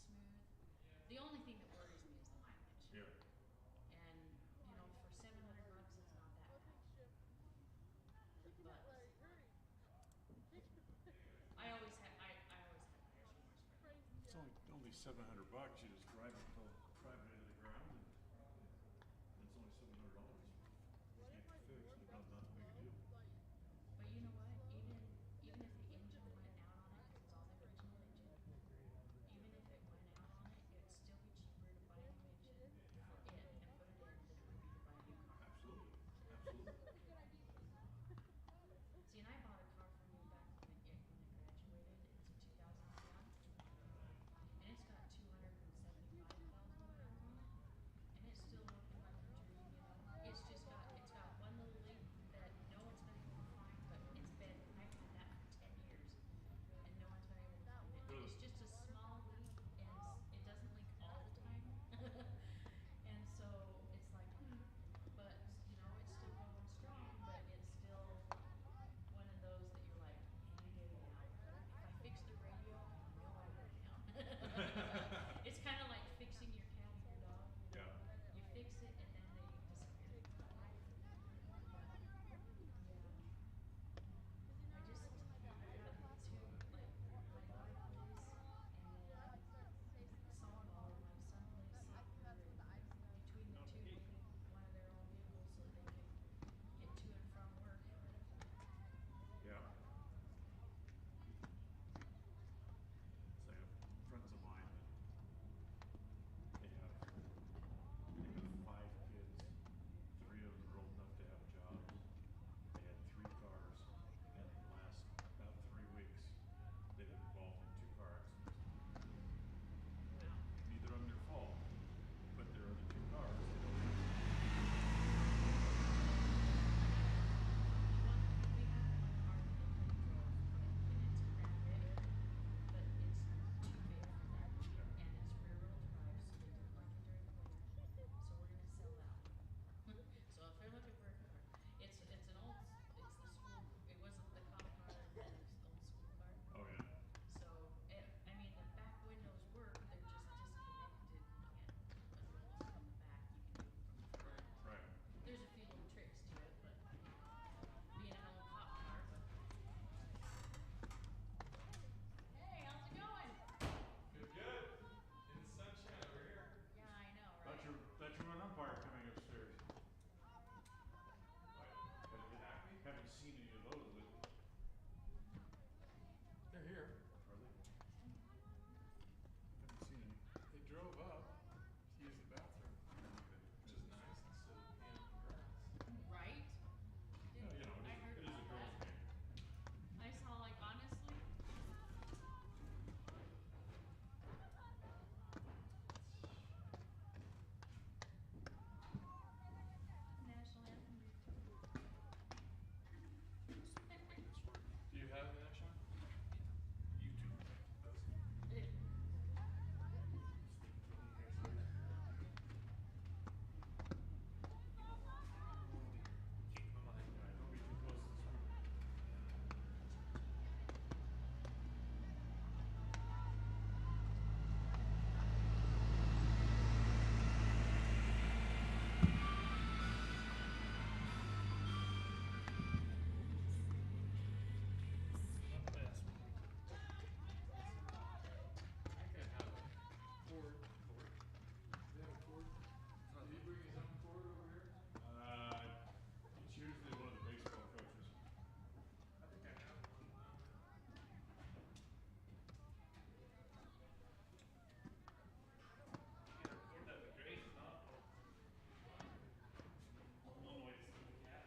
smooth. The only thing that worries me is the mileage. Yeah. And you know, for $700, it's not that bad. But I always had higher horsepower. It's only $700. You just drive it into the ground, and it's only $700. Can't be fixed. It's not a big deal. But you know what? Even if the engine went out on it, because it's all the original engine, even if it went out on it, it'd still be cheaper to buy a new engine for it and put it in than it would be to buy a new car. Absolutely. Absolutely. See, and I bought a car from you back when I graduated. It's a 2001, and it's got 275,000 miles on it, and it's still looking like a dream. You know, it's got one little leak that no one's been able to find, but I've had that for 10 years, and no one's been able to find it. It's just a small leak, and it doesn't leak all the time, and so it's like, but you know, it's still going strong, but it's still one of those that you're like, hey, if I fix the radio, I know I went down. It's kind of like fixing your cat or your dog. You know? Yeah. You fix it and then they disappear. Yeah. I just two, like my daughter plays and then softball, and my son plays soccer, and between the two, they need one of their own vehicles so they can get to and from work. Yeah. So I have friends of mine that they have 5 kids. 3 of them are old enough to have jobs. They had 3 cars, and in the last about 3 weeks, they've been involved in 2 car accidents. Neither of them their fault, but there are the 2 cars. They don't have. We have one car that they drove, and it's a Grand Vic, but it's too big for them, and it's rear-wheel drive, so they don't like it during the winter. So we're gonna sell that one. So if they're looking for a car, it's the school. It wasn't the cop car, it was the old school car. Oh yeah. So I mean, the back windows work, they're just disconnected. You can't unroll them from the back. You can do them from the front. Right. There's a few little tricks to it, but being an old cop car. But hey, how's it going? Good. In the sunshine over here. Yeah, I know, right? Thought you were an umpire coming upstairs. Haven't seen any of those lately. They're here. Are they? Haven't seen any. They drove up to use the bathroom, which is nice instead of being in the grass. Right? Yeah, you know, I heard it is a about girls' that. game. I saw, like, honestly. National anthem. Do you have the national? YouTube. Keep my mind. Don't be too close to the screen. Not the best. I can have a cord. Do you have a cord? Do you bring his own cord over here? It's usually one of the baseball coaches. I think I have one. Get a cord, that'd be great. If not, one way to send the cat.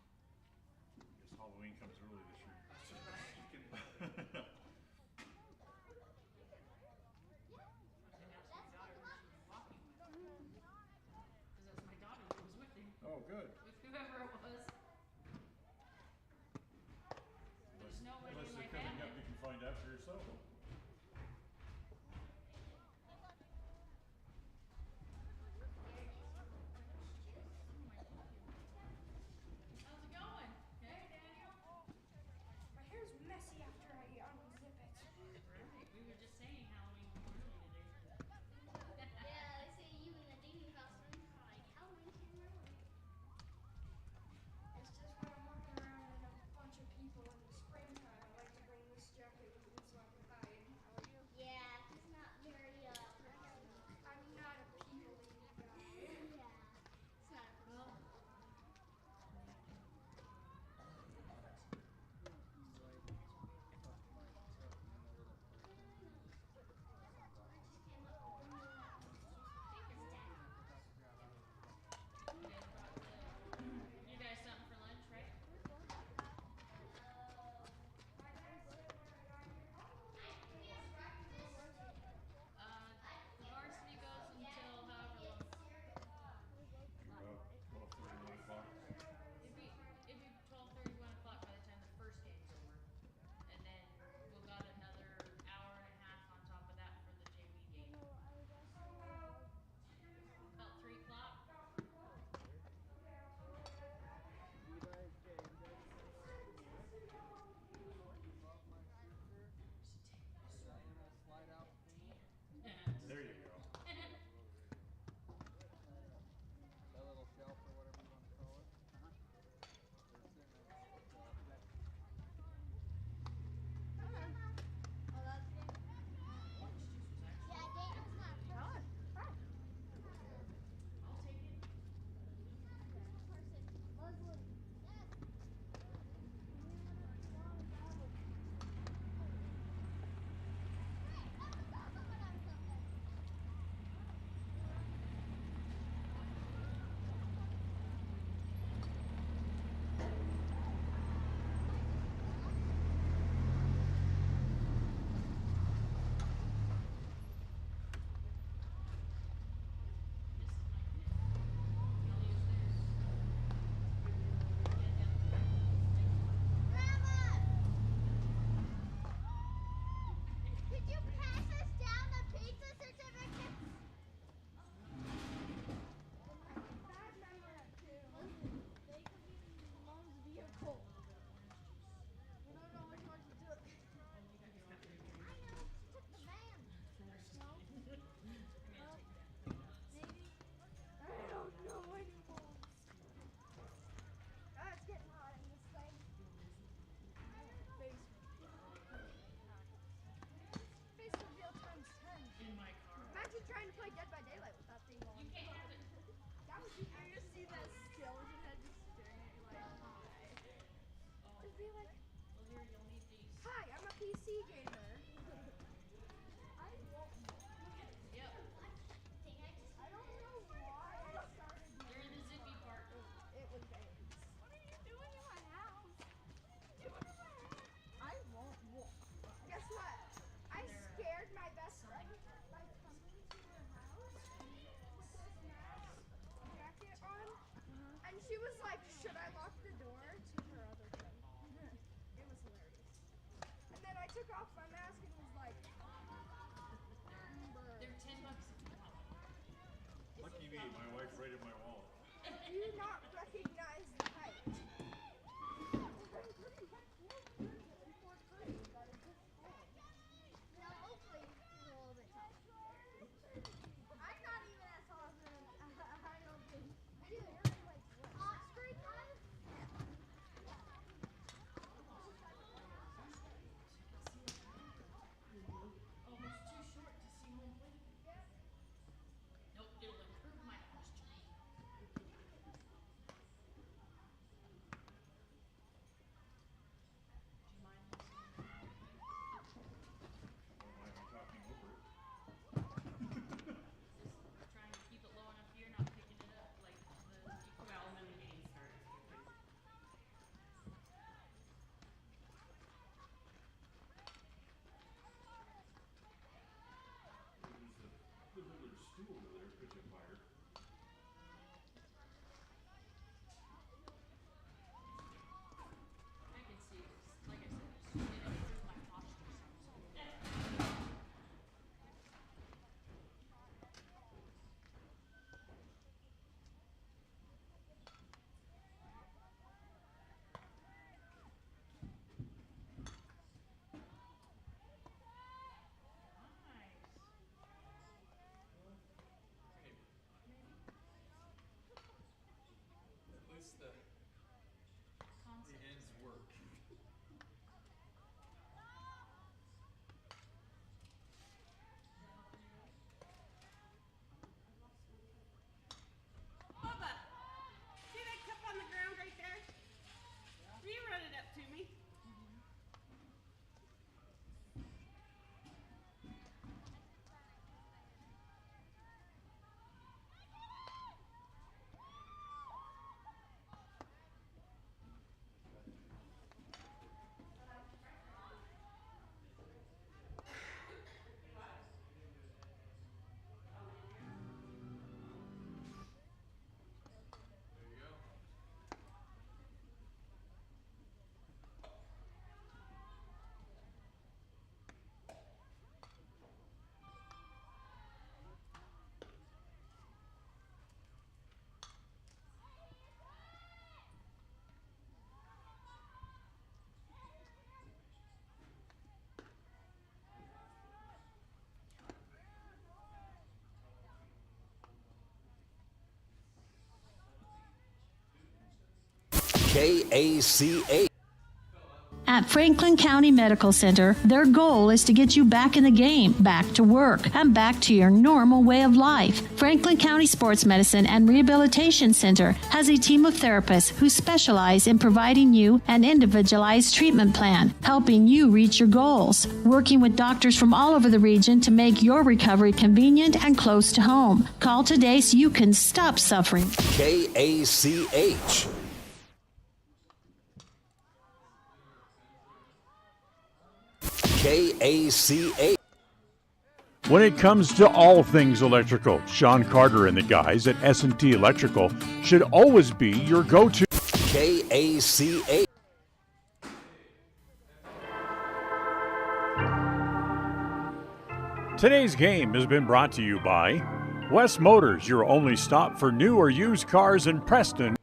Guess Halloween comes early this year. Because that's my daughter that was with him, Oh, good. with whoever it was. There's nobody Unless in they're my coming up, family. you can find out for yourself. TV. My wife's right in my wall. Do you not recognize the height? No, hopefully he's a little bit taller. I'm not even as tall as him. I don't think. Dude, you're like Oscar time? Almost too short to see home plate. Nope, it'll improve my posture. Do you mind listening? Don't mind me talking over it. Just trying to keep it low enough here, not picking it up like the. Well, when the game starts. There's another stool over there, could you fire? I can see this. Like I said, it improved my posture some. Nice. At least the Concept. ends work. Bubba, see that cup on the ground right there? Will you run it up to me? There you go. KACA. At Franklin County Medical Center, their goal is to get you back in the game, back to work, and back to your normal way of life. Franklin County Sports Medicine and Rehabilitation Center has a team of therapists who specialize in providing you an individualized treatment plan, helping you reach your goals, working with doctors from all over the region to make your recovery convenient and close to home. Call today so you can stop suffering. KACH. KACA. When it comes to all things electrical, Sean Carter and the guys at S&T Electrical should always be your go-to. KACA. Today's game has been brought to you by West Motors, your only stop for new or used cars in Preston.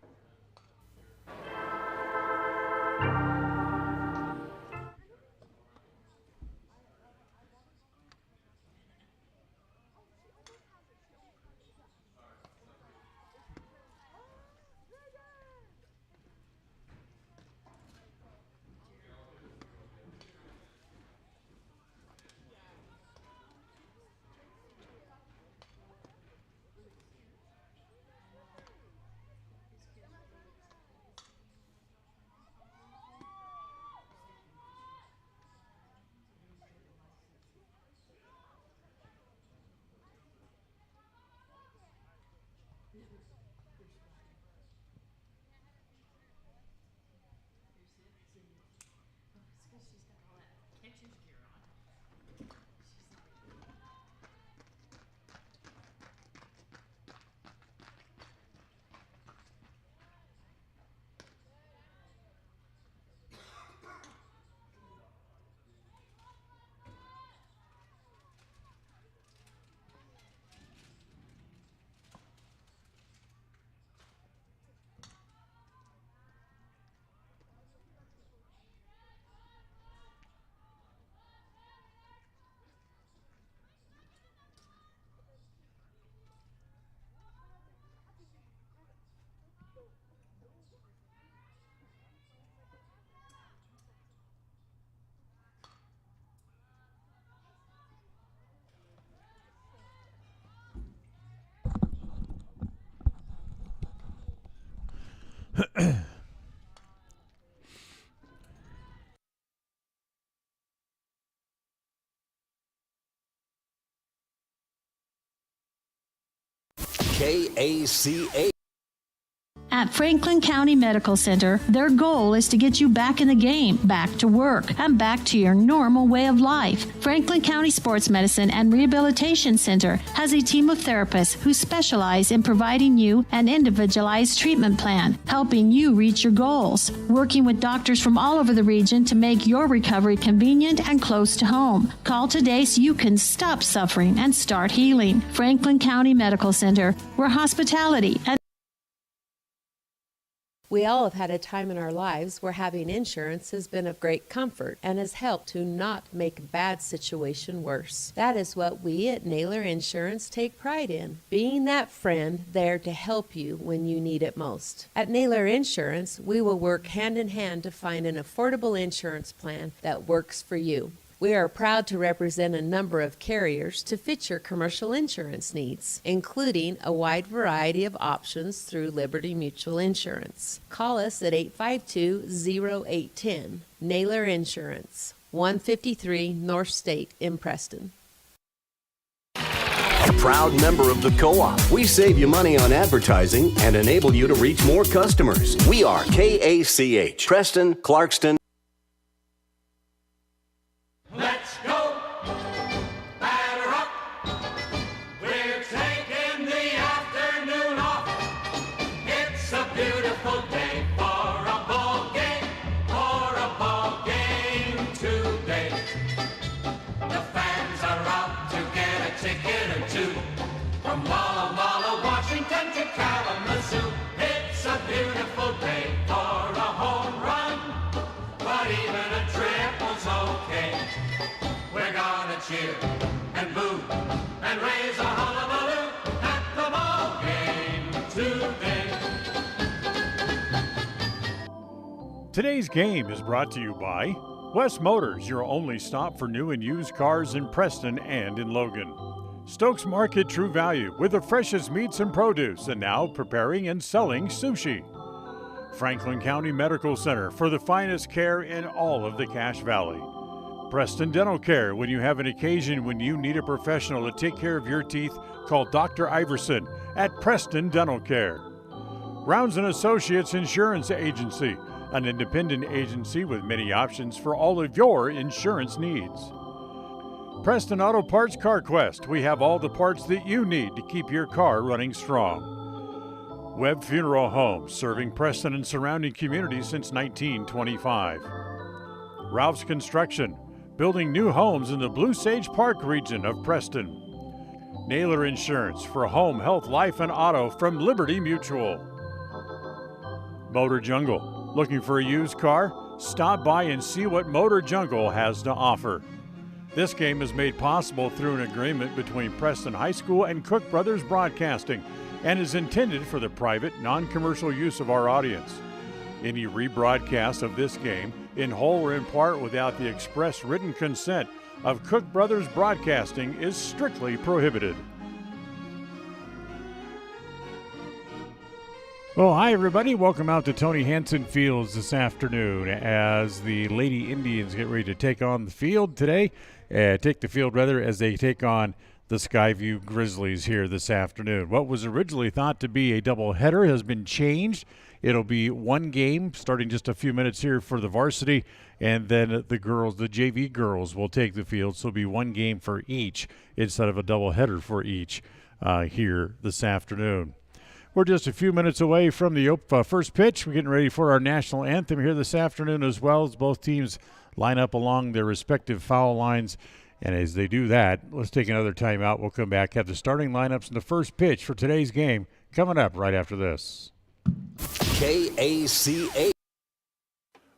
KACH. At Franklin County Medical Center, their goal is to get you back in the game, back to work, and back to your normal way of life. Franklin County Sports Medicine and Rehabilitation Center has a team of therapists who specialize in providing you an individualized treatment plan, helping you reach your goals, working with doctors from all over the region to make your recovery convenient and close to home. Call today so you can stop suffering and start healing. Franklin County Medical Center, where hospitality and We all have had a time in our lives where having insurance has been of great comfort and has helped to not make a bad situation worse. That is what we at Naylor Insurance take pride in, being that friend there to help you when you need it most. At Naylor Insurance, we will work hand in hand to find an affordable insurance plan that works for you. We are proud to represent a number of carriers to fit your commercial insurance needs, including a wide variety of options through Liberty Mutual Insurance. Call us at 852-0810. Naylor Insurance, 153 North State in Preston. A proud member of the co-op. We save you money on advertising and enable you to reach more customers. We are KACH, Preston, Clarkston. Let's go, batter up. We're taking the afternoon off. It's a beautiful day for a ball game today. The fans are out to get a ticket or two. From Walla Walla, Washington to Kalamazoo. It's a beautiful day for a home run, but even a triple's okay. We're gonna cheer and boo and raise a hullabaloo at the ball game today. Today's game is brought to you by West Motors, your only stop for new and used cars in Preston and in Logan. Stokes Market True Value with the freshest meats and produce, and now preparing and selling sushi. Franklin County Medical Center for the finest care in all of the Cache Valley. Preston Dental Care. When you have an occasion when you need a professional to take care of your teeth, call Dr. Iverson at Preston Dental Care. Rounds & Associates Insurance Agency, an independent agency with many options for all of your insurance needs. Preston Auto Parts Car Quest. We have all the parts that you need to keep your car running strong. Webb Funeral Home, serving Preston and surrounding communities since 1925. Ralph's Construction, building new homes in the Blue Sage Park region of Preston. Naylor Insurance for home, health, life, and auto from Liberty Mutual. Motor Jungle, looking for a used car? Stop by and see what Motor Jungle has to offer. This game is made possible through an agreement between Preston High School and Cook Brothers Broadcasting and is intended for the private, non-commercial use of our audience. Any rebroadcast of this game, in whole or in part without the express written consent of Cook Brothers Broadcasting, is strictly prohibited. Well, hi everybody. Welcome out to Tony Hanson Fields this afternoon as the Lady Indians get ready to take on the field today. Take the field as they take on the Skyview Grizzlies here this afternoon. What was originally thought to be a doubleheader has been changed. It'll be one game starting just a few minutes here for the varsity, and then the girls, the JV girls, will take the field. So it'll be one game for each instead of a doubleheader for each here this afternoon. We're just a few minutes away from the first pitch. We're getting ready for our national anthem here this afternoon as well as both teams line up along their respective foul lines. And as they do that, let's take another timeout. We'll come back, have the starting lineups and the first pitch for today's game coming up right after this. KACH.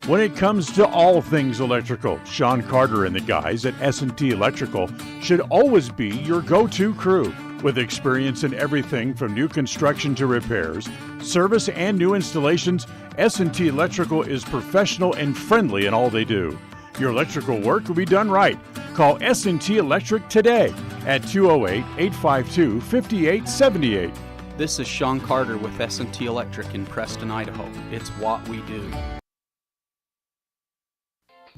When it comes to all things electrical, Sean Carter and the guys at S&T Electrical should always be your go-to crew. With experience in everything from new construction to repairs, service, and new installations, S&T Electrical is professional and friendly in all they do. Your electrical work will be done right. Call S&T Electric today at 208-852-5878. This is Sean Carter with S&T Electric in Preston, Idaho. It's what we do.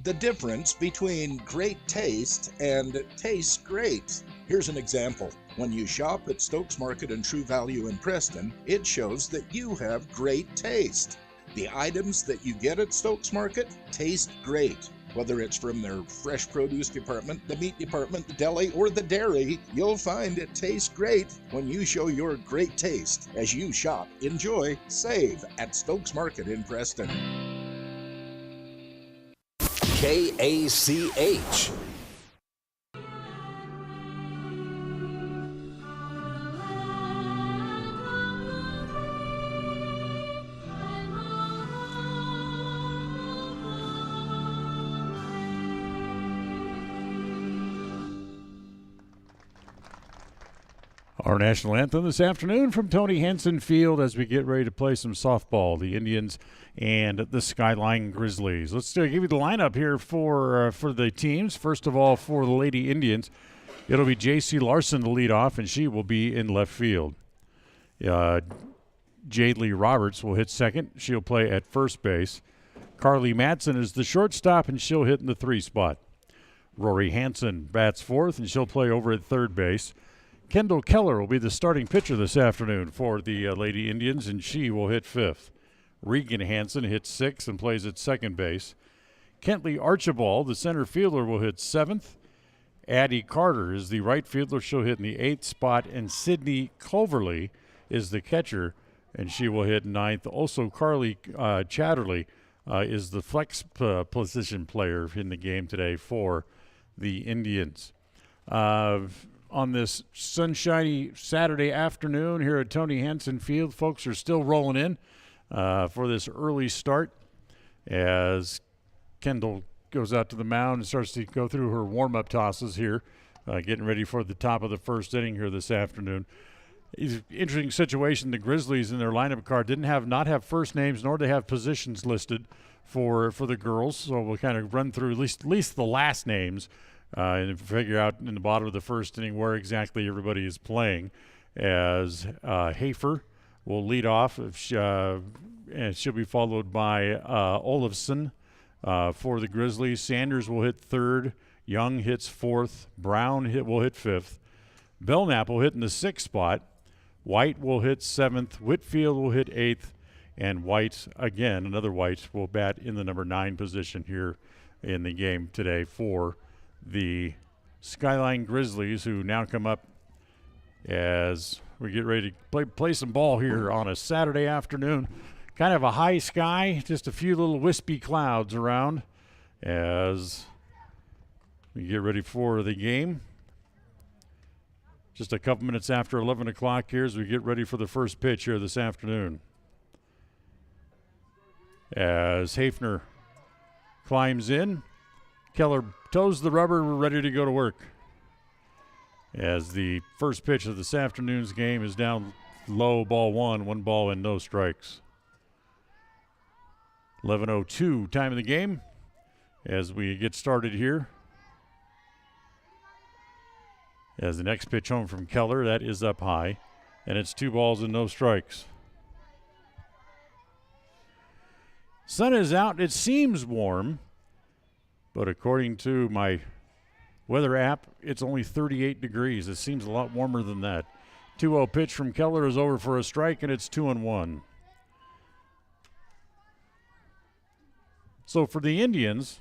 the difference between great taste and tastes great. Here's an example. When you shop at Stokes Market and True Value in Preston, it shows that you have great taste. The items that you get at Stokes Market taste great. Whether it's from their fresh produce department, the meat department, the deli, or the dairy, you'll find it tastes great when you show your great taste. As you shop, enjoy, save at Stokes Market in Preston. KACH. Our national anthem this afternoon from Tony Hanson Field as we get ready to play some softball, the Indians and the Skyline Grizzlies. Let's give you the lineup here for the teams. First of all, for the Lady Indians, it'll be J.C. Larson to lead off, and she will be in left field. Jade Lee Roberts will hit second. She'll play at first base. Carly Madsen is the shortstop, and she'll hit in the 3 spot. Rory Hanson bats fourth, and she'll play over at third base. Kendall Keller will be the starting pitcher this afternoon for the Lady Indians, and she will hit fifth. Regan Hanson hits sixth and plays at second base. Kentley Archibald, the center fielder, will hit seventh. Addie Carter is the right fielder. She'll hit in the 8th spot. And Sydney Culverley is the catcher, and she will hit ninth. Also, Carly Chatterley is the flex position player in the game today for the Indians. On this sunshiny Saturday afternoon here at Tony Hanson Field, folks are still rolling in for this early start as Kendall goes out to the mound and starts to go through her warm-up tosses here, getting ready for the top of the first inning here this afternoon. Interesting situation. The Grizzlies in their lineup card didn't not have first names, nor they have positions listed for the girls. So we'll kind of run through at least the last names and figure out in the bottom of the first inning where exactly everybody is playing. As Hafer will lead off, and she'll be followed by Olafson for the Grizzlies. Sanders will hit third. Young hits fourth. Brown will hit fifth. Belknap will hit in the 6th spot. White will hit 7th. Whitfield will hit 8th. And White, again, another White, will bat in the number 9 position here in the game today for the Skyline Grizzlies, who now come up as we get ready to play some ball here on a Saturday afternoon. Kind of a high sky, just a few little wispy clouds around as we get ready for the game. Just a couple minutes after 11 o'clock here as we get ready for the first pitch here this afternoon. As Hafner climbs in, Keller toes the rubber, we're ready to go to work. As the first pitch of this afternoon's game is down low, ball 1 ball and no strikes. 11:02 time of the game as we get started here. As the next pitch home from Keller, that is up high, and it's 2 balls and no strikes. Sun is out. It seems warm, but according to my weather app, it's only 38 degrees. It seems a lot warmer than that. 2-0 pitch from Keller is over for a strike, and it's 2-1. So for the Indians,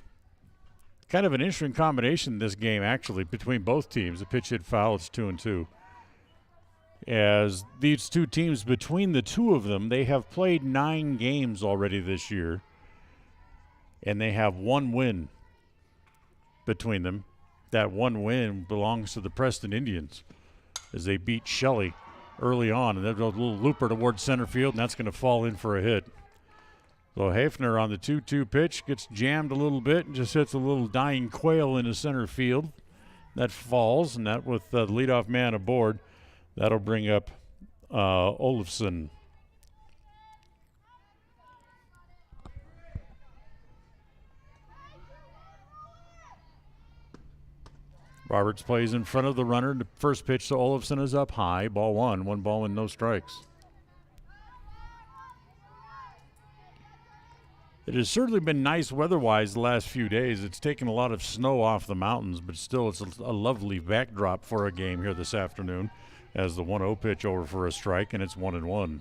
kind of an interesting combination this game, actually, between both teams. The pitch hit foul, it's 2-2. As these two teams, between the two of them, they have played 9 games already this year, and they have 1 win between them. That 1 win belongs to the Preston Indians as they beat Shelley early on, and there's a little looper towards center field, and that's going to fall in for a hit. So Hafner on the 2-2 pitch gets jammed a little bit and just hits a little dying quail into center field. That falls, and that with the leadoff man aboard, that'll bring up Olafson. Roberts plays in front of the runner. The first pitch to Olafson is up high. Ball 1 ball and no strikes. It has certainly been nice weather-wise the last few days. It's taken a lot of snow off the mountains, but still it's a lovely backdrop for a game here this afternoon as the 1-0 pitch over for a strike, and it's 1-1.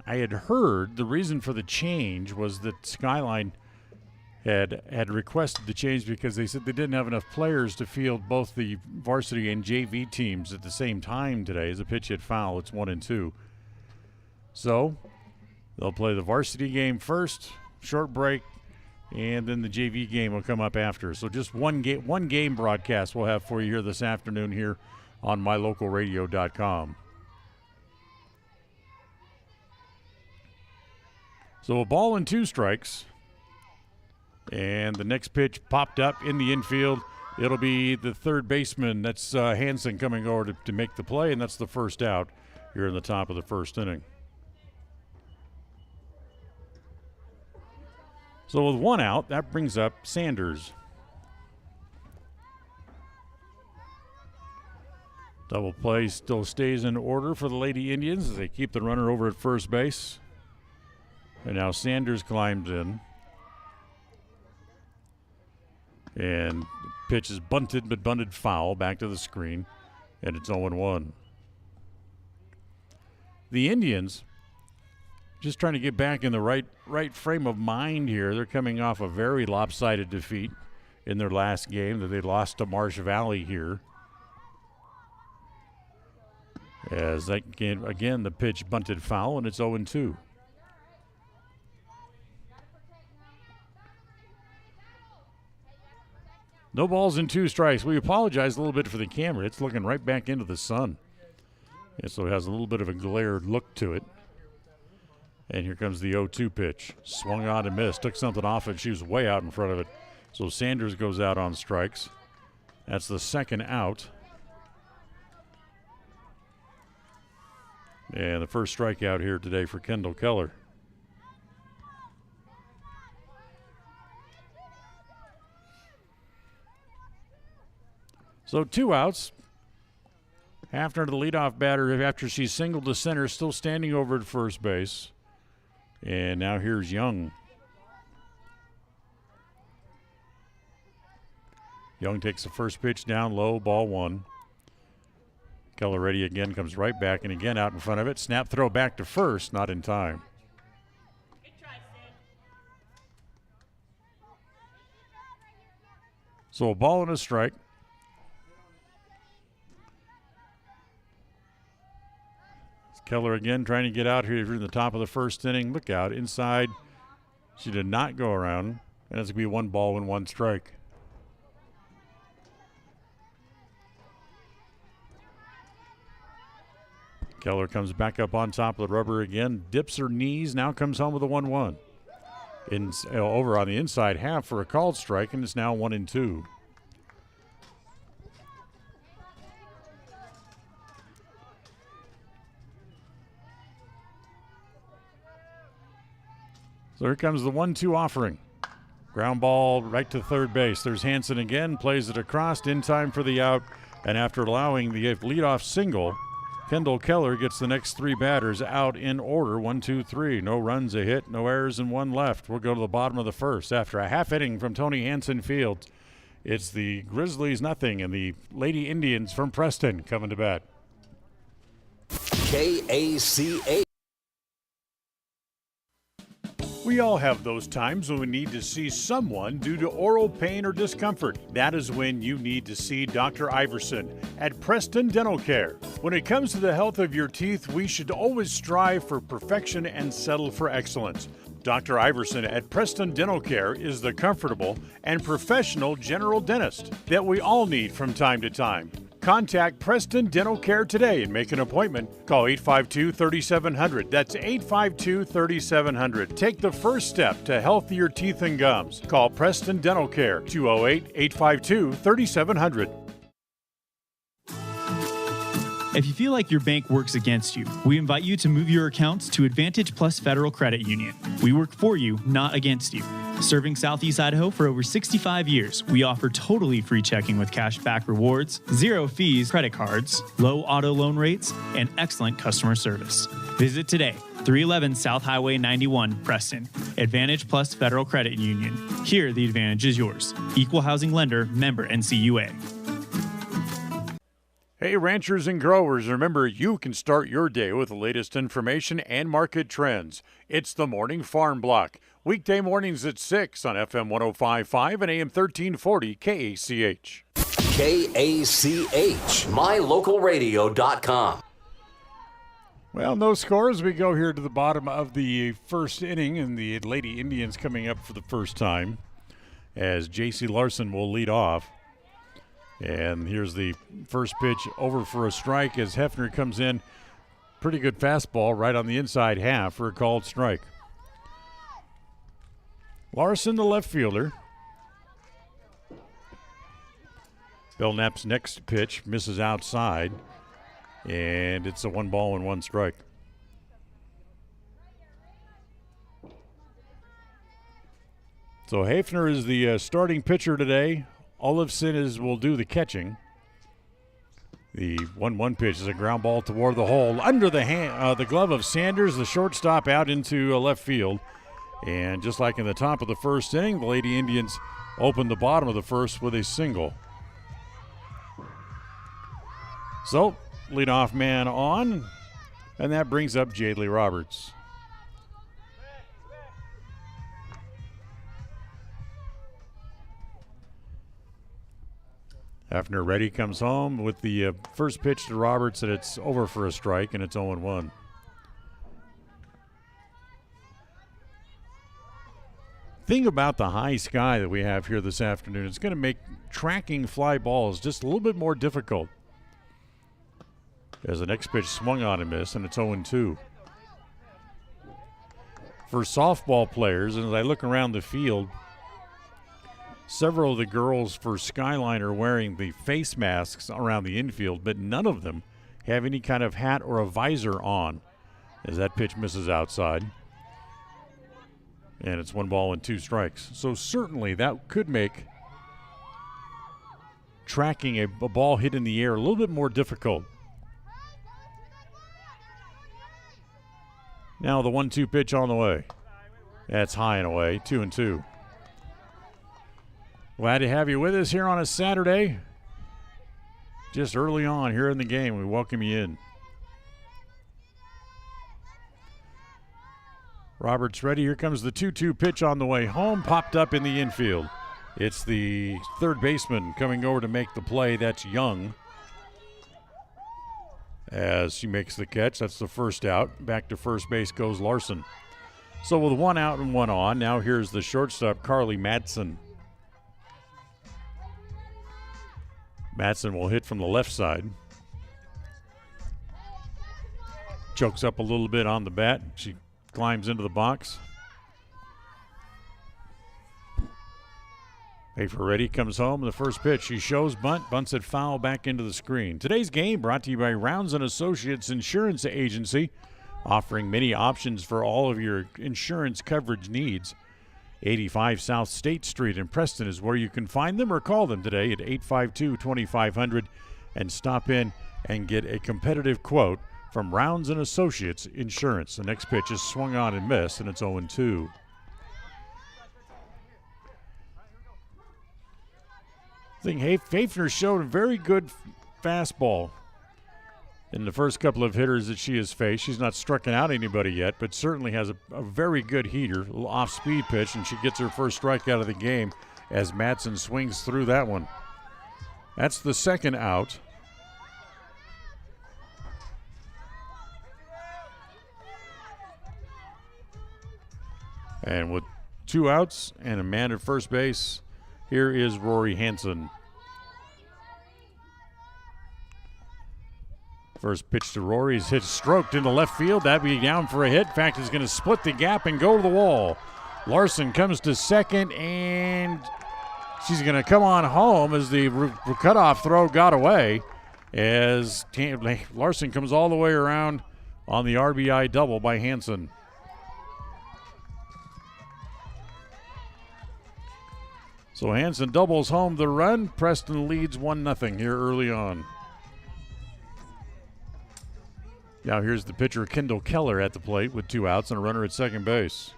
I had heard the reason for the change was that Skyline had requested the change because they said they didn't have enough players to field both the varsity and JV teams at the same time today. As a pitch hit foul, it's 1-2. So they'll play the varsity game first, short break, and then the JV game will come up after. So just one game broadcast we'll have for you here this afternoon here on mylocalradio.com. So a ball and 2 strikes. And the next pitch popped up in the infield. It'll be the third baseman. That's Hanson coming over to make the play, and that's the first out here in the top of the first inning. So with 1 out, that brings up Sanders. Double play still stays in order for the Lady Indians as they keep the runner over at first base. And now Sanders climbs in. And the pitch is bunted, but bunted foul back to the screen, and it's 0-1. The Indians just trying to get back in the right frame of mind here. They're coming off a very lopsided defeat in their last game that they lost to Marsh Valley here. As that again, the pitch bunted foul, and it's 0-2. No balls and 2 strikes. We apologize a little bit for the camera. It's looking right back into the sun. And so it has a little bit of a glared look to it. And here comes the 0-2 pitch. Swung on and missed. Took something off it. She was way out in front of it. So Sanders goes out on strikes. That's the second out. And the first strikeout here today for Kendall Keller. So 2 outs. After the leadoff batter, after she singled to center, still standing over at first base. And now here's Young. Young takes the first pitch down low, ball 1. Keller ready again, comes right back, and again out in front of it. Snap throw back to first, not in time. Good try, Sid. So a ball and a strike. Keller again trying to get out here in the top of the first inning. Look out, inside. She did not go around. And it's going to be 1 ball and 1 strike. Keller comes back up on top of the rubber again. Dips her knees, now comes home with a 1-1. Over on the inside half for a called strike, and it's now 1-2. So here comes the 1-2 offering. Ground ball right to third base. There's Hanson again, plays it across in time for the out. And after allowing the leadoff single, Kendall Keller gets the next 3 batters out in order. 1, 2, 3. No runs, a hit, no errors, and 1 left. We'll go to the bottom of the first. After a half inning from Tony Hanson Field, it's the Grizzlies nothing and the Lady Indians from Preston coming to bat. KACA. We all have those times when we need to see someone due to oral pain or discomfort. That is when you need to see Dr. Iverson at Preston Dental Care. When it comes to the health of your teeth, we should always strive for perfection and settle for excellence. Dr. Iverson at Preston Dental Care is the comfortable and professional general dentist that we all need from time to time. Contact Preston Dental Care today and make an appointment. Call 852-3700. That's 852-3700. Take the first step to healthier teeth and gums. Call Preston Dental Care, 208-852-3700. If you feel like your bank works against you, we invite you to move your accounts to Advantage Plus Federal Credit Union. We work for you, not against you. Serving Southeast Idaho for over 65 years, we offer totally free checking with cash back rewards, 0 fees credit cards, low auto loan rates, and excellent customer service. Visit today, 311 South Highway 91, Preston. Advantage Plus Federal Credit Union. Here, the advantage is yours. Equal housing lender, member NCUA. Hey, ranchers and growers, remember you can start your day with the latest information and market trends. It's the Morning Farm Block. Weekday mornings at 6 on FM 105.5 and AM 1340 KACH. KACH, mylocalradio.com. Well, no scores. We go here to the bottom of the first inning, and the Lady Indians coming up for the first time as J.C. Larson will lead off. And here's the first pitch over for a strike as Hefner comes in. Pretty good fastball right on the inside half for a called strike. Larson, the left fielder. Belknap's next pitch misses outside, and it's a 1-1 strike. So Hefner is the starting pitcher today. Olafson will do the catching. The 1-1 pitch is a ground ball toward the hole. Under the glove of Sanders, the shortstop out into left field. And just like in the top of the first inning, the Lady Indians opened the bottom of the first with a single. So, leadoff man on, and that brings up Jadley Roberts. Hefner ready, comes home with the first pitch to Roberts, and it's over for a strike, and it's 0-1. Thing about the high sky that we have here this afternoon, it's going to make tracking fly balls just a little bit more difficult. As the next pitch swung on and missed, and it's 0-2. For softball players, and as I look around the field, several of the girls for Skyline are wearing the face masks around the infield, but none of them have any kind of hat or a visor on as that pitch misses outside. And it's 1-2 strikes. So certainly that could make tracking a ball hit in the air a little bit more difficult. Now the 1-2 pitch on the way. That's high and away, 2-2. Glad to have you with us here on a Saturday. Just early on here in the game, we welcome you in. Roberts ready. Here comes the 2-2 pitch on the way home, popped up in the infield. It's the third baseman coming over to make the play. That's Young. As she makes the catch, that's the first out. Back to first base goes Larson. So with 1 out and 1 on, now here's the shortstop, Carly Madsen. Madsen will hit from the left side. Chokes up a little bit on the bat. She climbs into the box. Hafer ready, comes home. The first pitch, she shows bunt, bunts it foul back into the screen. Today's game brought to you by Rounds & Associates Insurance Agency, offering many options for all of your insurance coverage needs. 85 South State Street in Preston is where you can find them, or call them today at 852-2500 and stop in and get a competitive quote from Rounds & Associates Insurance. The next pitch is swung on and missed, and it's 0-2. I think Hefner showed a very good fastball in the first couple of hitters that she has faced. She's not striking out anybody yet, but certainly has a very good heater, a little off-speed pitch, and she gets her first strikeout of the game as Madsen swings through that one. That's the second out. And with 2 outs and a man at first base, here is Rory Hanson. First pitch to Rory is hit stroked into left field. That'd be down for a hit. In fact, he's going to split the gap and go to the wall. Larson comes to second, and she's going to come on home as the cutoff throw got away. As Larson comes all the way around on the RBI double by Hanson. So Hanson doubles home the run. Preston leads 1-0 here early on. Now here's the pitcher, Kendall Keller, at the plate with 2 outs and a runner at second base.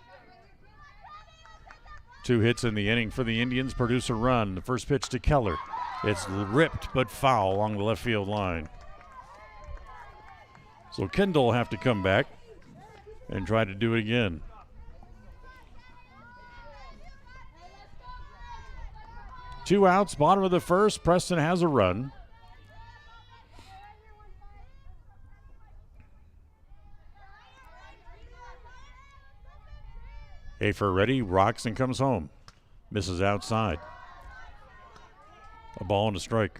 2 hits in the inning for the Indians produce a run. The first pitch to Keller. It's ripped but foul along the left field line. So Kendall will have to come back and try to do it again. Two outs, bottom of the first. Preston has a run. Hafer ready, rocks and comes home. Misses outside. A ball and a strike.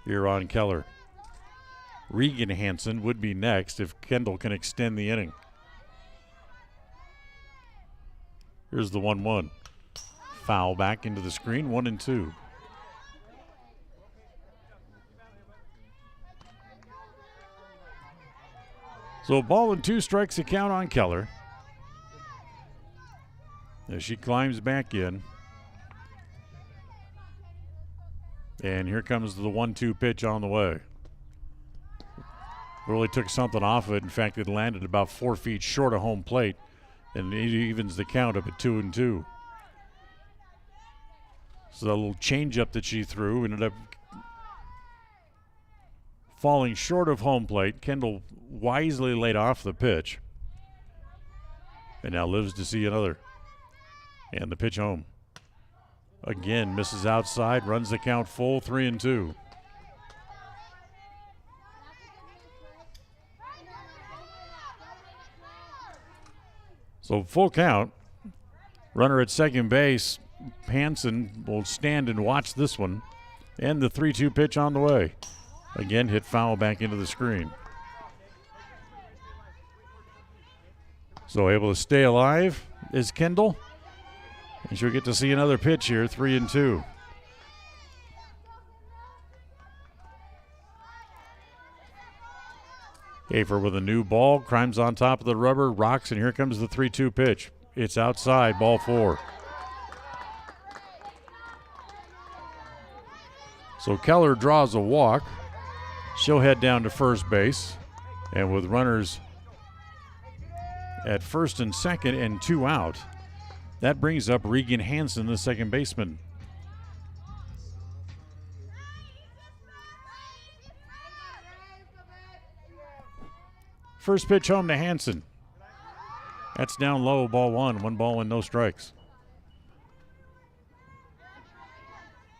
Here on Keller. Regan Hanson would be next if Kendall can extend the inning. Here's the 1-1. Foul back into the screen, 1-2. So ball and 2 strikes the count on Keller. As she climbs back in. And here comes the 1-2 pitch on the way. Really took something off of it. In fact, it landed about 4 feet short of home plate. And it evens the count up at 2-2. So that little changeup that she threw ended up falling short of home plate. Kendall wisely laid off the pitch. And now lives to see another. And the pitch home. Again, misses outside, runs the count full, 3-2. So full count. Runner at second base. Hanson will stand and watch this one. And the 3-2 pitch on the way. Again, hit foul back into the screen. So able to stay alive is Kendall. And she'll get to see another pitch here, 3-2. Hafer with a new ball, climbs on top of the rubber, rocks, and here comes the 3-2 pitch. It's outside, ball 4. So Keller draws a walk. She'll head down to first base. And with runners at first and second and 2 out, that brings up Regan Hanson, the second baseman. First pitch home to Hanson. That's down low, ball 1. 1 ball and no strikes.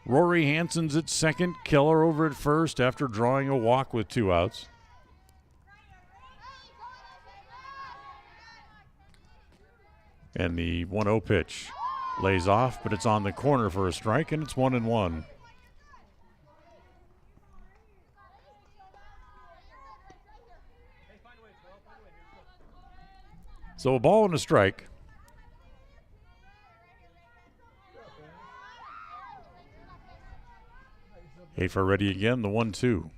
Rory Hanson's at second. Keller over at first after drawing a walk with 2 outs. And the 1-0 pitch lays off, but it's on the corner for a strike, and it's 1-1. So a ball and a strike. Hafer ready again, the 1-2.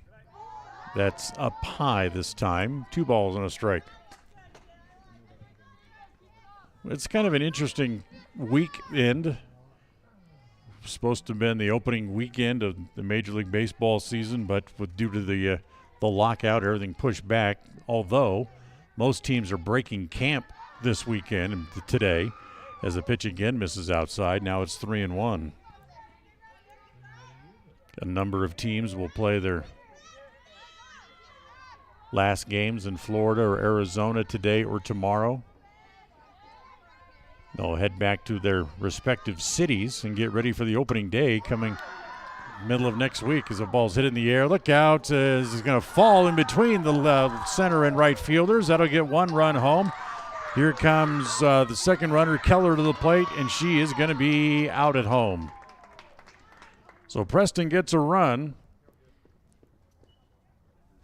That's up high this time. 2 balls and a strike. It's kind of an interesting weekend. Supposed to have been the opening weekend of the Major League Baseball season, but due to the lockout, everything pushed back. Although most teams are breaking camp this weekend and today, as the pitch again misses outside. Now it's 3-1. A number of teams will play their last games in Florida or Arizona today or tomorrow. They'll head back to their respective cities and get ready for the opening day coming middle of next week as the ball's hit in the air. Look out, it's going to fall in between the center and right fielders. That'll get 1 run home. Here comes the second runner, Keller, to the plate, and she is going to be out at home. So Preston gets a run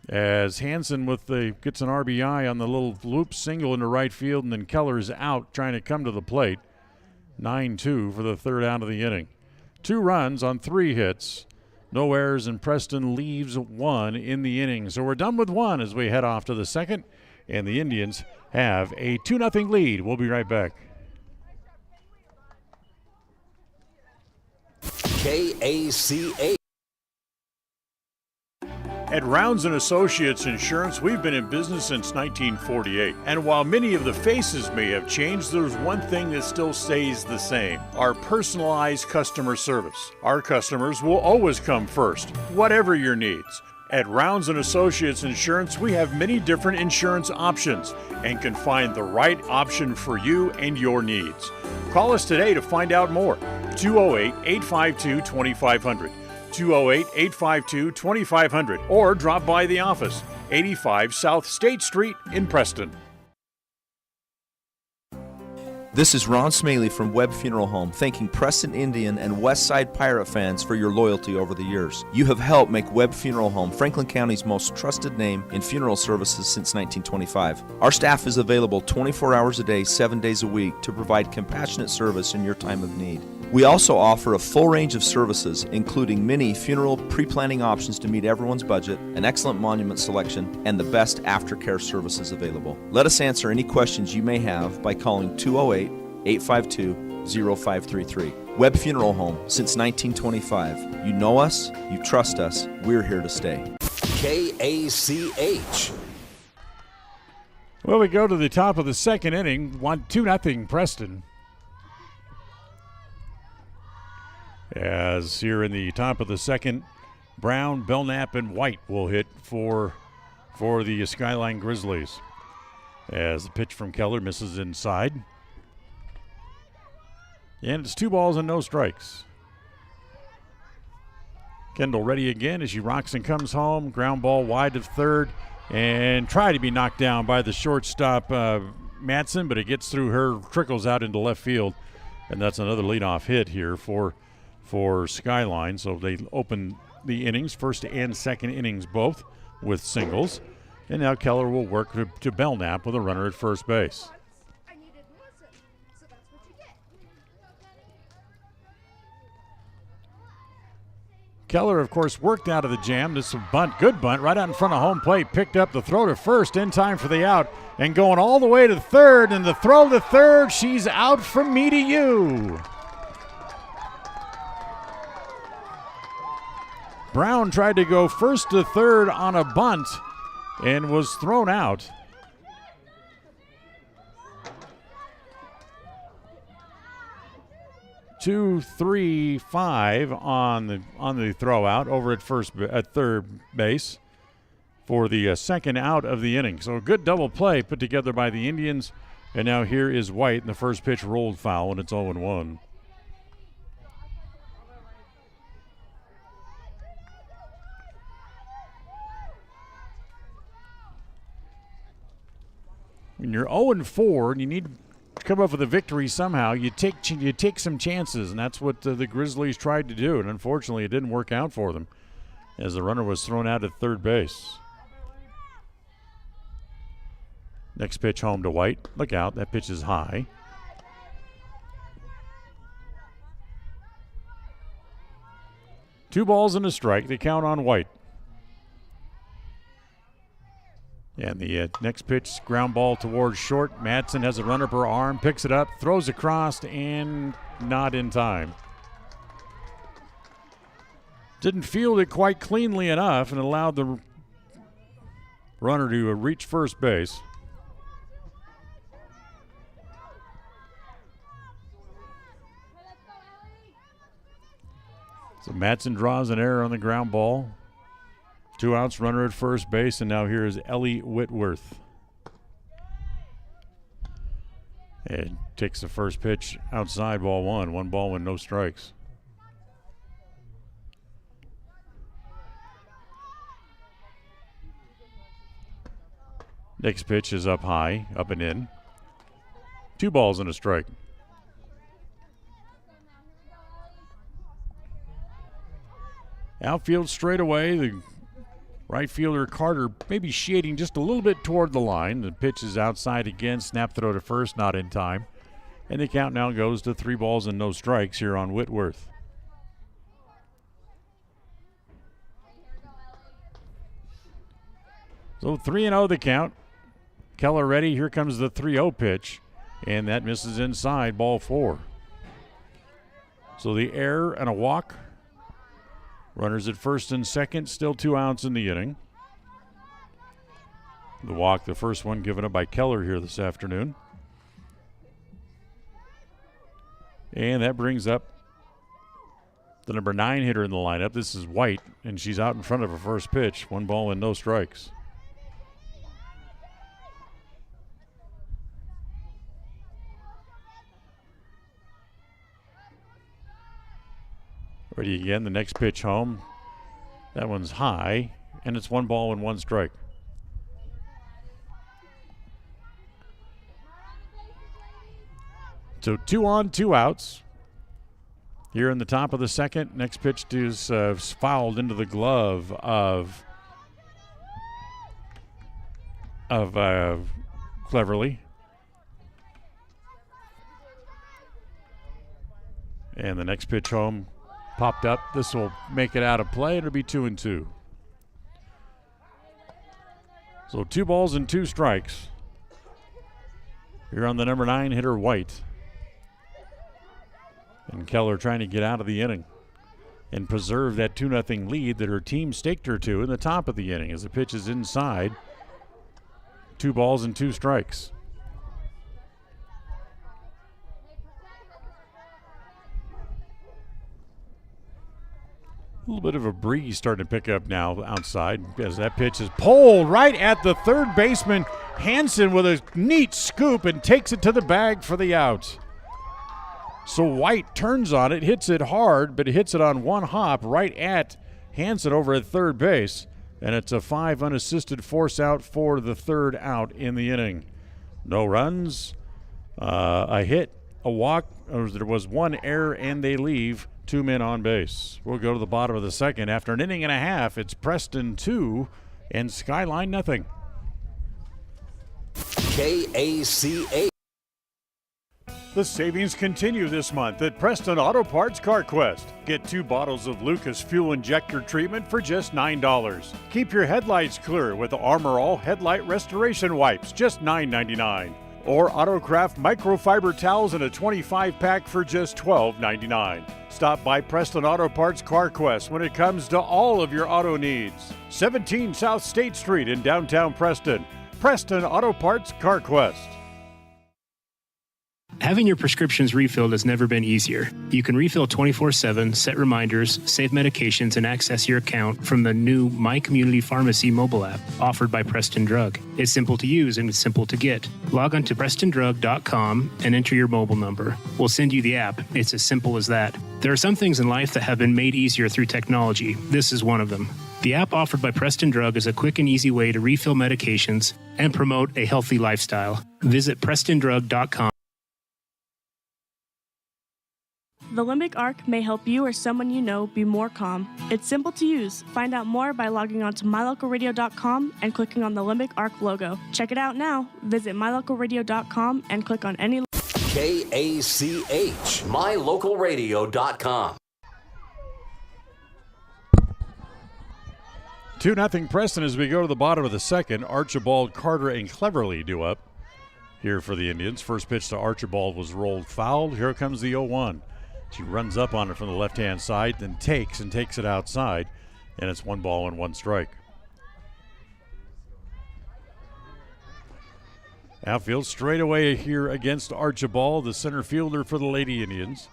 as Hanson gets an RBI on the little loop single into right field, and then Keller's out trying to come to the plate. 9-2 for the third out of the inning. 2 runs on 3 hits. No errors, and Preston leaves 1 in the inning. So we're done with 1 as we head off to the second, and the Indians have a 2-0 lead. We'll be right back. KACH. At Rounds & Associates Insurance, we've been in business since 1948. And while many of the faces may have changed, there's one thing that still stays the same: our personalized customer service. Our customers will always come first, whatever your needs. At Rounds & Associates Insurance, we have many different insurance options and can find the right option for you and your needs. Call us today to find out more. 208-852-2500. 208-852-2500, or drop by the office, 85 South State Street in Preston. This is Ron Smaley from Webb Funeral Home, thanking Preston Indian and Westside Pirate fans for your loyalty over the years. You have helped make Webb Funeral Home Franklin County's most trusted name in funeral services since 1925. Our staff is available 24 hours a day, 7 days a week to provide compassionate service in your time of need. We also offer a full range of services, including many funeral pre-planning options to meet everyone's budget, an excellent monument selection, and the best aftercare services available. Let us answer any questions you may have by calling 208-852-0533. Webb Funeral Home, since 1925. You know us, you trust us, we're here to stay. KACH. Well, we go to the top of the second inning, 2-0 Preston. As here in the top of the second, Brown, Belknap, and White will hit for the Skyline Grizzlies. As the pitch from Keller misses inside. And it's 2 balls and no strikes. Kendall ready again as she rocks and comes home. Ground ball wide of third and try to be knocked down by the shortstop, Matson, but it gets through her, trickles out into left field. And that's another leadoff hit here for Skyline. So they open the innings, first and second innings both, with singles. And now Keller will work to Belknap with a runner at first base. Keller, of course, worked out of the jam. This is a bunt, good bunt, right out in front of home plate. Picked up the throw to first in time for the out. And going all the way to third, and the throw to third, she's out from me to you. Brown tried to go first to third on a bunt and was thrown out. Two, 3, 5 on the throw out over at third base for the second out of the inning. So a good double play put together by the Indians. And now here is White, and the first pitch rolled foul, and it's 0-1. When you're 0-4 and you need to come up with a victory somehow, you take some chances, and that's what the Grizzlies tried to do, and unfortunately it didn't work out for them as the runner was thrown out at third base. Next pitch home to White. Look out, that pitch is high. Two balls and a strike. They count on White. And the next pitch, ground ball towards short. Matson has a runner per arm, picks it up, throws across, and not in time. Didn't field it quite cleanly enough and allowed the runner to reach first base. So Matson draws an error on the ground ball. 2 outs, runner at first base, and now here is Ellie Whitworth. And takes the first pitch outside, ball 1. 1 ball with no strikes. Next pitch is up high, up and in. 2 balls and a strike. Outfield straight away. The right fielder Carter maybe shading just a little bit toward the line. The pitch is outside again. Snap throw to first, not in time. And the count now goes to 3 balls and no strikes here on Whitworth. So 3-0 the count. Keller ready. Here comes the 3-0 pitch. And that misses inside, ball 4. So the error and a walk Runners at first and second, still 2 outs in the inning. The walk, the first one given up by Keller here this afternoon. And that brings up the number 9 hitter in the lineup. This is White, and she's out in front of her first pitch. 1 ball and no strikes. Ready again, the next pitch home. That one's high, and it's 1 ball and 1 strike. So 2 on, 2 outs. Here in the top of the second, next pitch is fouled into the glove of Cleverly. And the next pitch home popped up. This will make it out of play. It'll be 2-2. So 2 balls and 2 strikes. Here on the number 9 hitter, White. And Keller trying to get out of the inning and preserve that 2-0 lead that her team staked her to in the top of the inning as the pitch is inside. 2 balls and 2 strikes. A little bit of a breeze starting to pick up now outside as that pitch is pulled right at the third baseman. Hanson with a neat scoop and takes it to the bag for the out. So White turns on it, hits it hard, but hits it on 1 hop right at Hanson over at third base. And it's a 5 unassisted force out for the 3rd out in the inning. No runs, a hit, a walk. There was 1 error, and they leave 2 men on base. We'll go to the bottom of the second. After an inning and a half, it's Preston 2 and Skyline nothing. KACH. The savings continue this month at Preston Auto Parts Car Quest. Get 2 bottles of Lucas Fuel Injector Treatment for just $9. Keep your headlights clear with the Armor All Headlight Restoration Wipes, just $9.99. Or Autocraft Microfiber Towels in a 25-pack for just $12.99. Stop by Preston Auto Parts Car Quest when it comes to all of your auto needs. 17 South State Street in downtown Preston. Preston Auto Parts Car Quest. Having your prescriptions refilled has never been easier. You can refill 24/7, set reminders, save medications, and access your account from the new My Community Pharmacy mobile app offered by Preston Drug. It's simple to use and it's simple to get. Log on to PrestonDrug.com and enter your mobile number. We'll send you the app. It's as simple as that. There are some things in life that have been made easier through technology. This is one of them. The app offered by Preston Drug is a quick and easy way to refill medications and promote a healthy lifestyle. Visit PrestonDrug.com. The Limbic Arc may help you or someone you know be more calm. It's simple to use. Find out more by logging on to mylocalradio.com and clicking on the Limbic Arc logo. Check it out now. Visit mylocalradio.com and click on any... KACH, mylocalradio.com. 2-0 Preston as we go to the bottom of the second. Archibald, Carter, and Cleverly due up here for the Indians. First pitch to Archibald was rolled foul. Here comes the 0-1. She runs up on it from the left-hand side, then takes it outside, and it's 1 ball and 1 strike. Outfield straight away here against Archibald, the center fielder for the Lady Indians.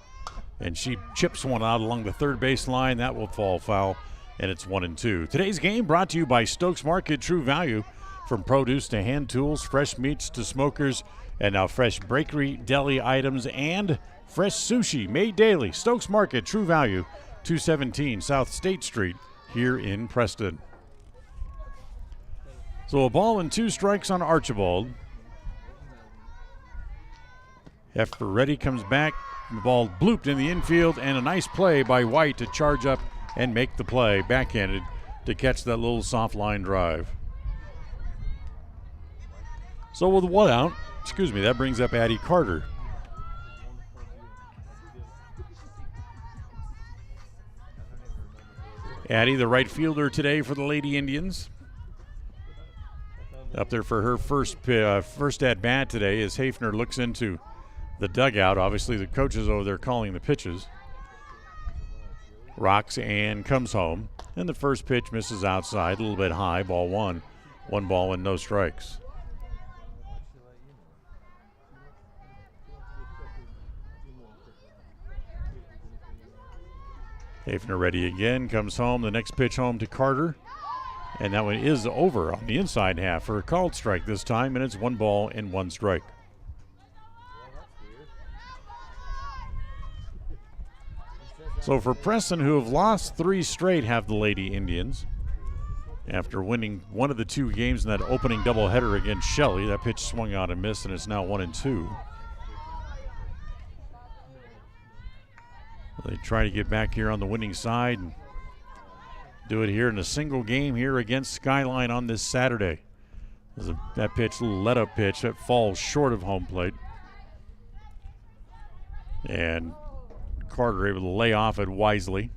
And she chips one out along the third base line. That will fall foul, and it's 1-2. Today's game brought to you by Stokes Market True Value. From produce to hand tools, fresh meats to smokers, and now fresh bakery, deli items, and fresh sushi made daily. Stokes Market, True Value, 217 South State Street here in Preston. So a ball and 2 strikes on Archibald. Efferetti comes back. The ball blooped in the infield, and a nice play by White to charge up and make the play, backhanded, to catch that little soft line drive. So with 1 out, that brings up Addie Carter. Addie, the right fielder today for the Lady Indians. Up there for her first at-bat today as Hafner looks into the dugout. Obviously, the coaches over there calling the pitches. Rocks and comes home. And the first pitch misses outside, a little bit high, ball one. 1 ball and no strikes. Hafner ready again, comes home. The next pitch home to Carter. And that one is over on the inside half for a called strike this time, and it's 1 ball and 1 strike. So for Preston, who have lost 3 straight, have the Lady Indians. After winning one of the 2 games in that opening doubleheader against Shelley, that pitch swung out and missed, and it's now 1-2. They try to get back here on the winning side and do it here in a single game here against Skyline on this Saturday. That pitch, little let-up pitch, that falls short of home plate. And Carter able to lay off it wisely.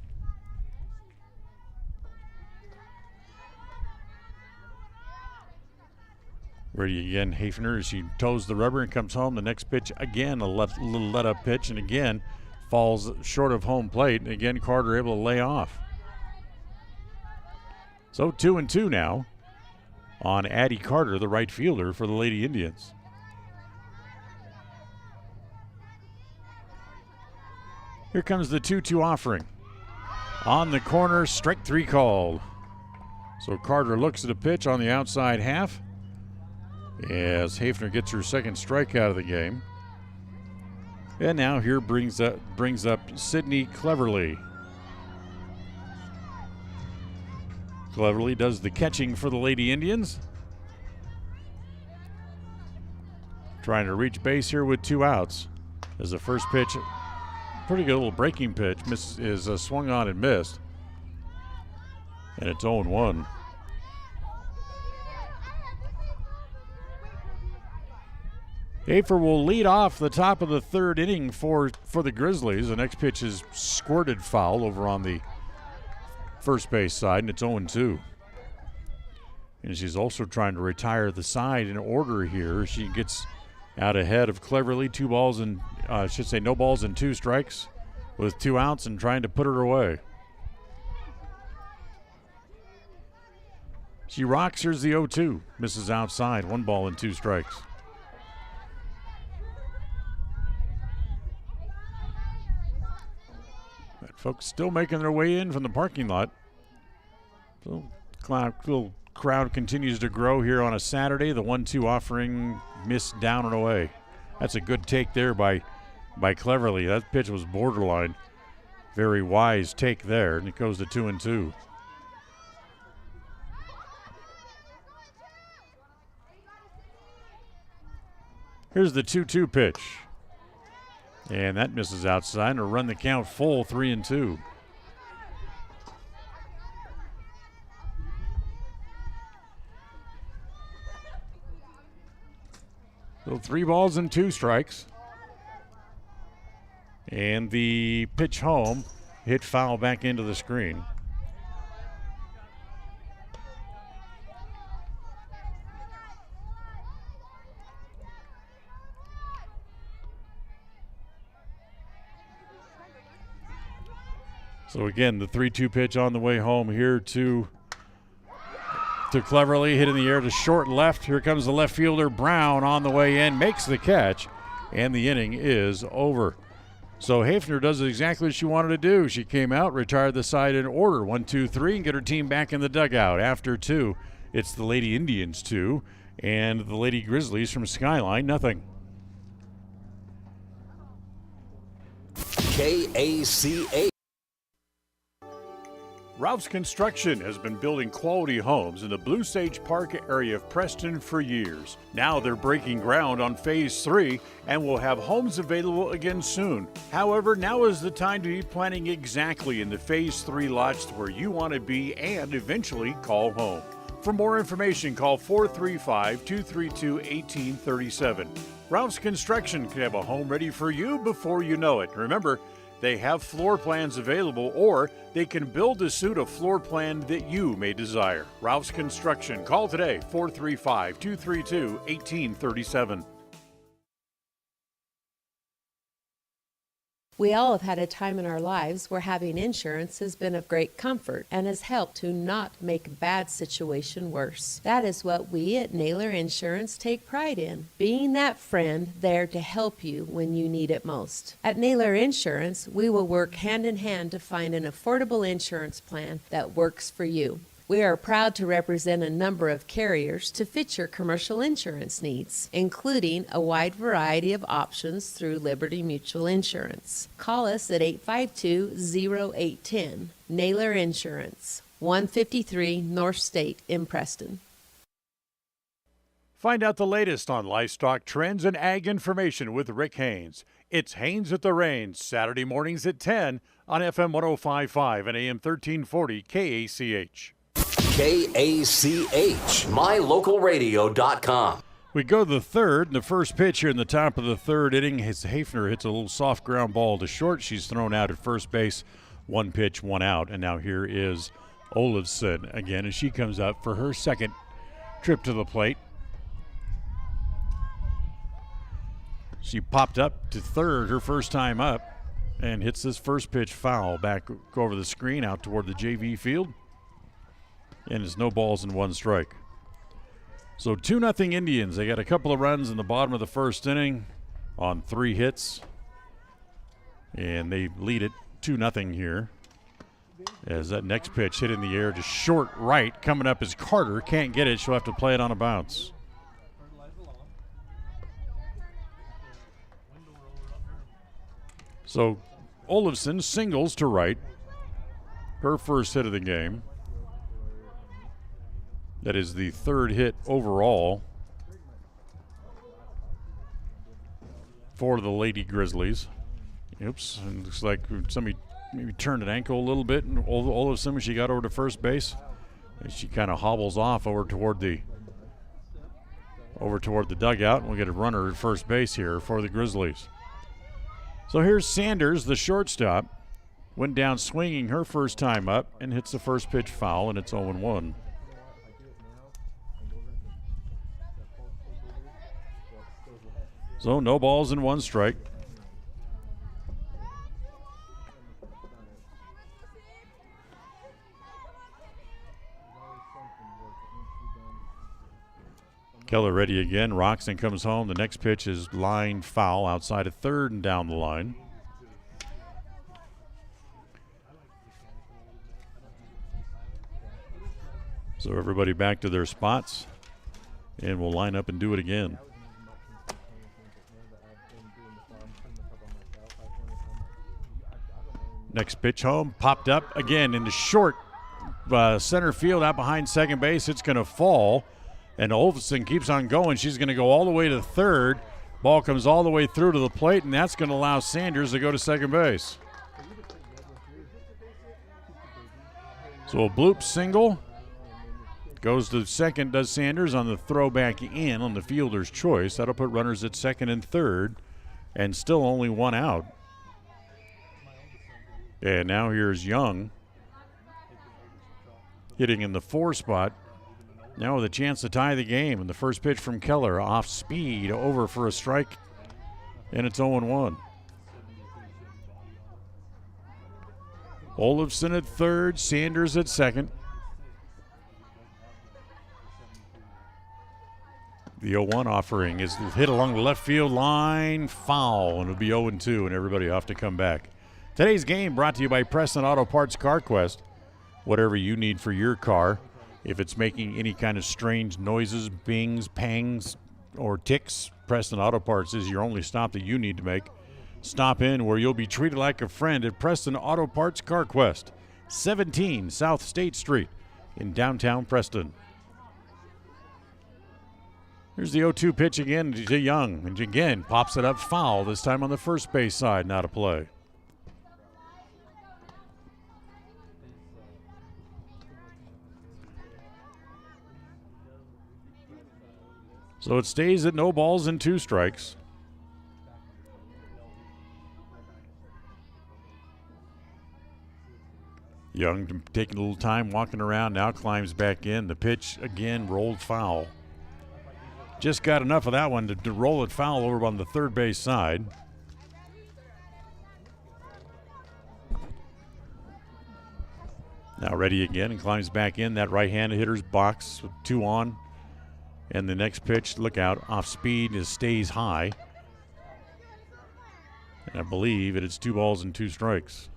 Ready again, Hafner, as she toes the rubber and comes home. The next pitch, again, a little let-up pitch, and again, falls short of home plate. And again, Carter able to lay off. So 2-2 now on Addie Carter, the right fielder for the Lady Indians. Here comes the 2-2 offering. On the corner, strike 3 called. So Carter looks at a pitch on the outside half as Hafner gets her second strikeout of the game. And now here brings up Sydney Cleverly. Cleverly does the catching for the Lady Indians. Trying to reach base here with 2 outs. As the first pitch, pretty good little breaking pitch, is swung on and missed. And it's 0-1. Hafer will lead off the top of the 3rd inning for the Grizzlies. The next pitch is squirted foul over on the first base side, and it's 0-2. And she's also trying to retire the side in order here. She gets out ahead of Cleverly, no balls and 2 strikes with 2 outs and trying to put her away. She rocks. Here's the 0-2. Misses outside. 1 ball and 2 strikes. But folks still making their way in from the parking lot. So little crowd continues to grow here on a Saturday. The 1-2 offering missed down and away. That's a good take there by Cleverly. That pitch was borderline. Very wise take there, and it goes to 2-2. Here's the 2-2 pitch. And that misses outside, and a run the count full, 3-2. So 3 balls and 2 strikes. And the pitch home hit foul back into the screen. So again, the 3-2 pitch on the way home here to Cleverly, hit in the air to short left. Here comes the left fielder, Brown, on the way in, makes the catch, and the inning is over. So Hafner does exactly what she wanted to do. She came out, retired the side in order, 1, 2, 3, and get her team back in the dugout. After 2, it's the Lady Indians 2, and the Lady Grizzlies from Skyline, nothing. KACA. Ralph's Construction has been building quality homes in the Blue Sage Park area of Preston for years. Now they're breaking ground on Phase 3 and will have homes available again soon. However, now is the time to be planning exactly in the Phase 3 lots where you want to be and eventually call home. For more information, call 435-232-1837. Ralph's Construction can have a home ready for you before you know it. Remember, they have floor plans available, or they can build to suit a floor plan that you may desire. Ralph's Construction. Call today, 435-232-1837. We all have had a time in our lives where having insurance has been of great comfort and has helped to not make a bad situation worse. That is what we at Naylor Insurance take pride in, being that friend there to help you when you need it most. At Naylor Insurance, we will work hand in hand to find an affordable insurance plan that works for you. We are proud to represent a number of carriers to fit your commercial insurance needs, including a wide variety of options through Liberty Mutual Insurance. Call us at 852-0810. Naylor Insurance, 153 North State in Preston. Find out the latest on livestock trends and ag information with Rick Haynes. It's Haynes at the Range, Saturday mornings at 10 on FM 105.5 and AM 1340 KACH. KACH, mylocalradio.com. We go to the third, and the first pitch here in the top of the third inning. Hafner hits a little soft ground ball to short. She's thrown out at first base. One pitch, one out. And now here is Olafson again as she comes up for her second trip to the plate. She popped up to third her first time up and hits this first pitch foul back over the screen out toward the JV field. And it's no balls and one strike. So 2-0 Indians. They got a couple of runs in the bottom of the first inning on 3 hits. And they lead it 2-0 here. As that next pitch hit in the air to short right. Coming up is Carter. Can't get it. She'll have to play it on a bounce. So Olafson singles to right. Her first hit of the game. That is the third hit overall for the Lady Grizzlies. Oops, and looks like somebody maybe turned an ankle a little bit, and all of a sudden she got over to first base. And she kind of hobbles off over toward the dugout, and we'll get a runner at first base here for the Grizzlies. So here's Sanders, the shortstop. Went down swinging her first time up and hits the first pitch foul, and it's 0-1. So no balls and one strike. Keller ready again. Roxon comes home. The next pitch is line foul outside of third and down the line. So everybody back to their spots, and we'll line up and do it again. Next pitch home, popped up again into short center field out behind second base. It's going to fall, and Olafson keeps on going. She's going to go all the way to third. Ball comes all the way through to the plate, and that's going to allow Sanders to go to second base. So a bloop single. Goes to second, does Sanders on the throwback in on the fielder's choice. That'll put runners at second and third, and still only one out. And now here's Young hitting in the 4 spot. Now with a chance to tie the game. And the first pitch from Keller off speed over for a strike. And it's 0-1. Olafson at third, Sanders at second. The 0-1 offering is hit along the left field line, foul, and it'll be 0-2, and everybody will have to come back. Today's game brought to you by Preston Auto Parts Car Quest. Whatever you need for your car, if it's making any kind of strange noises, bings, pangs, or ticks, Preston Auto Parts is your only stop that you need to make. Stop in where you'll be treated like a friend at Preston Auto Parts Car Quest, 17 South State Street in downtown Preston. Here's the 0-2 pitch again to Young, and again pops it up foul, this time on the first base side, not a play. So it stays at no balls and 2 strikes. Young taking a little time walking around, now climbs back in. The pitch again rolled foul. Just got enough of that one to roll it foul over on the third base side. Now ready again and climbs back in that right-handed hitter's box with 2 on. And the next pitch, look out, off speed, stays high. And I believe it is 2 balls and 2 strikes.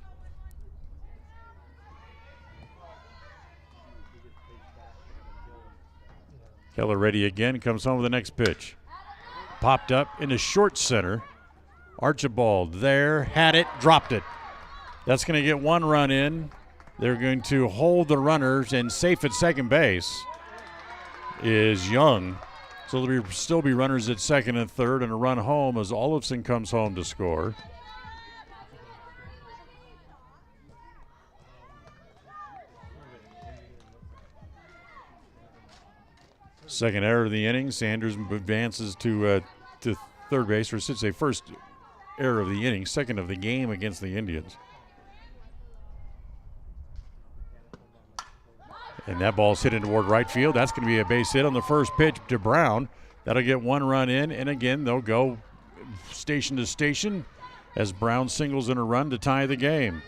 Keller ready again, comes home with the next pitch. Popped up into short center. Archibald there, had it, dropped it. That's going to get 1 run in. They're going to hold the runners, and safe at second base is Young. So there'll still be runners at second and third, and a run home as Olofsson comes home to score. Second error of the inning. Sanders advances to third base, or I should say first error of the inning, second of the game against the Indians. And that ball's hit in toward right field. That's going to be a base hit on the first pitch to Brown. That'll get 1 run in, and again, they'll go station to station as Brown singles in a run to tie the game.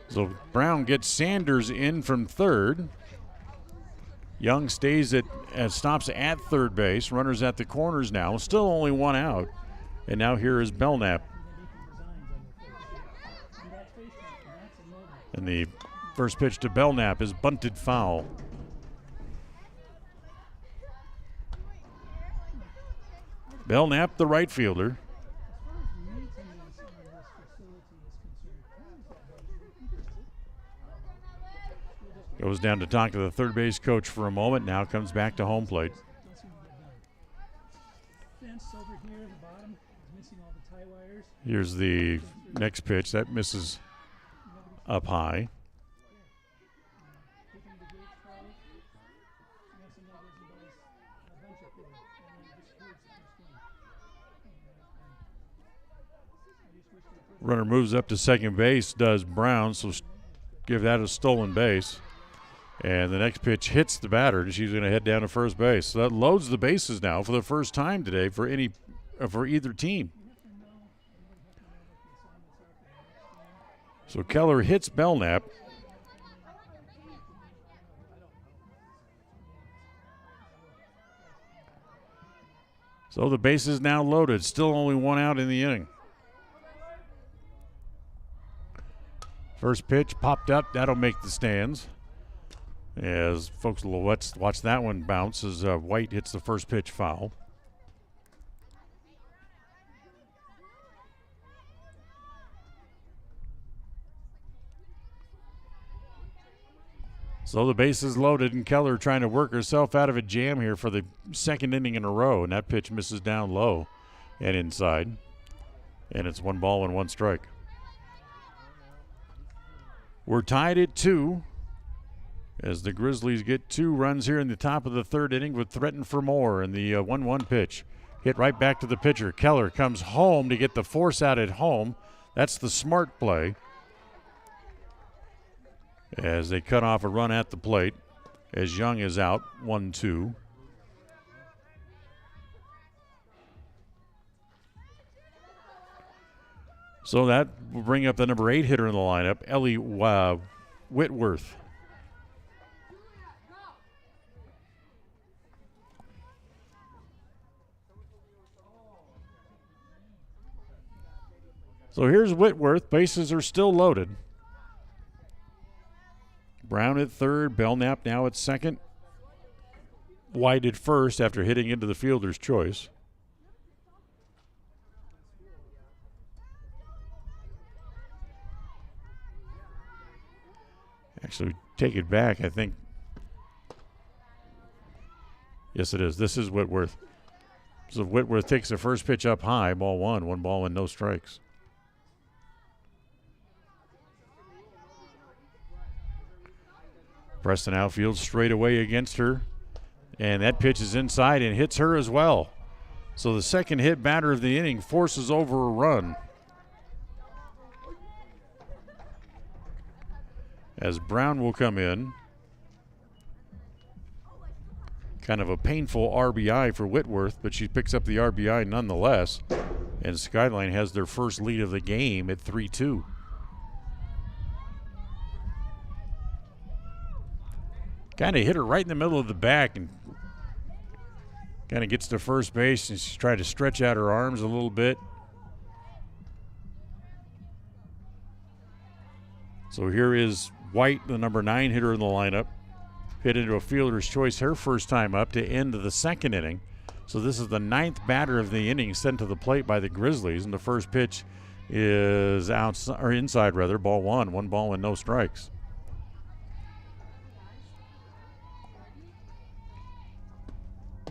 So Brown gets Sanders in from third. Young stays stops at third base. Runners at the corners now. Still only 1 out. And now here is Belknap. And the first pitch to Belknap is bunted foul. Belknap, the right fielder. Goes down to talk to the third base coach for a moment. Now comes back to home plate. Here's the next pitch. That misses up high. Runner moves up to second base, does Brown, so give that a stolen base. And the next pitch hits the batter. She's going to head down to first base. So that loads the bases now for the first time today for either team. So Keller hits Belknap. So the base is now loaded. Still only 1 out in the inning. First pitch popped up. That'll make the stands. As folks will watch that one bounce as White hits the first pitch foul. So the base is loaded, and Keller trying to work herself out of a jam here for the second inning in a row, and that pitch misses down low and inside. And it's 1 ball and 1 strike. We're tied at 2 as the Grizzlies get 2 runs here in the top of the third inning with threatened for more. And the 1-1 pitch hit right back to the pitcher. Keller comes home to get the force out at home. That's the smart play as they cut off a run at the plate as Young is out 1-2. So that will bring up the number 8 hitter in the lineup, Ellie Whitworth. So here's Whitworth. Bases are still loaded. Brown at third, Belknap now at second. White at first after hitting into the fielder's choice. Actually, take it back, I think. Yes, it is. This is Whitworth. So Whitworth takes the first pitch up high, ball 1, 1 ball and no strikes. Preston outfield straight away against her. And that pitch is inside and hits her as well. So the second hit batter of the inning forces over a run. As Brown will come in. Kind of a painful RBI for Whitworth, but she picks up the RBI nonetheless. And Skyline has their first lead of the game at 3-2. Kind of hit her right in the middle of the back and kind of gets to first base, and she's trying to stretch out her arms a little bit. So here is White, the number 9 hitter in the lineup, hit into a fielder's choice her first time up to end the second inning. So this is the 9th batter of the inning sent to the plate by the Grizzlies, and the first pitch is outside, or inside rather, ball 1 ball and no strikes.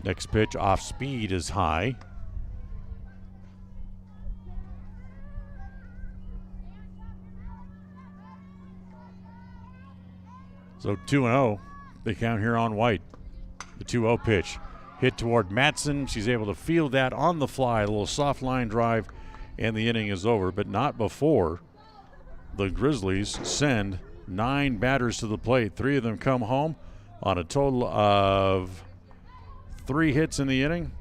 Next pitch off speed is high. So 2-0, they count here on White. The 2-0 pitch hit toward Matson. She's able to field that on the fly, a little soft line drive, and the inning is over, but not before the Grizzlies send 9 batters to the plate. 3 of them come home on a total of 3 hits in the inning.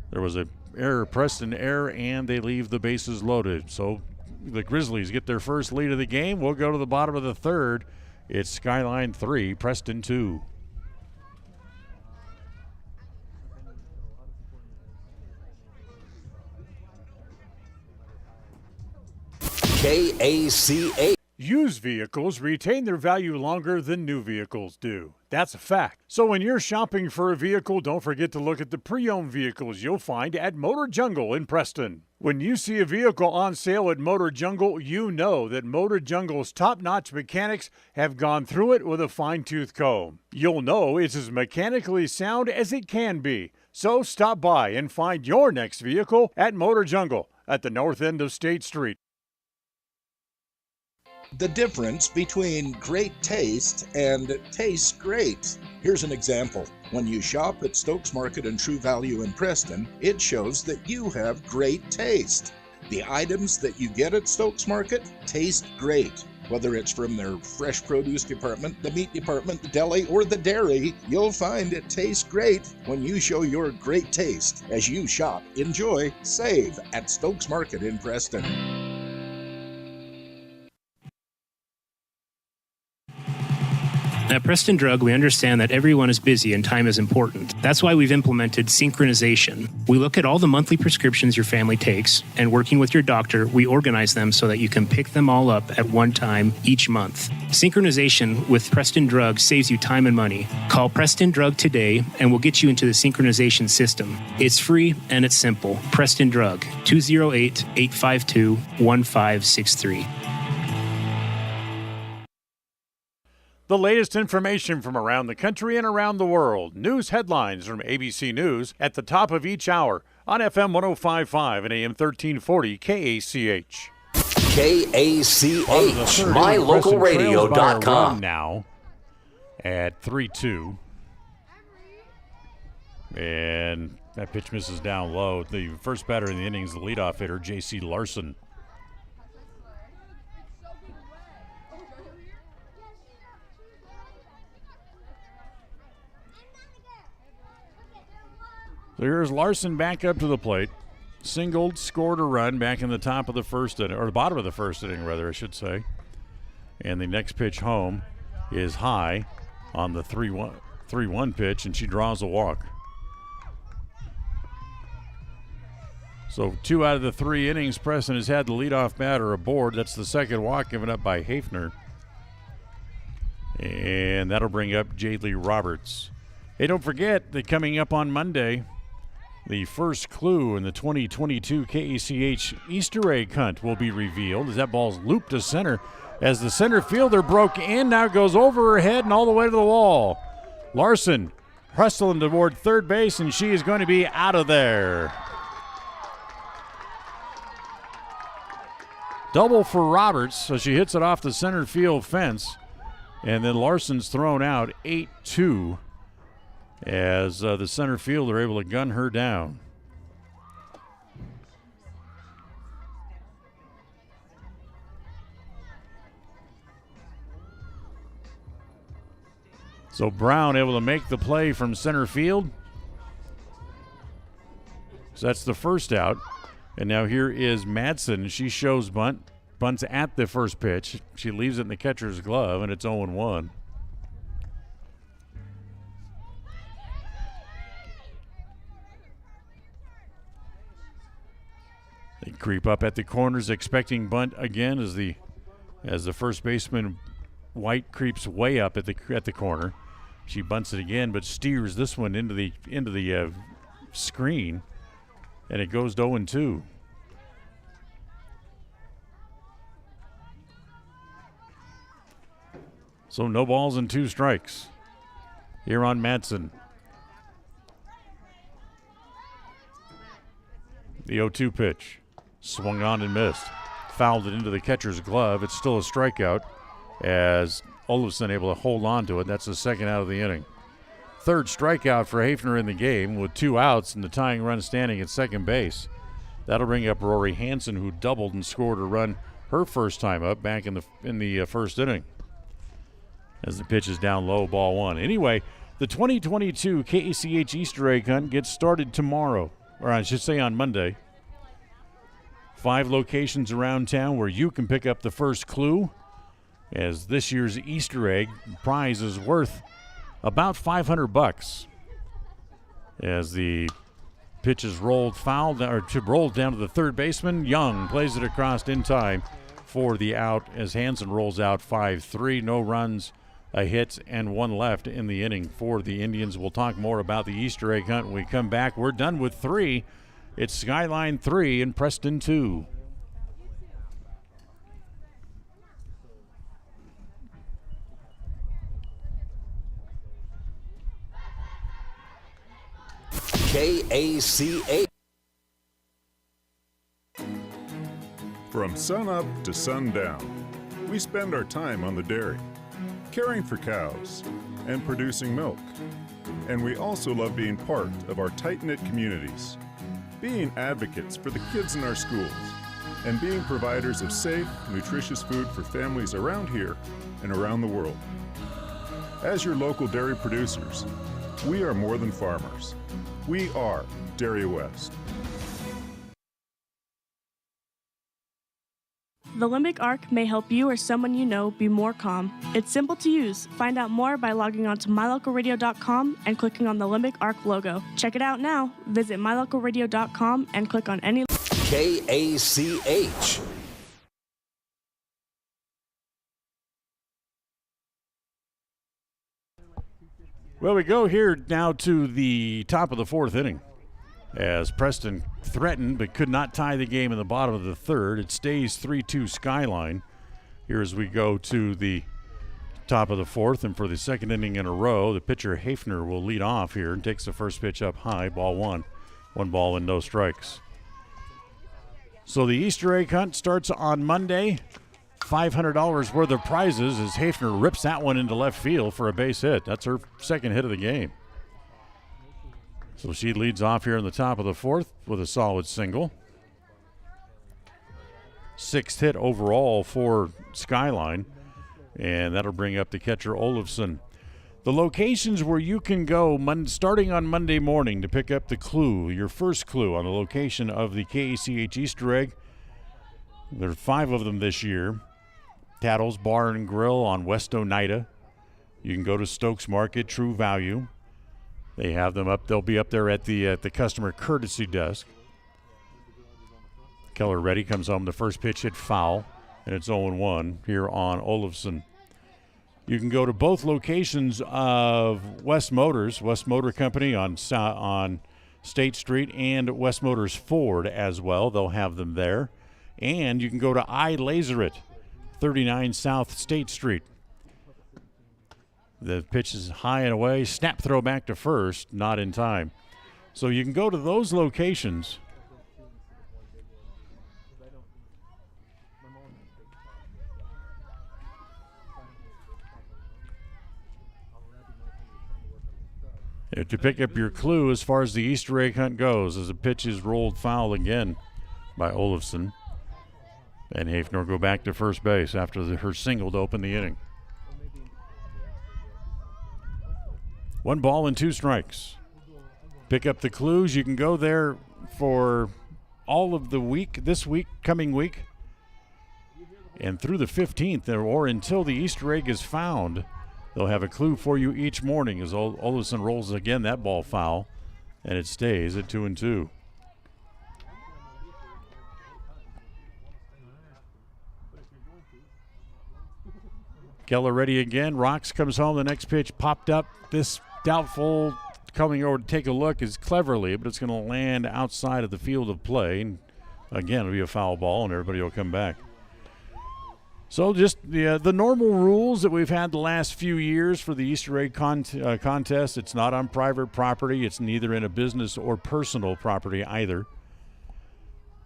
There was an error, Preston error, and they leave the bases loaded. So the Grizzlies get their first lead of the game. We'll go to the bottom of the third. It's Skyline 3, Preston 2. KACH. Used vehicles retain their value longer than new vehicles do. That's a fact. So when you're shopping for a vehicle, don't forget to look at the pre-owned vehicles you'll find at Motor Jungle in Preston. When you see a vehicle on sale at Motor Jungle, you know that Motor Jungle's top-notch mechanics have gone through it with a fine-tooth comb. You'll know it's as mechanically sound as it can be. So stop by and find your next vehicle at Motor Jungle at the north end of State Street. The difference between great taste and tastes great. Here's an example. When you shop at Stokes Market and True Value in Preston, it shows that you have great taste. The items that you get at Stokes Market taste great. Whether it's from their fresh produce department, the meat department, the deli, or the dairy, you'll find it tastes great when you show your great taste. As you shop, enjoy, save at Stokes Market in Preston. At Preston Drug, we understand that everyone is busy and time is important. That's why we've implemented synchronization. We look at all the monthly prescriptions your family takes, and working with your doctor, we organize them so that you can pick them all up at one time each month. Synchronization with Preston Drug saves you time and money. Call Preston Drug today, and we'll get you into the synchronization system. It's free and it's simple. Preston Drug, 208-852-1563. The latest information from around the country and around the world. News headlines from ABC News at the top of each hour on FM 105.5 and AM 1340 KACH. KACH, mylocalradio.com. Now at 3-2. And that pitch misses down low. The first batter in the inning is the leadoff hitter, J.C. Larson. So here's Larson back up to the plate. Singled, scored a run back in the top of the first inning, or the bottom of the first inning, rather, I should say. And the next pitch home is high on the 3-1 pitch, and she draws a walk. So 2 out of the 3 innings, Preston has had the leadoff batter aboard. That's the second walk given up by Hafner. And that'll bring up Jaylee Roberts. Hey, don't forget that coming up on Monday, the first clue in the 2022 KACH Easter egg hunt will be revealed as that ball's looped to center as the center fielder broke in, now goes over her head and all the way to the wall. Larson hustling toward third base, and she is going to be out of there. Double for Roberts, so she hits it off the center field fence, and then Larson's thrown out 8-2. As the center fielder able to gun her down. So Brown able to make the play from center field. So that's the first out. And now here is Madsen. She shows bunts at the first pitch. She leaves it in the catcher's glove, and it's 0-1. They creep up at the corners, expecting bunt again as the first baseman White creeps way up at the corner. She bunts it again, but steers this one into the screen, and it goes to 0-2. So no balls and 2 strikes here on Madsen. The 0-2 pitch. Swung on and missed. Fouled it into the catcher's glove. It's still a strikeout as Olafson able to hold on to it. That's the second out of the inning. Third strikeout for Hafner in the game with 2 outs and the tying run standing at second base. That'll bring up Rory Hanson, who doubled and scored a run her first time up back in the first inning. As the pitch is down low, ball 1. Anyway, the 2022 KACH Easter egg hunt gets started tomorrow, or I should say on Monday. 5 locations around town where you can pick up the first clue, as this year's Easter egg prize is worth about $500. As the pitch is rolled down to the third baseman, Young plays it across in time for the out as Hanson rolls out 5-3. No runs, a hit, and 1 left in the inning for the Indians. We'll talk more about the Easter egg hunt when we come back. We're done with 3. It's Skyline 3 and Preston 2. KACH. From sunup to sundown, we spend our time on the dairy, caring for cows and producing milk. And we also love being part of our tight-knit communities, being advocates for the kids in our schools, and being providers of safe, nutritious food for families around here and around the world. As your local dairy producers, we are more than farmers. We are Dairy West. The limbic arc may help you or someone you know be more calm. It's simple to use. Find out more by logging on to mylocalradio.com and clicking on the limbic arc logo. Check it out now. Visit mylocalradio.com and click on any KACH. Well, we go here now to the top of the 4th inning as Preston threatened but could not tie the game in the bottom of the 3rd. It stays 3-2 Skyline. Here as we go to the top of the 4th, and for the 2nd inning in a row, the pitcher Hafner will lead off here and takes the first pitch up high, ball 1. 1 ball and no strikes. So the Easter egg hunt starts on Monday. $500 worth of prizes as Hafner rips that one into left field for a base hit. That's her 2nd hit of the game. So she leads off here in the top of the 4th with a solid single. 6th hit overall for Skyline, and that'll bring up the catcher Olafson. The locations where you can go starting on Monday morning to pick up the clue, your first clue on the location of the KACH Easter egg. There are 5 of them this year. Tattles Bar and Grill on West Oneida. You can go to Stokes Market, True Value. They have them up. They'll be up there at the customer courtesy desk. Keller Reddy comes home. The first pitch hit foul, and it's 0-1 here on Olafson. You can go to both locations of West Motors, West Motor Company on State Street, and West Motors Ford as well. They'll have them there. And you can go to iLaser 39 South State Street. The pitch is high and away. Snap throw back to first, not in time. So you can go to those locations. To pick up your clue as far as the Easter egg hunt goes, as the pitch is rolled foul again by Olafson. And Hafner go back to first base after her single to open the inning. 1 ball and 2 strikes. Pick up the clues. You can go there for all of the week, this week, coming week, and through the 15th, or until the Easter egg is found. They'll have a clue for you each morning as Olafson rolls again that ball foul, and it stays at 2-2. Keller ready again. Rocks comes home. The next pitch popped up. This doubtful coming over to take a look is Cleverly, but it's going to land outside of the field of play. And again, it'll be a foul ball, and everybody will come back. So just the normal rules that we've had the last few years for the Easter egg contest. It's not on private property. It's neither in a business or personal property either.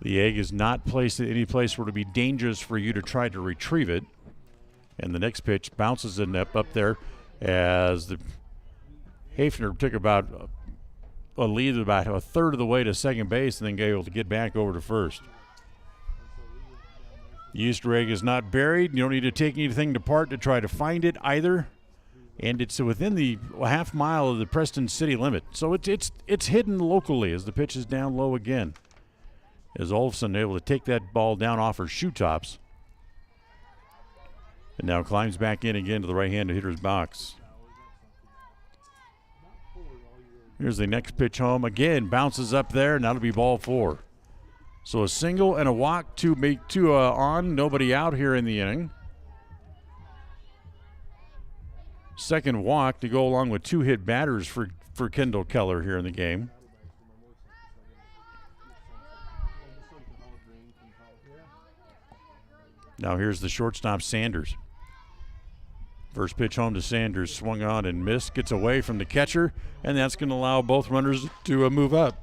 The egg is not placed at any place where it would be dangerous for you to try to retrieve it. And the next pitch bounces in up there as the Hafner took about a lead about a third of the way to second base and then able to get back over to first. The Easter egg is not buried. You don't need to take anything apart to try to find it either. And it's within the half mile of the Preston city limit. So it's hidden locally as the pitch is down low again. As Olofsson able to take that ball down off her shoe tops. And now climbs back in again to the right-handed hitter's box. Here's the next pitch home. Again, bounces up there, and that'll be ball 4. So a single and a walk, two on, nobody out here in the inning. Second walk to go along with 2 hit batters for Kendall Keller here in the game. Now here's the shortstop, Sanders. First pitch home to Sanders, swung on and missed, gets away from the catcher, and that's going to allow both runners to move up.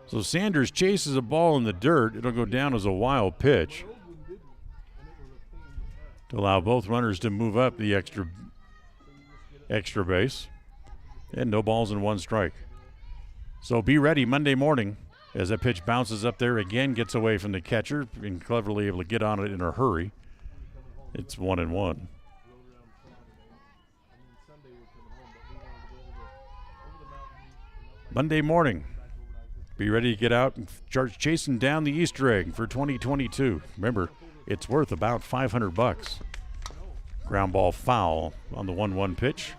So Sanders chases a ball in the dirt. It'll go down as a wild pitch to allow both runners to move up the extra base. And no balls and 1 strike. So be ready Monday morning as that pitch bounces up there again, gets away from the catcher, and cleverly able to get on it in a hurry. It's 1-1. Monday morning. Be ready to get out and start chasing down the Easter egg for 2022. Remember, it's worth about $500. Ground ball foul on the 1-1 pitch.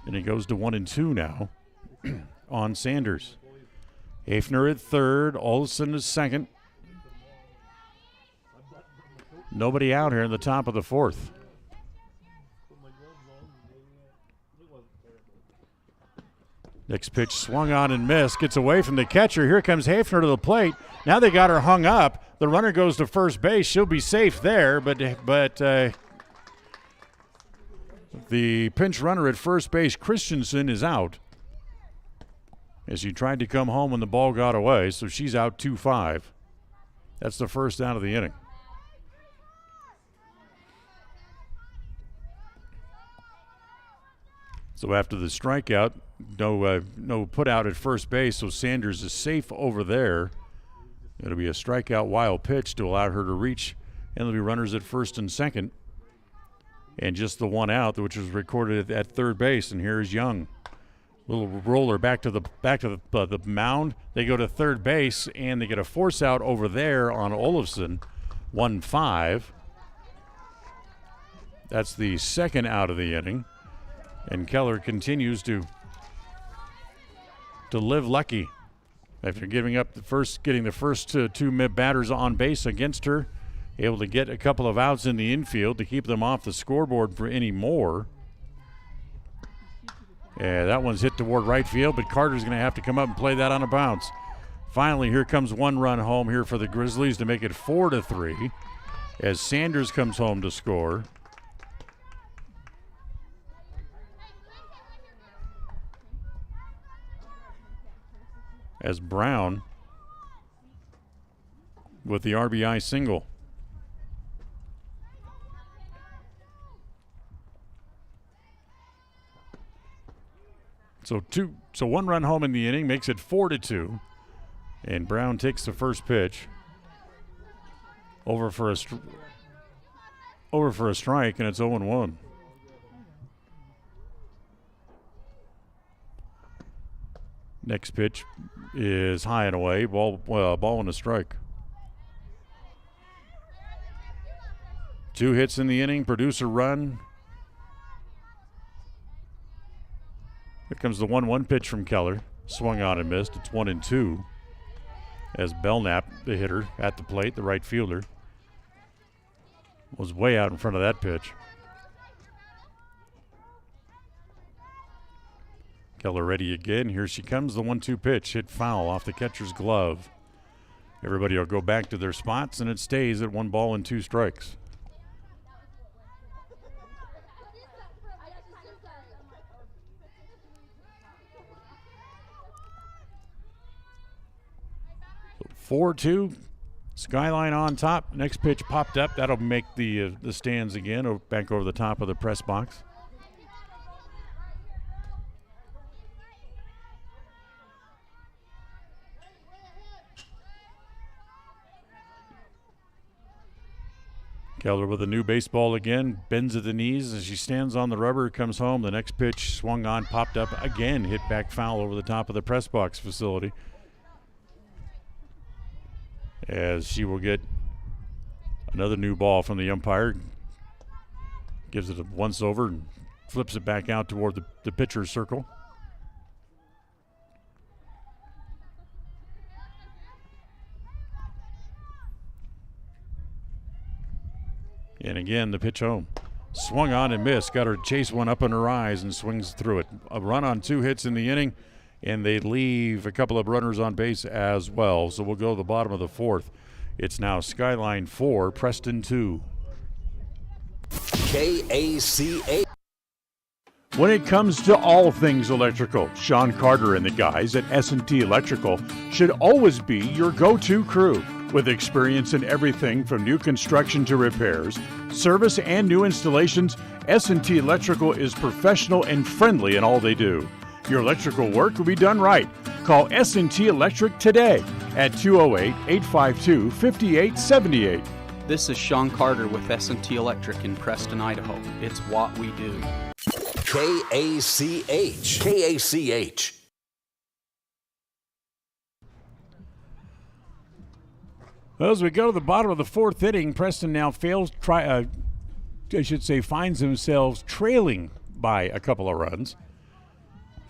And it goes to 1-2 now on Sanders. Hafner at third. Olson is second. Nobody out here in the top of the 4th. Next pitch swung on and missed. Gets away from the catcher. Here comes Hafner to the plate. Now they got her hung up. The runner goes to first base. She'll be safe there, but the pinch runner at first base, Christensen, is out as she tried to come home when the ball got away, so she's out 2-5. That's the first out of the inning. So after the strikeout, no put out at first base, so Sanders is safe over there. It'll be a strikeout wild pitch to allow her to reach, and there'll be runners at first and second. And just the 1 out, which was recorded at third base, and here's Young. Little roller back to the mound. They go to third base, and they get a force out over there on Olofsson. 1-5. That's the second out of the inning. And Keller continues to live lucky after getting the first 2 mid batters on base against her. Able to get a couple of outs in the infield to keep them off the scoreboard for any more. Yeah, that one's hit toward right field, but Carter's going to have to come up and play that on a bounce. Finally, here comes 1 run home here for the Grizzlies to make it 4-3 as Sanders comes home to score. As Brown with the RBI single. So 1 run home in the inning makes it 4-2, and Brown takes the first pitch over for a strike, and it's 0-1. Next pitch is high and away, ball and a strike. 2 hits in the inning, produce a run. Here comes the 1-1 pitch from Keller. Swung on and missed. It's 1-2. As Belknap, the hitter, at the plate, the right fielder, was way out in front of that pitch. Keller ready again. Here she comes. The 1-2 pitch hit foul off the catcher's glove. Everybody will go back to their spots, and it stays at 1 ball and 2 strikes. So 4-2. Skyline on top. Next pitch popped up. That'll make the stands again, back over the top of the press box. Keller with a new baseball again, bends at the knees as she stands on the rubber, comes home. The next pitch swung on, popped up again, hit back foul over the top of the press box facility. As she will get another new ball from the umpire. Gives it a once over and flips it back out toward the pitcher's circle. And again, the pitch home. Swung on and missed. Got her to chase one up in her eyes and swings through it. A run on 2 hits in the inning, and they leave a couple of runners on base as well. So we'll go to the bottom of the 4th. It's now Skyline 4, Preston 2. KACA. When it comes to all things electrical, Sean Carter and the guys at S&T Electrical should always be your go-to crew. With experience in everything from new construction to repairs, service, and new installations, S&T Electrical is professional and friendly in all they do. Your electrical work will be done right. Call S&T Electric today at 208-852-5878. This is Sean Carter with S&T Electric in Preston, Idaho. It's what we do. KACH. KACH. Well, as we go to the bottom of the 4th inning, Preston now finds themselves trailing by a couple of runs.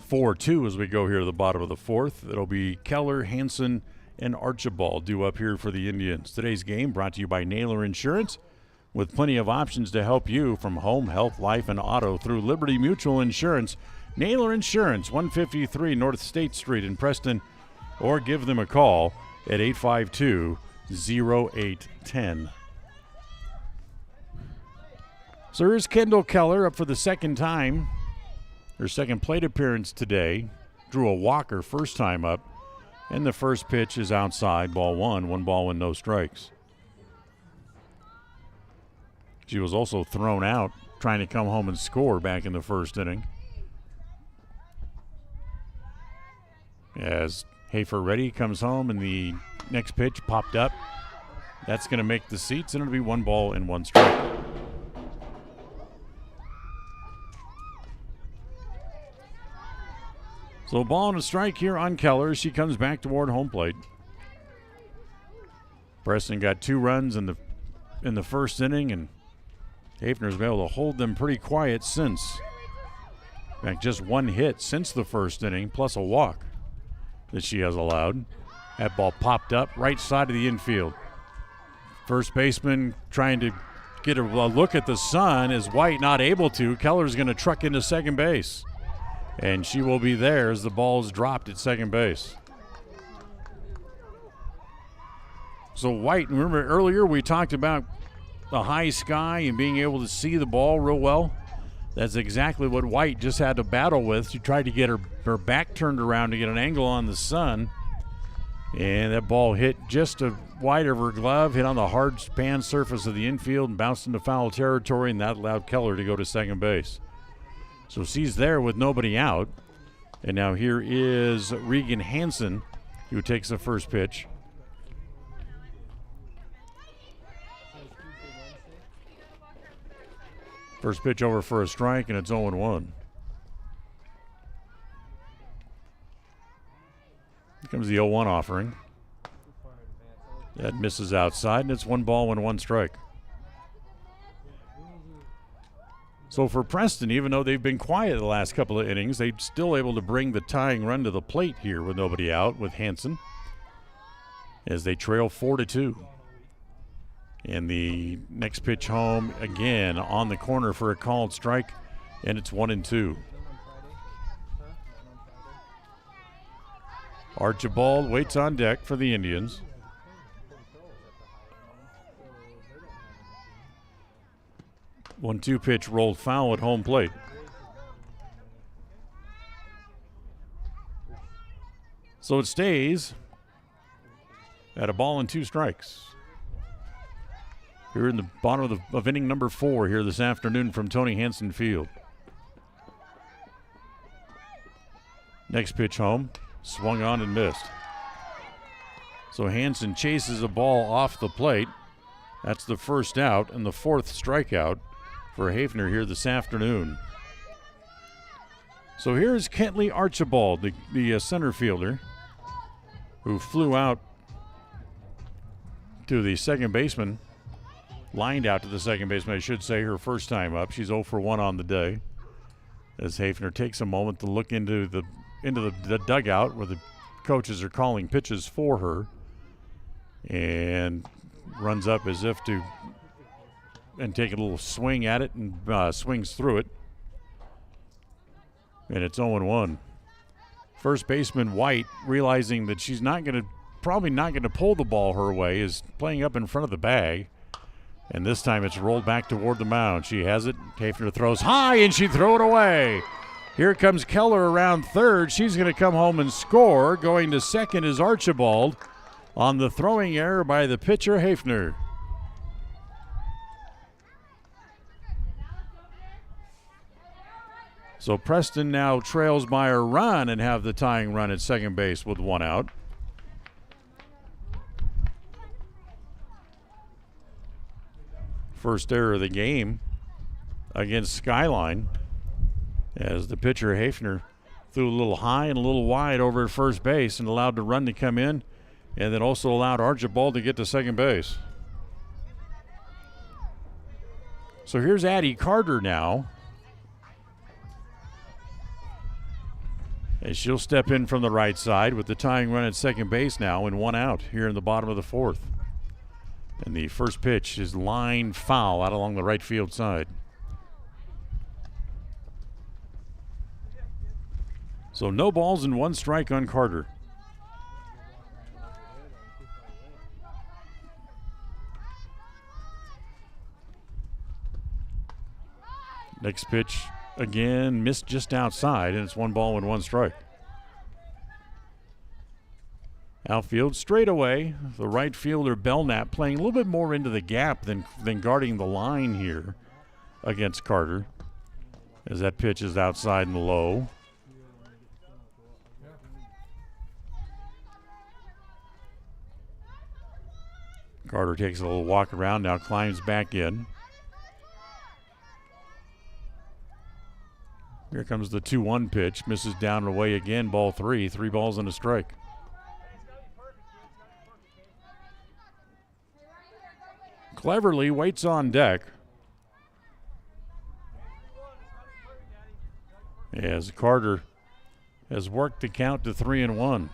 4-2 as we go here to the bottom of the 4th. It'll be Keller, Hanson, and Archibald due up here for the Indians. Today's game brought to you by Naylor Insurance, with plenty of options to help you from home, health, life, and auto through Liberty Mutual Insurance. Naylor Insurance, 153 North State Street in Preston, or give them a call at 852-0810. So here's Kendall Keller up for the second time. Her second plate appearance today. Drew a walk her first time up. And the first pitch is outside, ball 1. 1 ball and no strikes. She was also thrown out trying to come home and score back in the first inning. As Hafer ready comes home and the next pitch popped up. That's going to make the seats, and it'll be 1 ball and 1 strike. So ball and a strike here on Keller. She comes back toward home plate. Preston got 2 runs in the first inning, and Hafner's been able to hold them pretty quiet since. In fact, just 1 hit since the first inning, plus a walk that she has allowed. That ball popped up right side of the infield. First baseman trying to get a look at the sun. Is White not able to? Keller's going to truck into second base. And she will be there as the ball is dropped at second base. So White, remember earlier we talked about the high sky and being able to see the ball real well? That's exactly what White just had to battle with. She tried to get her back turned around to get an angle on the sun. And that ball hit just wide of her glove, hit on the hard pan surface of the infield and bounced into foul territory, and that allowed Keller to go to second base. So she's there with nobody out. And now here is Regan Hanson, who takes the first pitch. First pitch over for a strike, and it's 0-1. Here comes the 0-1 offering. That misses outside, and it's 1 ball and 1 strike. So for Preston, even though they've been quiet the last couple of innings, they're still able to bring the tying run to the plate here with nobody out with Hanson. as they trail 4-2. And the next pitch home again on the corner for a called strike, and it's 1-2. Archibald waits on deck for the Indians. One-two pitch rolled foul at home plate. So it stays at a ball and 2 strikes. Here in the bottom of inning number 4 here this afternoon from Tony Hanson Field. Next pitch home, swung on and missed. So Hanson chases a ball off the plate. That's the first out and the 4th strikeout for Hafner here this afternoon. So here's Kentley Archibald, the center fielder, who flew out to the second baseman, lined out to the second baseman, I should say, her first time up. She's 0 for 1 on the day, as Hafner takes a moment to look into the dugout where the coaches are calling pitches for her, and runs up as if to and take a little swing at it and swings through it. And it's 0-1. First baseman White, realizing that she's probably not going to pull the ball her way, is playing up in front of the bag. And this time it's rolled back toward the mound. She has it. Hafner throws high, and she threw it away. Here comes Keller around third. She's going to come home and score. Going to second is Archibald on the throwing error by the pitcher, Hafner. So Preston now trails by a run and have the tying run at second base with 1 out. First error of the game against Skyline, as the pitcher Hafner threw a little high and a little wide over at first base and allowed the run to come in, and then also allowed Archibald to get to second base. So here's Addie Carter now, as she'll step in from the right side with the tying run at second base now and 1 out here in the bottom of the 4th. And the first pitch is line foul out along the right field side. So no balls and 1 strike on Carter. Next pitch again missed just outside, and it's 1 ball and 1 strike. Outfield straight away. The right fielder Belknap playing a little bit more into the gap than guarding the line here against Carter, as that pitch is outside and low. Carter takes a little walk around, now climbs back in. Here comes the 2-1 pitch. Misses down and away again. Ball 3. 3 balls and a strike. Cleverly waits on deck as Carter has worked the count to 3-1.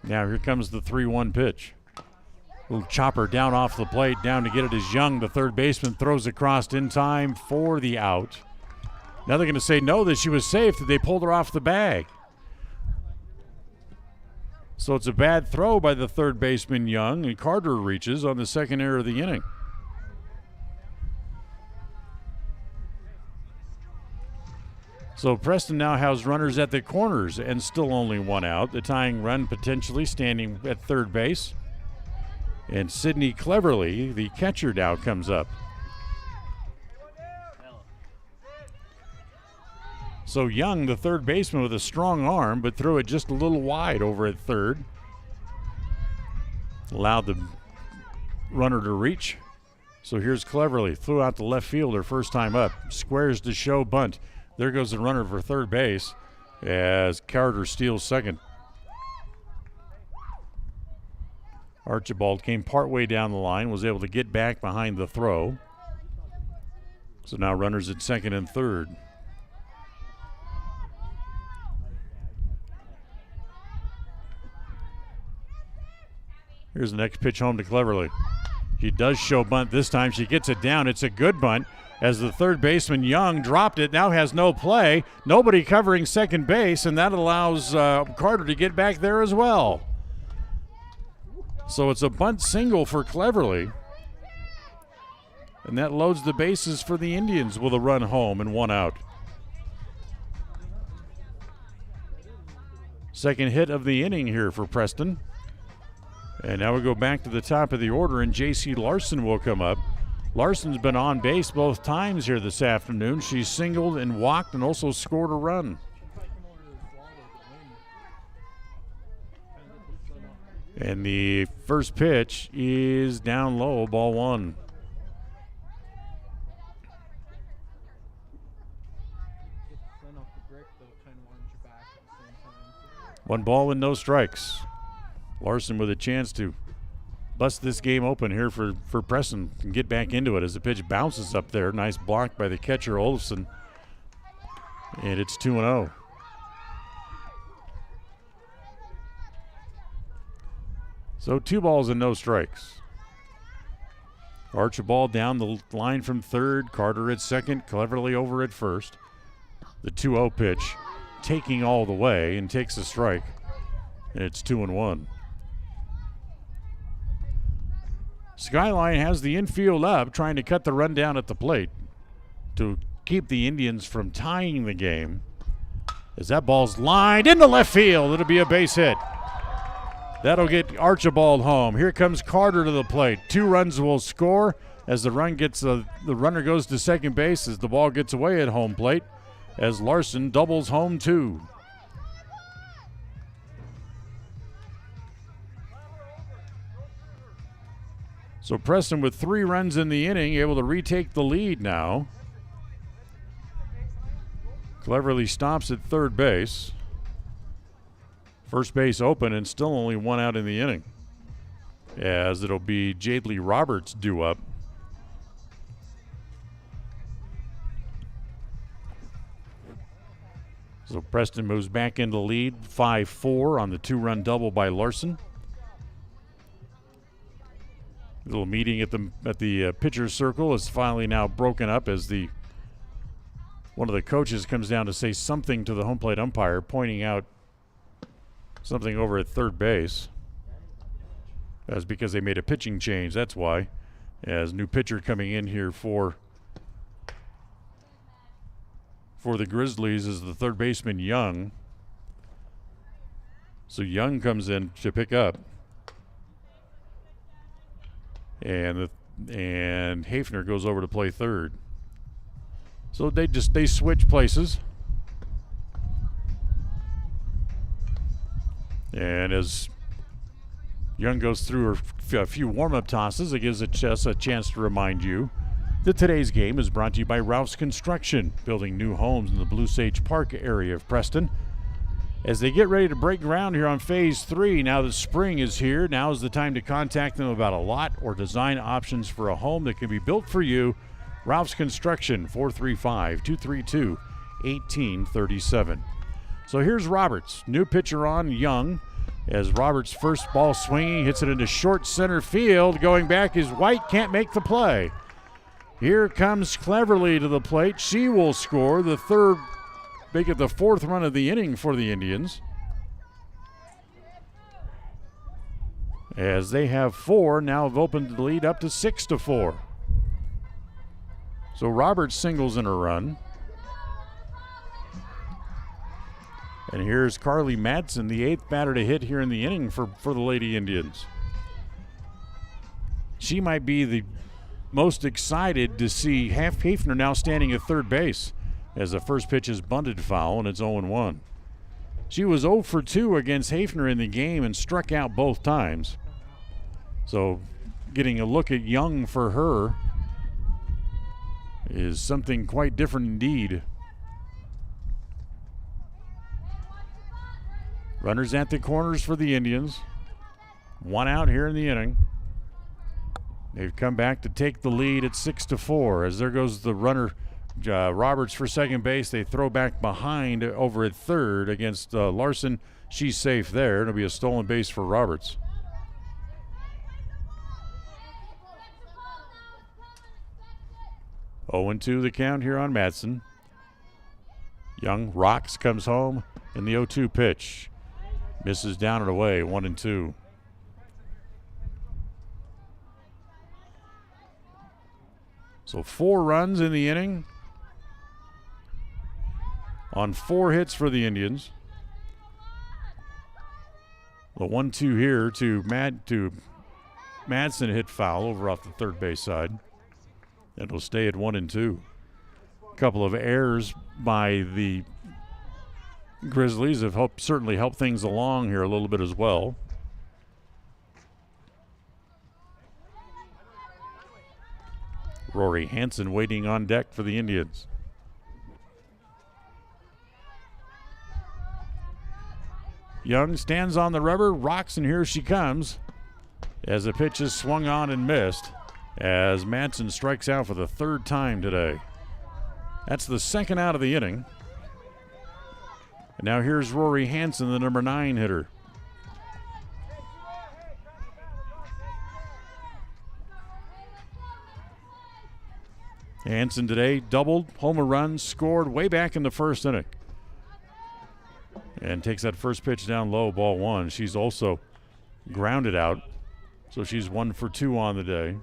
Now here comes the 3-1 pitch. Little chopper down off the plate, down to get it is Young. The third baseman throws across in time for the out. Now they're going to say no, that she was safe, that they pulled her off the bag. So it's a bad throw by the third baseman Young, and Carter reaches on the second error of the inning. So Preston now has runners at the corners and still only 1 out. The tying run potentially standing at third base. And Sydney Cleverly, the catcher, now comes up. So Young, the third baseman, with a strong arm, but threw it just a little wide over at third. Allowed the runner to reach. So here's Cleverly, flew out to left field her first time up. Squares to show bunt. There goes the runner for third base as Carter steals second. Archibald came partway down the line, was able to get back behind the throw. So now runners at second and third. Here's the next pitch home to Cleverly. She does show bunt this time. She gets it down. It's a good bunt as the third baseman, Young, dropped it. Now has no play. Nobody covering second base, and that allows Carter to get back there as well. So it's a bunt single for Cleverly. And that loads the bases for the Indians with a run home and one out. Second hit of the inning here for Preston. And now we go back to the top of the order, and J.C. Larson will come up. Larson's been on base both times here this afternoon. She's singled and walked and also scored a run. And the first pitch is down low, ball one. One ball and no strikes. Larson with a chance to bust this game open here for Preston and get back into it as the pitch bounces up there. Nice block by the catcher, Olafson. And it's 2-0. So 2 balls and no strikes. Archibald down the line from third. Carter at second. Cleverly over at first. The 2-0 pitch taking all the way and takes a strike. And it's 2-1. Skyline has the infield up, trying to cut the run down at the plate to keep the Indians from tying the game. As that ball's lined into left field, it'll be a base hit. That'll get Archibald home. Here comes Carter to the plate. 2 runs will score as the runner goes to second base as the ball gets away at home plate as Larson doubles home 2. So Preston with 3 runs in the inning, able to retake the lead now. Cleverly stops at third base. First base open and still only 1 out in the inning, as it'll be Jadley Roberts due up. So Preston moves back into lead, 5-4 on the 2-run double by Larson. Little meeting at the pitcher's circle is finally now broken up as one of the coaches comes down to say something to the home plate umpire, pointing out something over at third base. That's because they made a pitching change. That's why. As new pitcher coming in here for the Grizzlies is the third baseman Young. So Young comes in to pick up. And Hafner goes over to play third. So they switch places. And as Young goes through a few warm-up tosses, it gives us a chance to remind you that today's game is brought to you by Ralph's Construction, building new homes in the Blue Sage Park area of Preston. As they get ready to break ground here on Phase 3, now that spring is here, now is the time to contact them about a lot or design options for a home that can be built for you. Ralph's Construction, 435-232-1837. So here's Roberts, new pitcher on, Young, as Roberts' first ball swinging, hits it into short center field. Going back is White, can't make the play. Here comes Cleverly to the plate. She will score the third, make it the 4th run of the inning for the Indians. As they have 4, now have opened the lead up to 6-4. So Roberts singles in a run. And here's Carly Madsen, the 8th batter to hit here in the inning for the Lady Indians. She might be the most excited to see Hafner now standing at third base as the first pitch is bunted foul and it's 0-1. She was 0 for 2 against Hafner in the game and struck out both times. So getting a look at Young for her is something quite different indeed. Runners at the corners for the Indians. 1 out here in the inning. They've come back to take the lead at 6-4 as there goes the runner Roberts for second base. They throw back behind over at third against Larson. She's safe there. It'll be a stolen base for Roberts. 0-2 the count here on Madsen. Young rocks, comes home in the 0-2 pitch. Misses down and away, 1-2. So 4 runs in the inning on 4 hits for the Indians. The 1-2 here to Madsen, hit foul over off the third base side. It'll stay at 1-2. A couple of errors by the Grizzlies have certainly helped things along here a little bit as well. Rory Hanson waiting on deck for the Indians. Young stands on the rubber, rocks, and here she comes as the pitch is swung on and missed as Madsen strikes out for the 3rd time today. That's the 2nd out of the inning. And now here's Rory Hanson, the number 9 hitter. Hanson today doubled, homer run, scored way back in the 1st inning. And takes that first pitch down low, ball 1. She's also grounded out, so she's 1 for 2 on the day.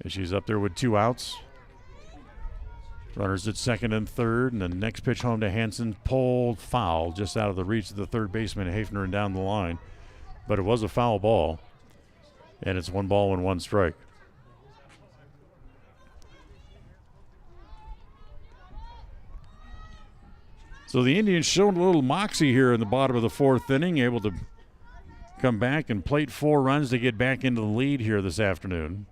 And she's up there with 2 outs. Runners at 2nd and 3rd, and the next pitch home to Hanson, pulled foul just out of the reach of the third baseman, Hafner, and down the line. But it was a foul ball, and it's 1 ball and 1 strike. So the Indians showed a little moxie here in the bottom of the 4th inning, able to come back and plate 4 runs to get back into the lead here this afternoon.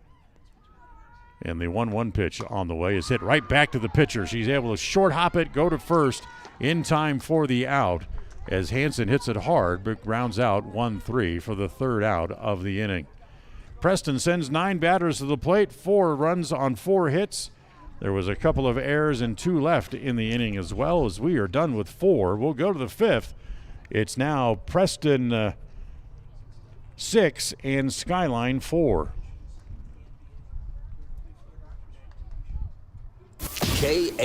And the 1-1 pitch on the way is hit right back to the pitcher. She's able to short hop it, go to first in time for the out as Hanson hits it hard but grounds out 1-3 for the 3rd out of the inning. Preston sends 9 batters to the plate, 4 runs on 4 hits. There was a couple of errors and 2 left in the inning as well as we are done with 4. We'll go to the 5th. It's now Preston 6 and Skyline 4. KACH.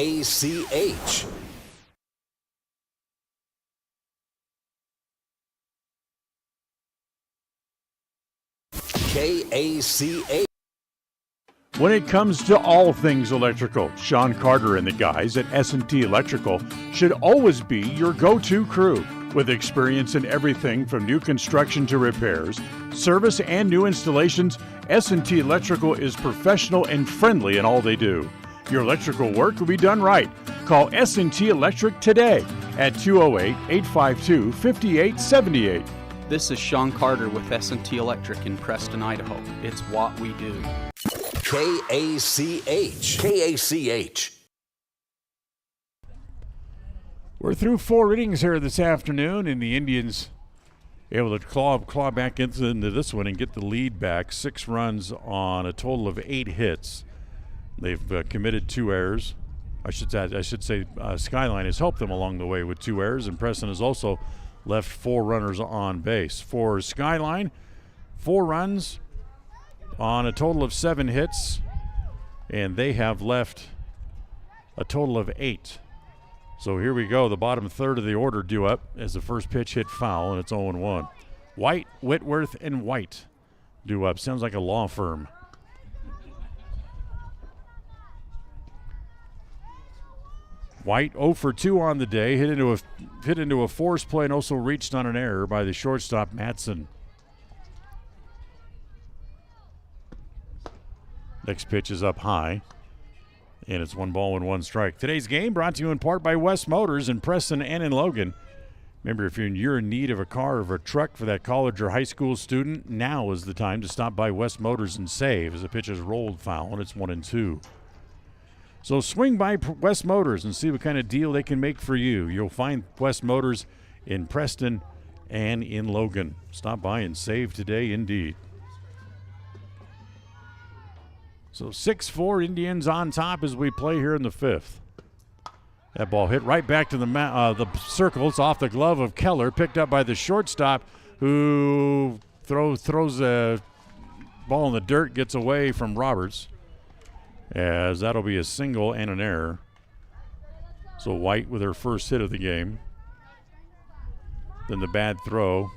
KACH. When it comes to all things electrical, Sean Carter and the guys at S&T Electrical should always be your go-to crew. With experience in everything from new construction to repairs, service, and new installations, S&T Electrical is professional and friendly in all they do. Your electrical work will be done right. Call S&T Electric today at 208-852-5878. This is Sean Carter with S&T Electric in Preston, Idaho. It's what we do. KACH. KACH. We're through 4 innings here this afternoon, and the Indians able to claw back into this one and get the lead back. 6 runs on a total of 8 hits. They've committed 2 errors. I should say Skyline has helped them along the way with 2 errors, and Preston has also left 4 runners on base. For Skyline, 4 runs on a total of 7 hits, and they have left a total of 8. So here we go, the bottom third of the order due up as the first pitch hit foul, and it's 0-1. White, Whitworth, and White due up. Sounds like a law firm. White 0 for 2 on the day, hit into a force play and also reached on an error by the shortstop Madsen. Next pitch is up high, and it's 1 ball and 1 strike. Today's game brought to you in part by West Motors in Preston and in Logan. Remember, if you're in need of a car or a truck for that college or high school student, now is the time to stop by West Motors and save as the pitch is rolled foul, and it's 1-2. So swing by West Motors and see what kind of deal they can make for you. You'll find West Motors in Preston and in Logan. Stop by and save today indeed. So 6-4 Indians on top as we play here in the 5th. That ball hit right back to the circle. It's off the glove of Keller, picked up by the shortstop, who throws a ball in the dirt, gets away from Roberts. as that'll be a single and an error. So White with her first hit of the game. Then the bad throw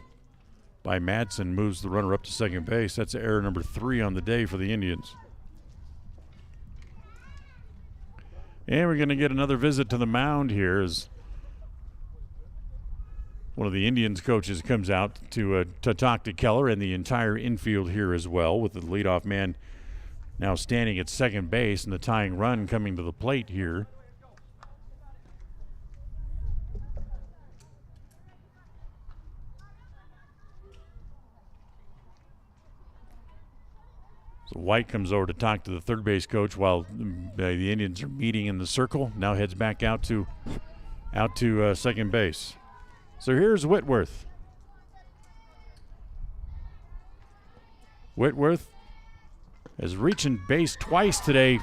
by Madsen moves the runner up to second base. That's error number 3 on the day for the Indians. And we're going to get another visit to the mound here as one of the Indians coaches comes out to talk to Keller and the entire infield here as well, with the leadoff man now standing at second base and the tying run coming to the plate here. So White comes over to talk to the third base coach while the Indians are meeting in the circle. Now heads back out to second base. So here's Whitworth. Whitworth is reaching base twice today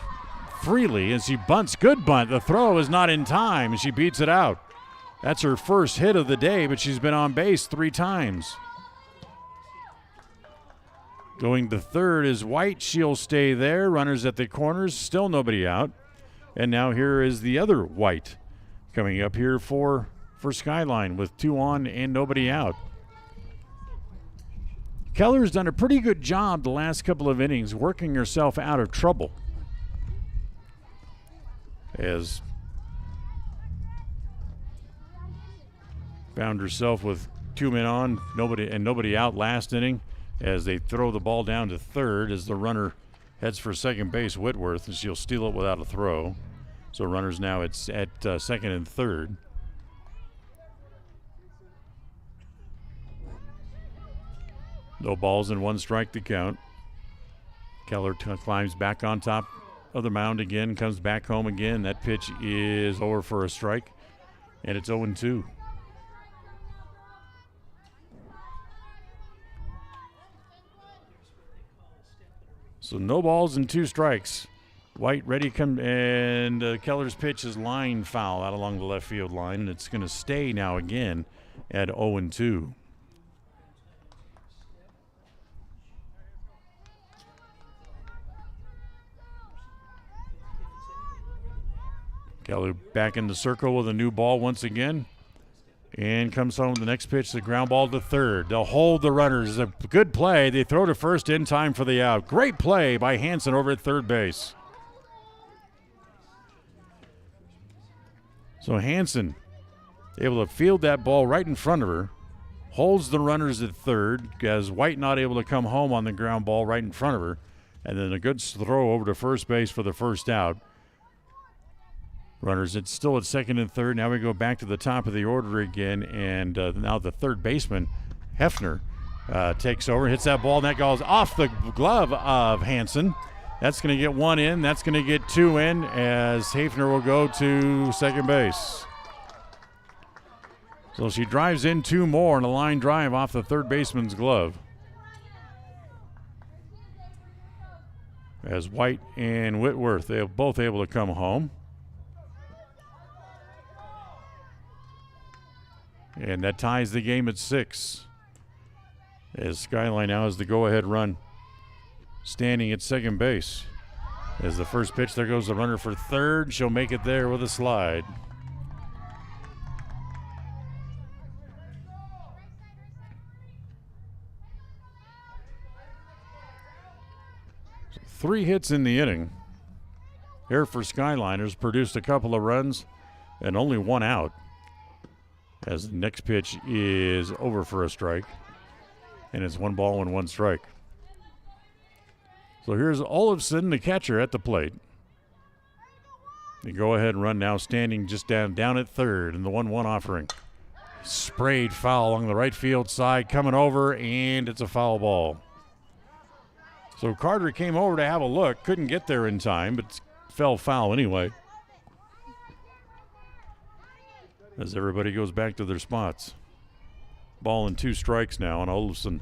freely as she bunts. Good bunt. The throw is not in time and she beats it out. That's her first hit of the day, but she's been on base 3 times. Going to third is White. She'll stay there. Runners at the corners. Still nobody out. And now here is the other White coming up here for Skyline with 2 on and nobody out. Keller's done a pretty good job the last couple of innings working herself out of trouble. As found herself with 2 men on, nobody out last inning, as they throw the ball down to third as the runner heads for second base, Whitworth, and she'll steal it without a throw. So runners now at second and third. No balls and 1 strike to count. Keller climbs back on top of the mound again, comes back home again. That pitch is over for a strike, and it's 0-2. So no balls and 2 strikes. White ready come, and Keller's pitch is line foul out along the left field line, and it's going to stay now again at 0-2. Keller back in the circle with a new ball once again. And comes home with the next pitch, the ground ball to third. They'll hold the runners. A good play. They throw to first in time for the out. Great play by Hanson over at third base. So Hanson able to field that ball right in front of her. Holds the runners at third, as White not able to come home on the ground ball right in front of her. And then a good throw over to first base for the first out. Runners, it's still at second and third. Now we go back to the top of the order again, and now the third baseman, Hefner, takes over, hits that ball, and that goes off the glove of Hanson. That's going to get 1 in. That's going to get 2 in, as Hefner will go to second base. So she drives in 2 more and a line drive off the third baseman's glove. As White and Whitworth, they're both able to come home. And that ties the game at 6. As Skyline now has the go-ahead run. Standing at second base. As the first pitch, there goes the runner for third. She'll make it there with a slide. So 3 hits in the inning. Here for Skyliners, produced a couple of runs and only 1 out. As the next pitch is over for a strike. And it's 1 ball and 1 strike. So here's Olafson, the catcher, at the plate. The go-ahead run now standing just down at third in the 1-1 offering. Sprayed foul along the right field side, coming over, and it's a foul ball. So Carter came over to have a look, couldn't get there in time, but fell foul anyway. As everybody goes back to their spots. Ball and 2 strikes now on Olafson.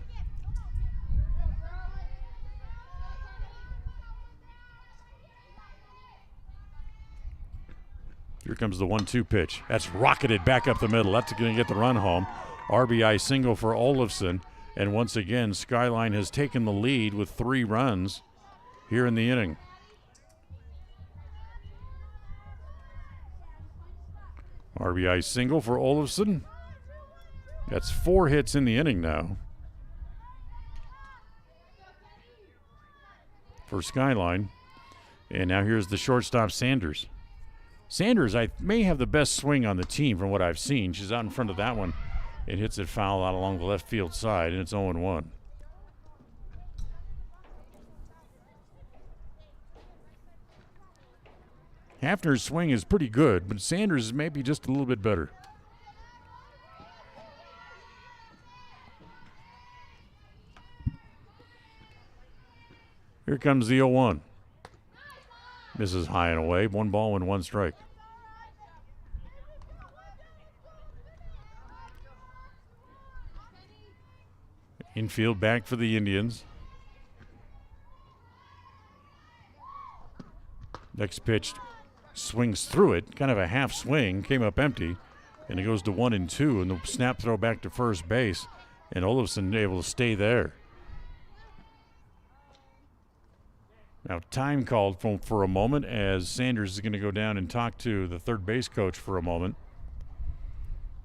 Here comes the 1-2 pitch. That's rocketed back up the middle. That's going to get the run home. RBI single for Olafson. And once again, Skyline has taken the lead with 3 runs here in the inning. RBI single for Olofsson. That's 4 hits in the inning now for Skyline. And now here's the shortstop, Sanders. Sanders, I may have the best swing on the team from what I've seen. She's out in front of that one. It hits it foul out along the left field side, and it's 0-1. Hafner's swing is pretty good, but Sanders is maybe just a little bit better. Here comes the 0-1. Misses high and away. 1 ball and 1 strike. Infield back for the Indians. Next pitch swings through it, kind of a half swing, came up empty, and it goes to 1-2, and the snap throw back to first base, and Olofsson able to stay there. Now time called for a moment as Sanders is going to go down and talk to the third base coach for a moment.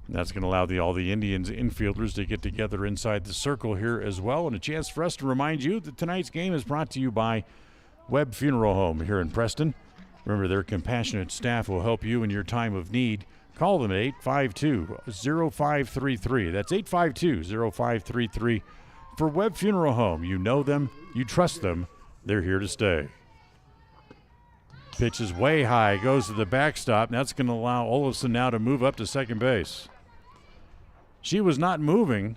And that's going to allow all the Indians infielders to get together inside the circle here as well, and a chance for us to remind you that tonight's game is brought to you by Webb Funeral Home here in Preston. Remember, their compassionate staff will help you in your time of need. Call them at 852-0533. That's 852-0533 for Webb Funeral Home. You know them, you trust them, they're here to stay. Pitch is way high, goes to the backstop, and that's going to allow Olofsson now to move up to second base. She was not moving.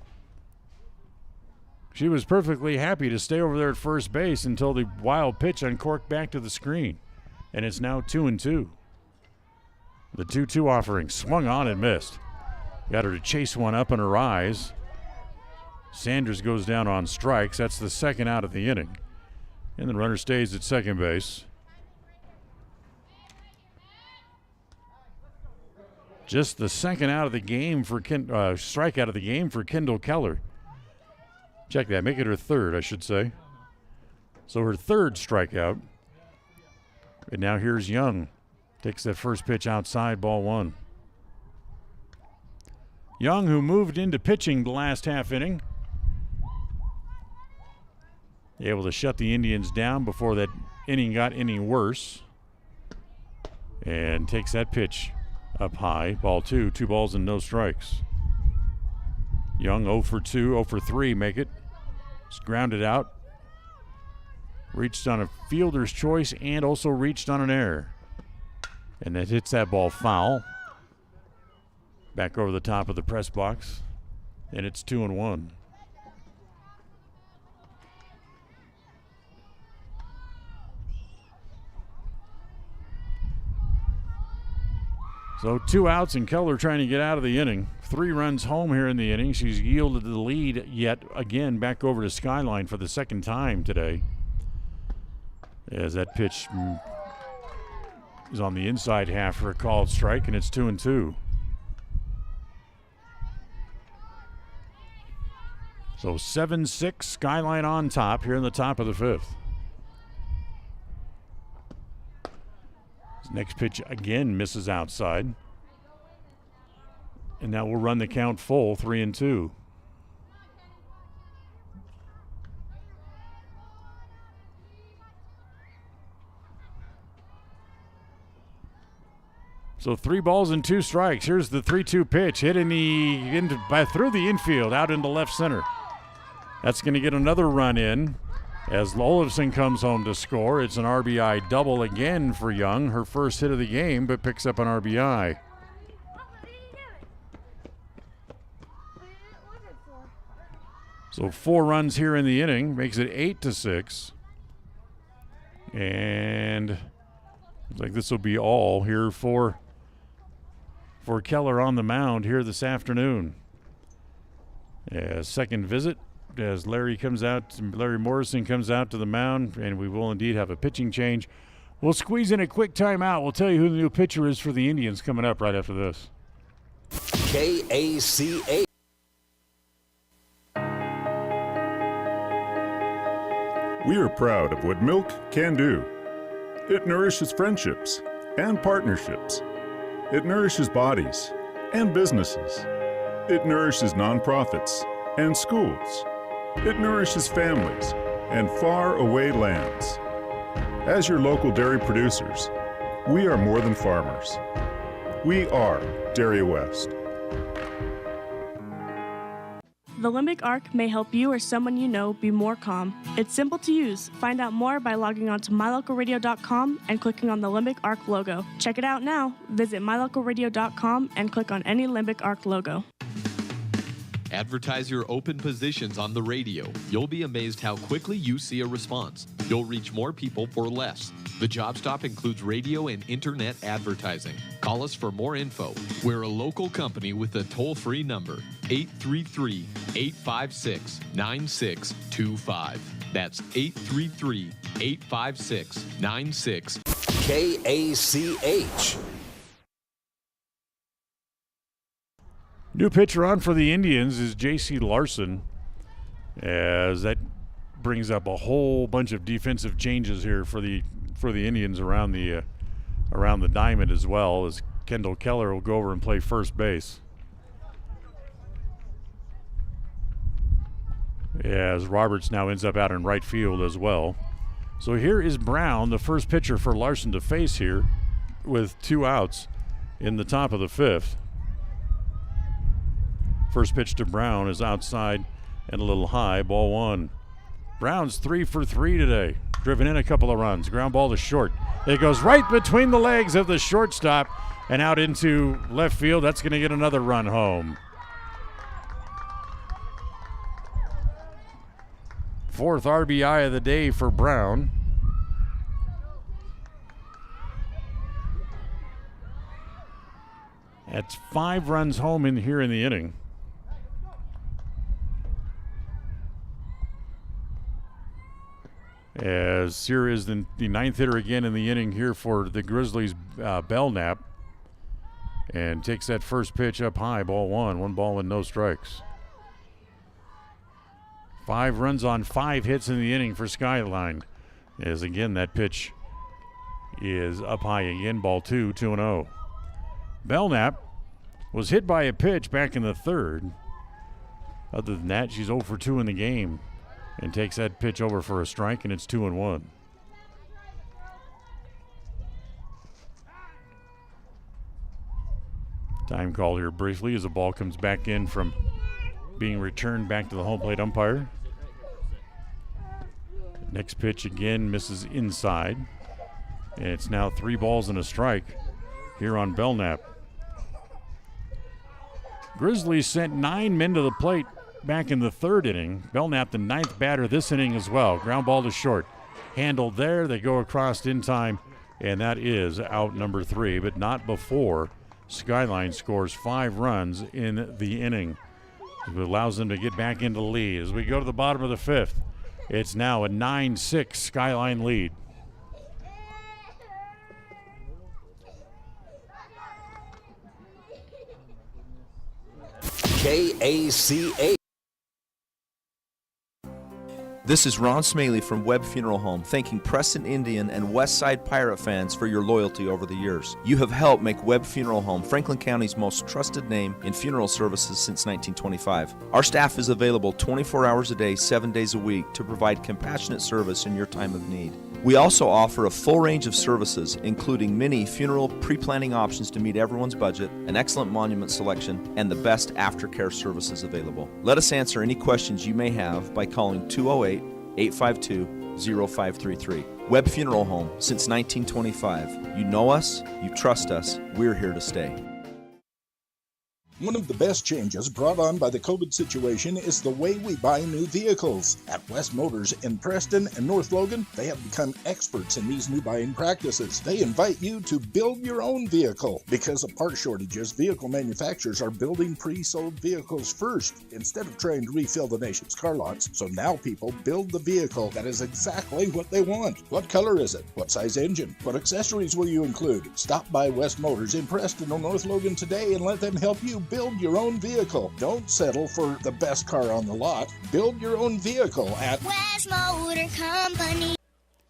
She was perfectly happy to stay over there at first base until the wild pitch uncorked back to the screen. And it's now 2-2. The 2-2 offering swung on and missed. Got her to chase one up in her eyes. Sanders goes down on strikes. That's the second out of the inning. And the runner stays at second base. Just the second out of the game for strikeout of the game for Kendall Keller. Check that. Make it her third, I should say. So her third strikeout. And now here's Young. Takes that first pitch outside, ball 1. Young, who moved into pitching the last half inning, able to shut the Indians down before that inning got any worse. And takes that pitch up high, ball 2, 2 balls and no strikes. Young 0 for 2, 0 for 3, make it. It's grounded out. Reached on a fielder's choice and also reached on an error. And that hits that ball foul. Back over the top of the press box. And it's 2-1. So 2 outs and Keller trying to get out of the inning. 3 runs home here in the inning. She's yielded the lead yet again back over to Skyline for the second time today. As that pitch is on the inside half for a called strike, and it's 2-2. So 7-6, Skyline on top here in the top of the 5th. This next pitch again misses outside. And now we'll run the count full, 3-2. So 3 balls and 2 strikes. Here's the 3-2 pitch, hit through the infield, out into left center. That's going to get another run in as Olofsson comes home to score. It's an RBI double again for Young, her first hit of the game, but picks up an RBI. So 4 runs here in the inning, makes it 8-6. And looks like this will be all here for Keller on the mound here this afternoon. Second visit as Larry Morrison comes out to the mound, and we will indeed have a pitching change. We'll squeeze in a quick timeout. We'll tell you who the new pitcher is for the Indians coming up right after this. KACA. We are proud of what milk can do. It nourishes friendships and partnerships. It nourishes bodies and businesses. It nourishes nonprofits and schools. It nourishes families and faraway lands. As your local dairy producers, we are more than farmers. We are Dairy West. The Limbic Arc may help you or someone you know be more calm. It's simple to use. Find out more by logging on to mylocalradio.com and clicking on the Limbic Arc logo. Check it out now. Visit mylocalradio.com and click on any Limbic Arc logo. Advertise your open positions on the radio. You'll be amazed how quickly you see a response. You'll reach more people for less. The Job Stop includes radio and internet advertising. Call us for more info. We're a local company with a toll-free number, 833-856-9625. That's 833-856-9625. KACH. New pitcher on for the Indians is J.C. Larson, as that brings up a whole bunch of defensive changes here for the Indians around the diamond, as well as Kendall Keller will go over and play first base. As Roberts now ends up out in right field as well. So here is Brown, the first pitcher for Larson to face here, with 2 outs in the top of the 5th. First pitch to Brown is outside and a little high, ball 1. Brown's 3 for 3 today. Driven in a couple of runs. Ground ball to short. It goes right between the legs of the shortstop and out into left field. That's going to get another run home. 4th RBI of the day for Brown. That's 5 runs home in here in the inning. As here is the 9th hitter again in the inning here for the Grizzlies, Belknap. And takes that first pitch up high, ball 1. 1 ball and no strikes. 5 runs on 5 hits in the inning for Skyline. As again, that pitch is up high again, ball 2, 2-0. Belknap was hit by a pitch back in the 3rd. Other than that, she's 0 for 2 in the game. And takes that pitch over for a strike, and it's 2-1. Time call here briefly as the ball comes back in from being returned back to the home plate umpire. Next pitch again misses inside. And it's now 3 balls and a strike here on Belknap. Grizzlies sent 9 men to the plate back in the 3rd inning. Belknap, the 9th batter this inning as well. Ground ball to short. Handled there. They go across in time, and that is out number 3, but not before Skyline scores 5 runs in the inning. It allows them to get back into the lead. As we go to the bottom of the 5th, it's now a 9-6 Skyline lead. KACH. This is Ron Smaley from Webb Funeral Home, thanking Preston Indian and Westside Pirate fans for your loyalty over the years. You have helped make Webb Funeral Home Franklin County's most trusted name in funeral services since 1925. Our staff is available 24 hours a day, 7 days a week to provide compassionate service in your time of need. We also offer a full range of services, including many funeral pre-planning options to meet everyone's budget, an excellent monument selection, and the best aftercare services available. Let us answer any questions you may have by calling 208-852-0533. Webb Funeral Home, since 1925. You know us, you trust us, we're here to stay. One of the best changes brought on by the COVID situation is the way we buy new vehicles. At West Motors in Preston and North Logan, they have become experts in these new buying practices. They invite you to build your own vehicle. Because of part shortages, vehicle manufacturers are building pre-sold vehicles first instead of trying to refill the nation's car lots. So now people build the vehicle that is exactly what they want. What color is it? What size engine? What accessories will you include? Stop by West Motors in Preston or North Logan today and let them help you build your own vehicle. Don't settle for the best car on the lot. Build your own vehicle at West Motor Company.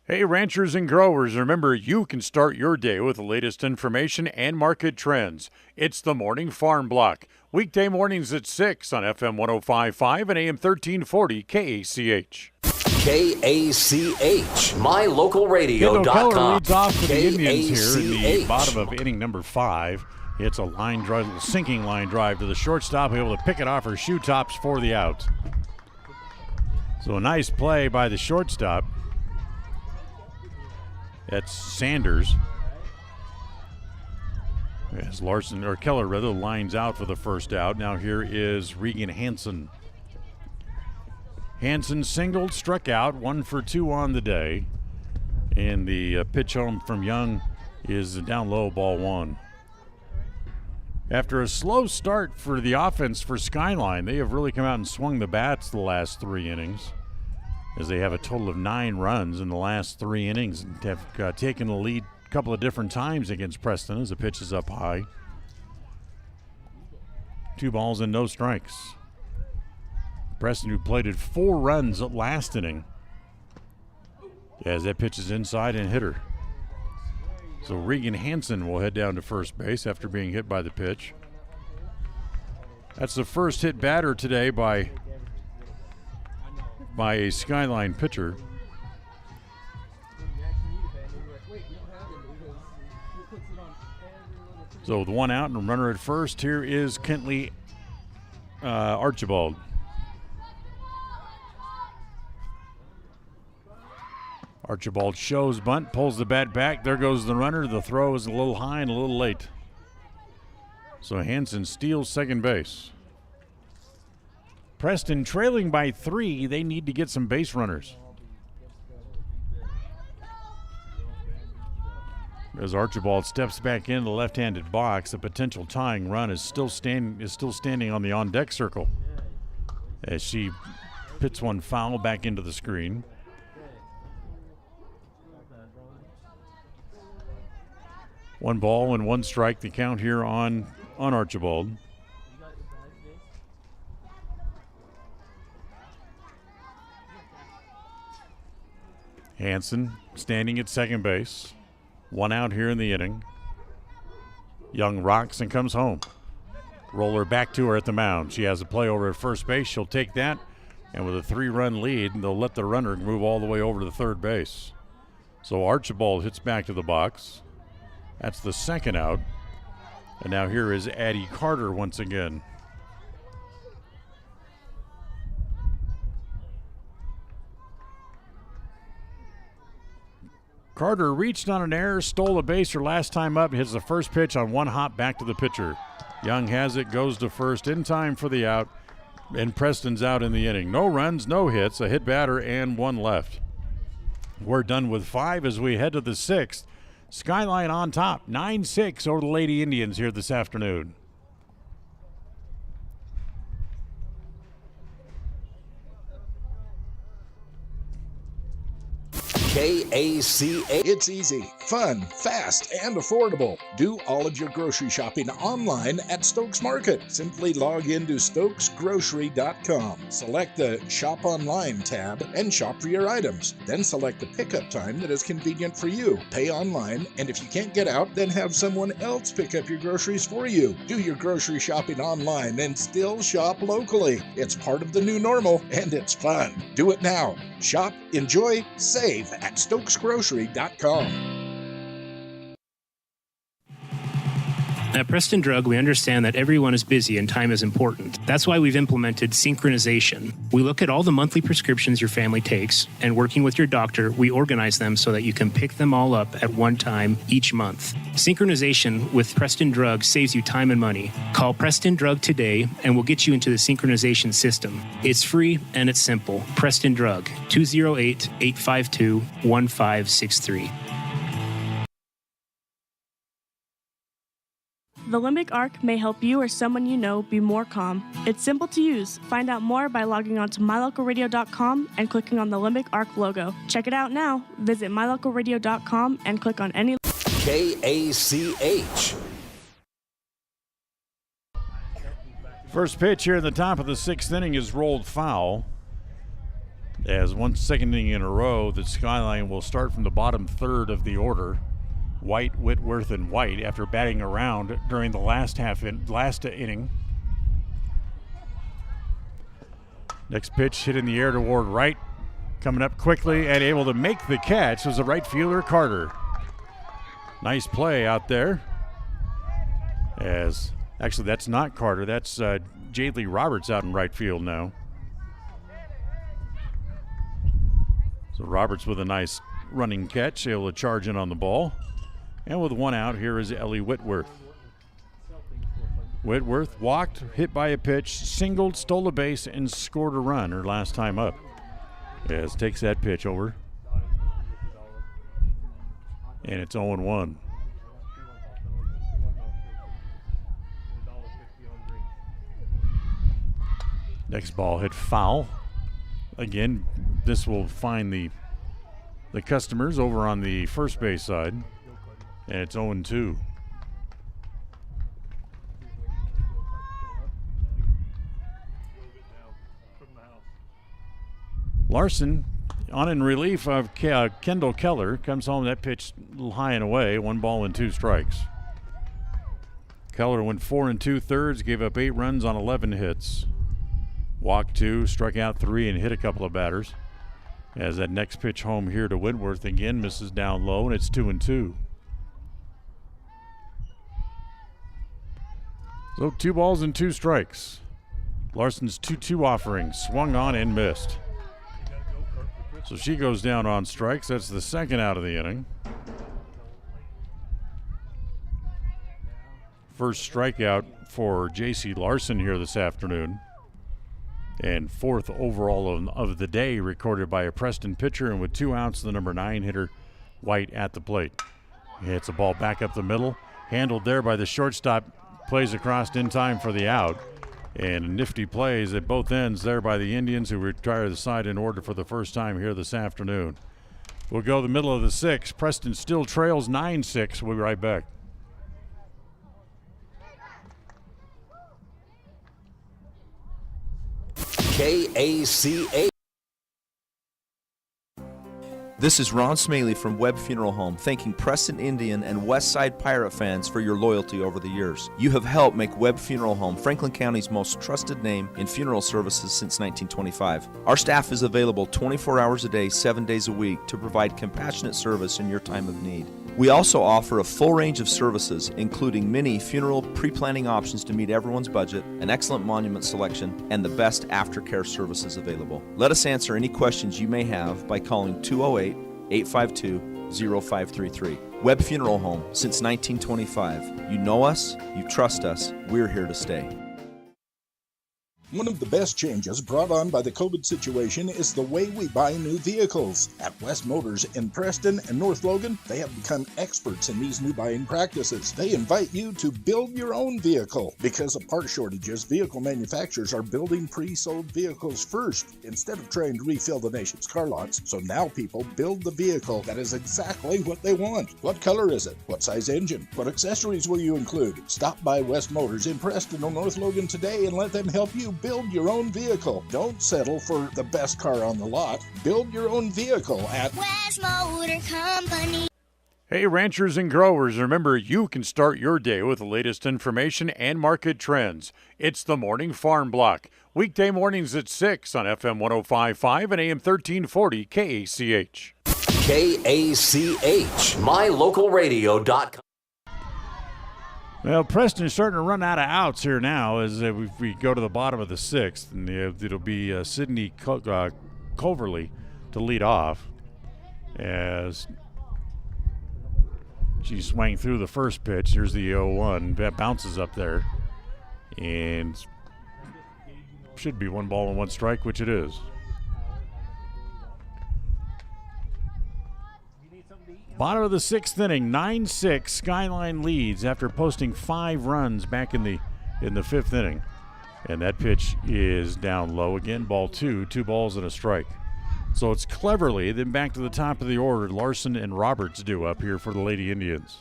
Hey, ranchers and growers, remember you can start your day with the latest information and market trends. It's the Morning Farm Block, weekday mornings at 6 on FM 105.5 and AM 1340 KACH. KACH, mylocalradio.com. Keller leads off for the Indians here in the bottom of inning number 5. It's a line drive, a sinking line drive to the shortstop, able to pick it off her shoe tops for the out. So a nice play by the shortstop. That's Sanders. As Keller rather lines out for the first out. Now here is Regan Hanson. Hanson singled, struck out, 1 for 2 on the day. And the pitch home from Young is down low, ball 1. After a slow start for the offense for Skyline, they have really come out and swung the bats the last 3 innings, as they have a total of 9 runs in the last 3 innings and have taken the lead a couple of different times against Preston as the pitch is up high. 2 balls and no strikes. Preston, who plated 4 runs last inning, as that pitch is inside and hit her. So Regan Hanson will head down to first base after being hit by the pitch. That's the first hit batter today by a Skyline pitcher. So with 1 out and a runner at first, here is Kentley Archibald. Archibald shows bunt, pulls the bat back. There goes the runner. The throw is a little high and a little late. So Hanson steals second base. Preston trailing by 3. They need to get some base runners. As Archibald steps back into the left-handed box, a potential tying run is still standing on the on-deck circle as she pits one foul back into the screen. One ball and 1 strike, the count here on Archibald. Hanson standing at second base. 1 out here in the inning. Young rocks and comes home. Roller back to her at the mound. She has a play over at first base. She'll take that. And with a 3-run lead, they'll let the runner move all the way over to the third base. So Archibald hits back to the box. That's the second out. And now here is Addie Carter once again. Carter reached on an error, stole a base her last time up, hits the first pitch on 1 hop back to the pitcher. Young has it, goes to first in time for the out, and Preston's out in the inning. No runs, no hits, a hit batter, and 1 left. We're done with 5 as we head to the 6th. Skyline on top, 9-6 over the Lady Indians here this afternoon. KACH. It's easy, fun, fast, and affordable. Do all of your grocery shopping online at Stokes Market. Simply log into stokesgrocery.com. Select the Shop Online tab and shop for your items. Then select the pickup time that is convenient for you. Pay online, and if you can't get out, then have someone else pick up your groceries for you. Do your grocery shopping online and still shop locally. It's part of the new normal, and it's fun. Do it now. Shop, enjoy, save at stokesgrocery.com. At Preston Drug, we understand that everyone is busy and time is important. That's why we've implemented synchronization. We look at all the monthly prescriptions your family takes, and working with your doctor, we organize them so that you can pick them all up at one time each month. Synchronization with Preston Drug saves you time and money. Call Preston Drug today, and we'll get you into the synchronization system. It's free and it's simple. Preston Drug, 208-852-1563. The Limbic Arc may help you or someone you know be more calm. It's simple to use. Find out more by logging on to mylocalradio.com and clicking on the Limbic Arc logo. Check it out now. Visit mylocalradio.com and click on any KACH. First pitch here in the top of the 6th inning is rolled foul. As one second inning in a row, the Skyline will start from the bottom third of the order. White, Whitworth, and White after batting around during the last inning. Next pitch hit in the air toward right. Coming up quickly and able to make the catch was the right fielder, Carter. Nice play out there. Actually, that's not Carter. That's Jadley Roberts out in right field now. So Roberts with a nice running catch, able to charge in on the ball. And with one out, here is Ellie Whitworth. Whitworth walked, hit by a pitch, singled, stole a base, and scored a run her last time up. As takes that pitch over. And it's 0-1. Next ball hit foul. Again, this will find the customers over on the first base side. And it's 0-2. Larson on in relief of Kendall Keller comes home. That pitch a little high and away. 1 ball and 2 strikes. Keller went 4 2/3, gave up 8 runs on 11 hits. Walked 2, struck out 3, and hit a couple of batters. As that next pitch home here to Whitworth again misses down low, and it's 2-2. So 2 balls and 2 strikes. Larson's 2-2 offering swung on and missed. So she goes down on strikes. That's the second out of the inning. First strikeout for J.C. Larson here this afternoon. And 4th overall of the day recorded by a Preston pitcher. And with 2 outs, the number 9 hitter, White, at the plate. He hits a ball back up the middle. Handled there by the shortstop. Plays across in time for the out. And nifty plays at both ends there by the Indians, who retire the side in order for the first time here this afternoon. We'll go the middle of the 6th. Preston still trails 9-6. We'll be right back. KACH. This is Ron Smaley from Webb Funeral Home, thanking Preston Indian and Westside Pirate fans for your loyalty over the years. You have helped make Webb Funeral Home Franklin County's most trusted name in funeral services since 1925. Our staff is available 24 hours a day, 7 days a week to provide compassionate service in your time of need. We also offer a full range of services, including many funeral pre-planning options to meet everyone's budget, an excellent monument selection, and the best aftercare services available. Let us answer any questions you may have by calling 208-852-0533. Webb Funeral Home, since 1925. You know us, you trust us, we're here to stay. One of the best changes brought on by the COVID situation is the way we buy new vehicles. At West Motors in Preston and North Logan, they have become experts in these new buying practices. They invite you to build your own vehicle. Because of part shortages, vehicle manufacturers are building pre-sold vehicles first instead of trying to refill the nation's car lots. So now people build the vehicle that is exactly what they want. What color is it? What size engine? What accessories will you include? Stop by West Motors in Preston or North Logan today and let them help you build your own vehicle. Don't settle for the best car on the lot. Build your own vehicle at West Motor Company. Hey, ranchers and growers, remember you can start your day with the latest information and market trends. It's the Morning Farm Block. Weekday mornings at 6 on FM 105.5 and AM 1340 KACH. KACH, mylocalradio.com. Well, Preston's starting to run out of outs here now as we go to the bottom of the 6th, and it'll be Sydney Culverley to lead off as she swung through the first pitch. Here's the 0-1. That bounces up there, and should be 1 ball and 1 strike, which it is. Bottom of the 6th inning, 9-6. Skyline leads after posting 5 runs back in the 5th inning. And that pitch is down low again, ball 2, 2 balls and a strike. So it's Cleverly, then back to the top of the order. Larson and Roberts due up here for the Lady Indians.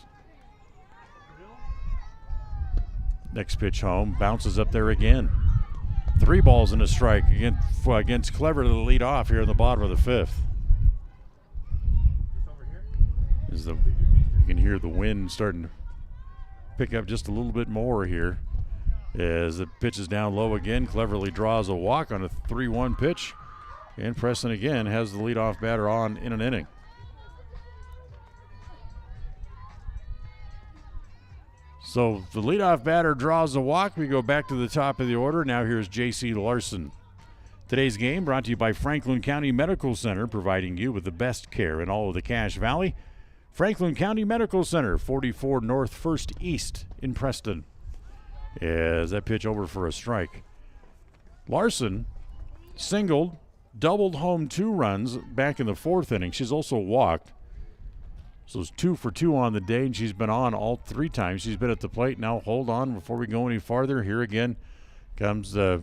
Next pitch home, bounces up there again. 3 balls and a strike against Clever to the lead off here in the bottom of the 5th. You can hear the wind starting to pick up just a little bit more here as it pitches down low again. Cleverly draws a walk on a 3-1 pitch, and Preston again has the leadoff batter on in an inning. So the leadoff batter draws a walk. We go back to the top of the order. Now here's J.C. Larson. Today's game brought to you by Franklin County Medical Center, providing you with the best care in all of the Cache Valley. Franklin County Medical Center, 44 North 1st East in Preston. As that pitch over for a strike. Larson singled, doubled home 2 runs back in the 4th inning. She's also walked. So it's 2 for 2 on the day, and she's been on all 3 times. She's been at the plate. Now hold on before we go any farther. Here again comes the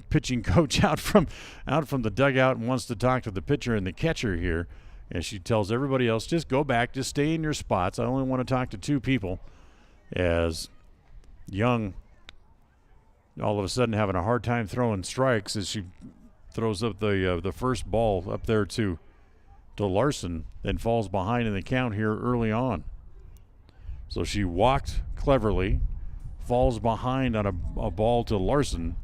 pitching coach out from the dugout and wants to talk to the pitcher and the catcher here. And she tells everybody else, just go back, just stay in your spots. I only want to talk to 2 people. As Young all of a sudden having a hard time throwing strikes as she throws up the first ball up there to Larson, then falls behind in the count here early on. So she walked Cleverly, falls behind on a ball to Larson.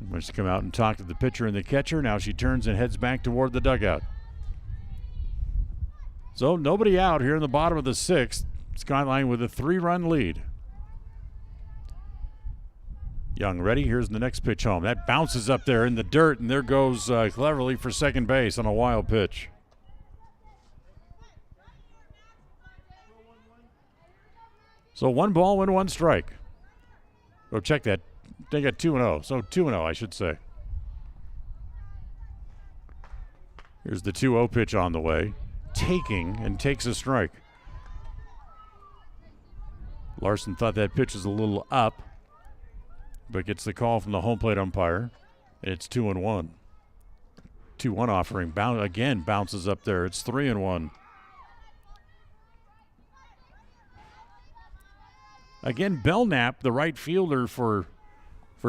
Must come out and talk to the pitcher and the catcher. Now she turns and heads back toward the dugout. So nobody out here in the bottom of the 6th. Skyline with a 3-run lead. Young ready. Here's the next pitch home. That bounces up there in the dirt, and there goes Cleverly for second base on a wild pitch. So 1 ball and 1 strike. Oh, check that. They got 2-0. So 2-0, I should say. Here's the 2-0 pitch on the way. Taking and takes a strike. Larson thought that pitch was a little up, but gets the call from the home plate umpire. It's 2-1. 2-1 offering. Again bounces up there. It's 3-1. Again, Belknap, the right fielder for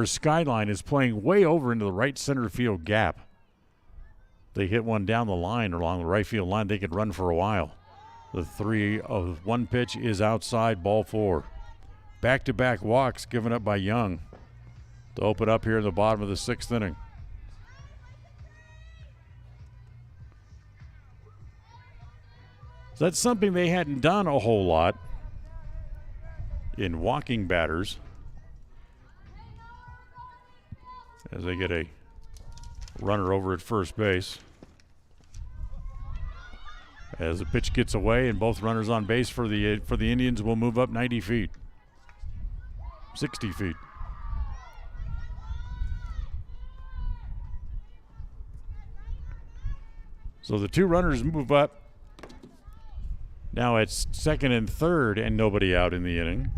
Skyline, is playing way over into the right center field gap. They hit one down the line or along the right field line. They could run for a while. The 3-1 pitch is outside, ball 4. Back-to-back walks given up by Young to open up here in the bottom of the 6th inning. So that's something they hadn't done a whole lot in walking batters. As they get a runner over at first base. As the pitch gets away and both runners on base for the Indians will move up 90 feet. 60 feet. So the 2 runners move up. Now it's 2nd and 3rd and nobody out in the inning.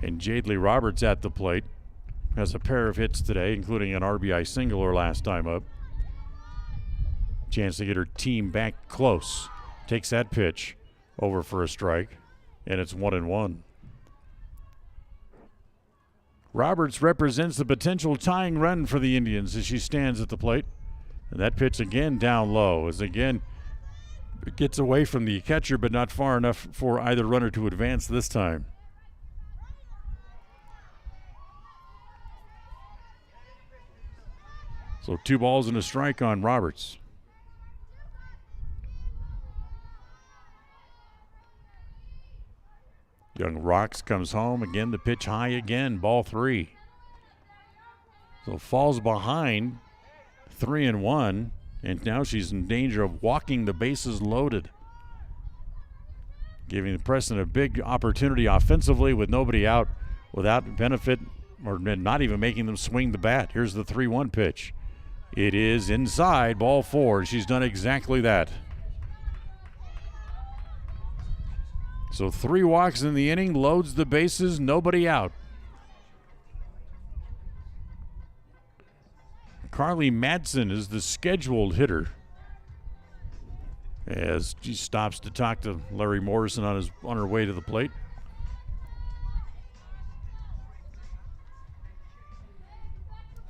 And Jadley Roberts at the plate. Has a pair of hits today, including an RBI single her last time up. Chance to get her team back close. Takes that pitch over for a strike, and it's 1-1. Roberts represents the potential tying run for the Indians as she stands at the plate. And that pitch again down low as again it gets away from the catcher, but not far enough for either runner to advance this time. So 2 balls and a strike on Roberts. Young rocks, comes home. Again, the pitch high again, ball 3. So falls behind, 3-1, and now she's in danger of walking the bases loaded. Giving Preston a big opportunity offensively with nobody out, without benefit, or not even making them swing the bat. Here's the 3-1 pitch. It is inside, ball 4. She's done exactly that. So 3 walks in the inning, loads the bases, nobody out. Carly Madsen is the scheduled hitter as she stops to talk to Larry Morrison on her way to the plate.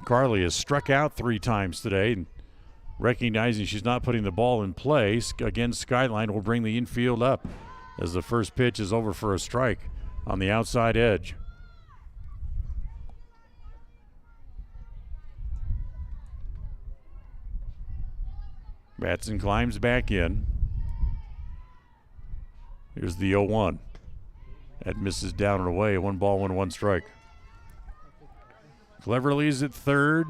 Carly has struck out 3 times today. And recognizing she's not putting the ball in play, again, Skyline will bring the infield up as the first pitch is over for a strike on the outside edge. Matson climbs back in. Here's the 0-1. That misses down and away. 1 ball, 1 strike. Cleverly's at third.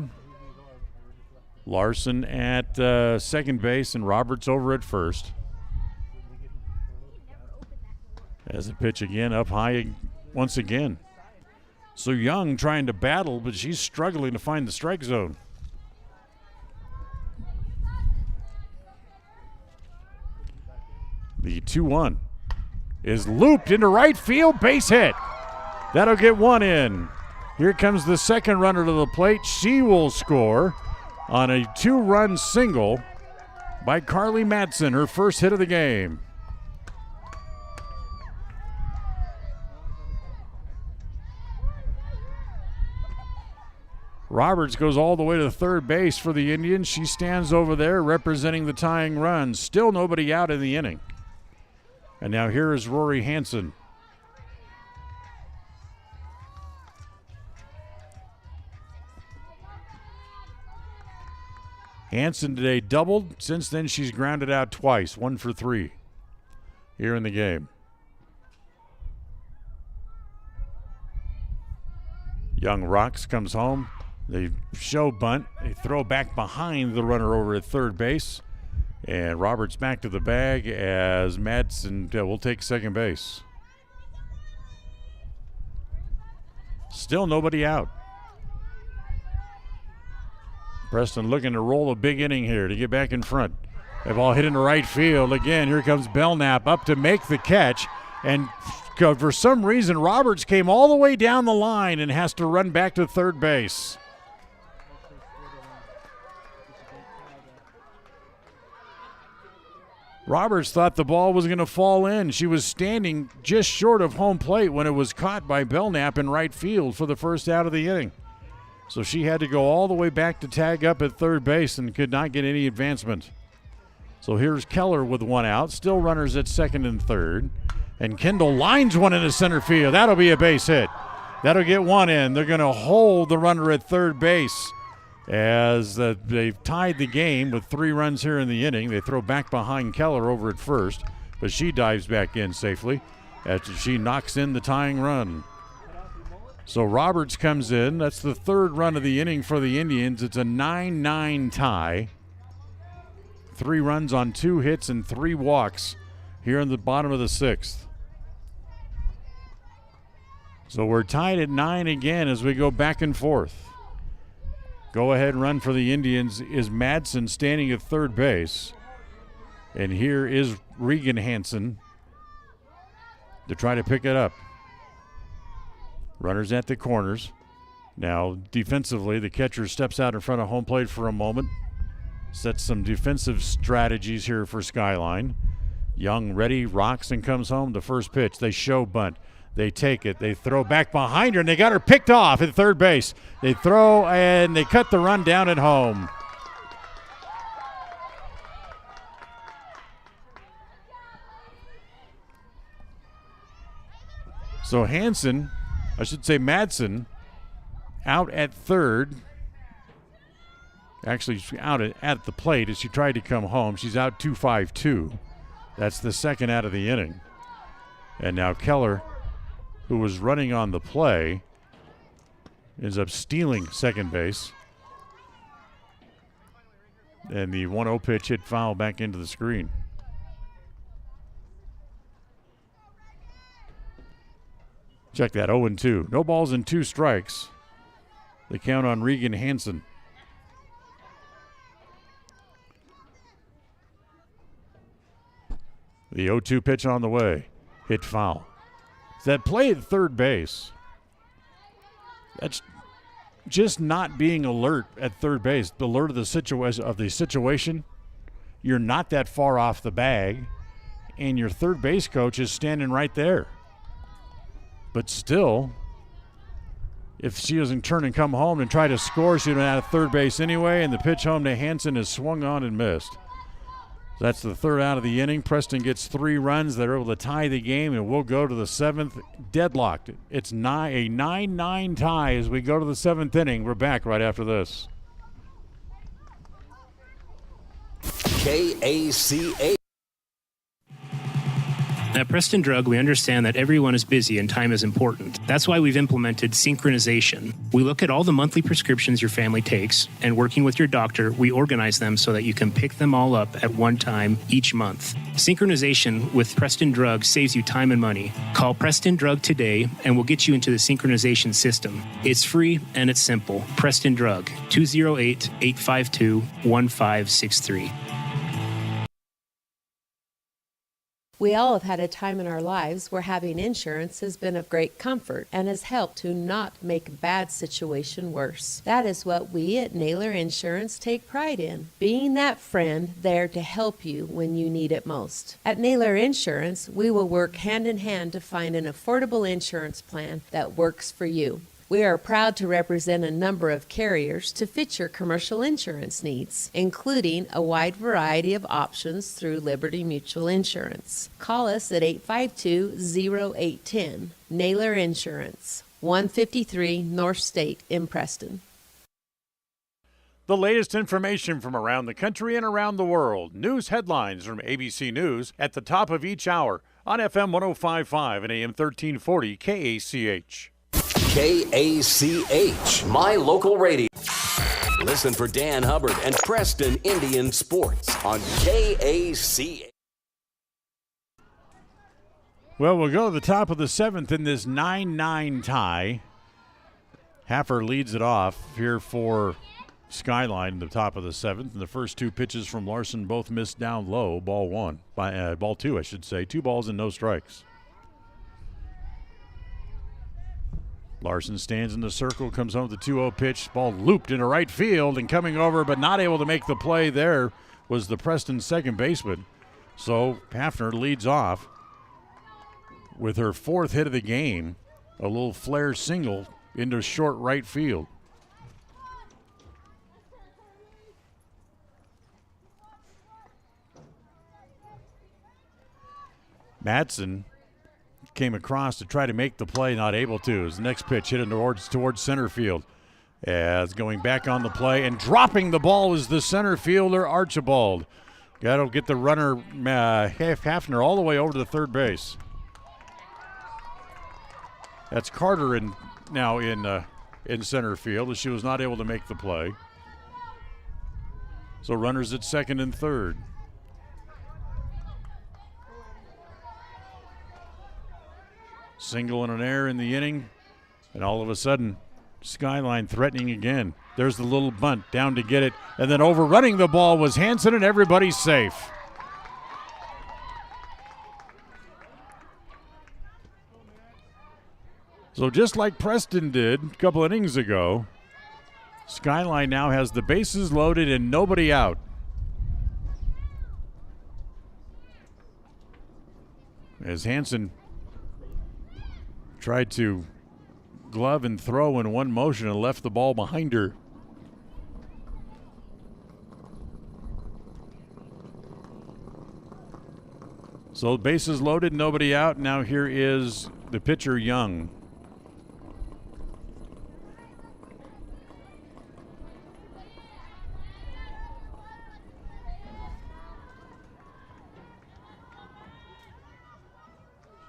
Larson at second base, and Roberts over at first. As a pitch again, up high once again. So Young trying to battle, but she's struggling to find the strike zone. The 2-1 is looped into right field, base hit. That'll get 1 in. Here comes the second runner to the plate. She will score on a 2-run single by Carly Matson, her first hit of the game. Roberts goes all the way to third base for the Indians. She stands over there representing the tying run. Still nobody out in the inning. And now here is Rory Hanson. Hanson today doubled. Since then, she's grounded out twice, 1 for 3 here in the game. Young rocks, comes home. They show bunt. They throw back behind the runner over at third base. And Roberts back to the bag as Madsen will take second base. Still nobody out. Preston looking to roll a big inning here to get back in front. The ball hit into right field. Again, here comes Belknap up to make the catch. And for some reason, Roberts came all the way down the line and has to run back to third base. Roberts thought the ball was going to fall in. She was standing just short of home plate when it was caught by Belknap in right field for the first out of the inning. So she had to go all the way back to tag up at third base and could not get any advancement. So here's Keller with 1 out, still runners at second and third. And Kendall lines one into center field. That'll be a base hit. That'll get 1 in. They're going to hold the runner at third base as they've tied the game with 3 runs here in the inning. They throw back behind Keller over at first, but she dives back in safely after she knocks in the tying run. So Roberts comes in. That's the 3rd run of the inning for the Indians. It's a 9-9 tie. 3 runs on 2 hits and 3 walks here in the bottom of the 6th. So we're tied at 9 again as we go back and forth. Go-ahead run for the Indians is Madsen standing at third base. And here is Regan Hanson to try to pick it up. Runners at the corners. Now, defensively, the catcher steps out in front of home plate for a moment. Sets some defensive strategies here for Skyline. Young ready, rocks, and comes home. The first pitch, they show bunt. They take it. They throw back behind her, and they got her picked off at third base. They throw, and they cut the run down at home. So Hanson, I should say Madsen, out at third. Actually, she's out at the plate as she tried to come home. She's out 2-5-2. That's the second out of the inning. And now Keller, who was running on the play, ends up stealing second base. And the 1-0 pitch hit foul back into the screen. Check that, 0-2. No balls and 2 strikes. They count on Regan Hanson. The 0-2 pitch on the way. Hit foul. That play at third base, that's just not being alert at third base. Alert of the situation. You're not that far off the bag, and your third base coach is standing right there. But still, if she doesn't turn and come home and try to score, she'd have been out of third base anyway, and the pitch home to Hanson is swung on and missed. That's the third out of the inning. Preston gets 3 runs. They're able to tie the game, and we'll go to the 7th deadlocked. It's a 9-9 tie as we go to the 7th inning. We're back right after this. KACA. At Preston Drug, we understand that everyone is busy and time is important. That's why we've implemented synchronization. We look at all the monthly prescriptions your family takes, and working with your doctor, we organize them so that you can pick them all up at one time each month. Synchronization with Preston Drug saves you time and money. Call Preston Drug today, and we'll get you into the synchronization system. It's free and it's simple. Preston Drug, 208-852-1563. We all have had a time in our lives where having insurance has been of great comfort and has helped to not make a bad situation worse. That is what we at Naylor Insurance take pride in, being that friend there to help you when you need it most. At Naylor Insurance, we will work hand in hand to find an affordable insurance plan that works for you. We are proud to represent a number of carriers to fit your commercial insurance needs, including a wide variety of options through Liberty Mutual Insurance. Call us at 852-0810. Naylor Insurance, 153 North State in Preston. The latest information from around the country and around the world. News headlines from ABC News at the top of each hour on FM 105.5 and AM 1340 KACH. KACH, my local radio. Listen for Dan Hubbard and Preston Indian Sports on KACH. Well, we'll go to the top of the 7th in this 9-9 tie. Haffer leads it off here for Skyline in the top of the 7th. And the first 2 pitches from Larson both missed down low. Ball 2, I should say. 2 balls and no strikes. Larson stands in the circle, comes home with the 2-0 pitch. Ball looped into right field and coming over, but not able to make the play there was the Preston second baseman. So Hafner leads off with her 4th hit of the game, a little flare single into short right field. Madsen came across to try to make the play, not able to. His next pitch hit it towards center field. As going back on the play and dropping the ball is the center fielder, Archibald. Got to get the runner, Hafner, all the way over to the third base. That's Carter now in center field, as she was not able to make the play. So runners at second and third. Single and an error in the inning, and all of a sudden, Skyline threatening again. There's the little bunt down to get it, and then overrunning the ball was Hanson, and everybody's safe. So just like Preston did a couple innings ago, Skyline now has the bases loaded and nobody out. As Hanson tried to glove and throw in one motion and left the ball behind her. So bases loaded, nobody out. Now here is the pitcher, Young.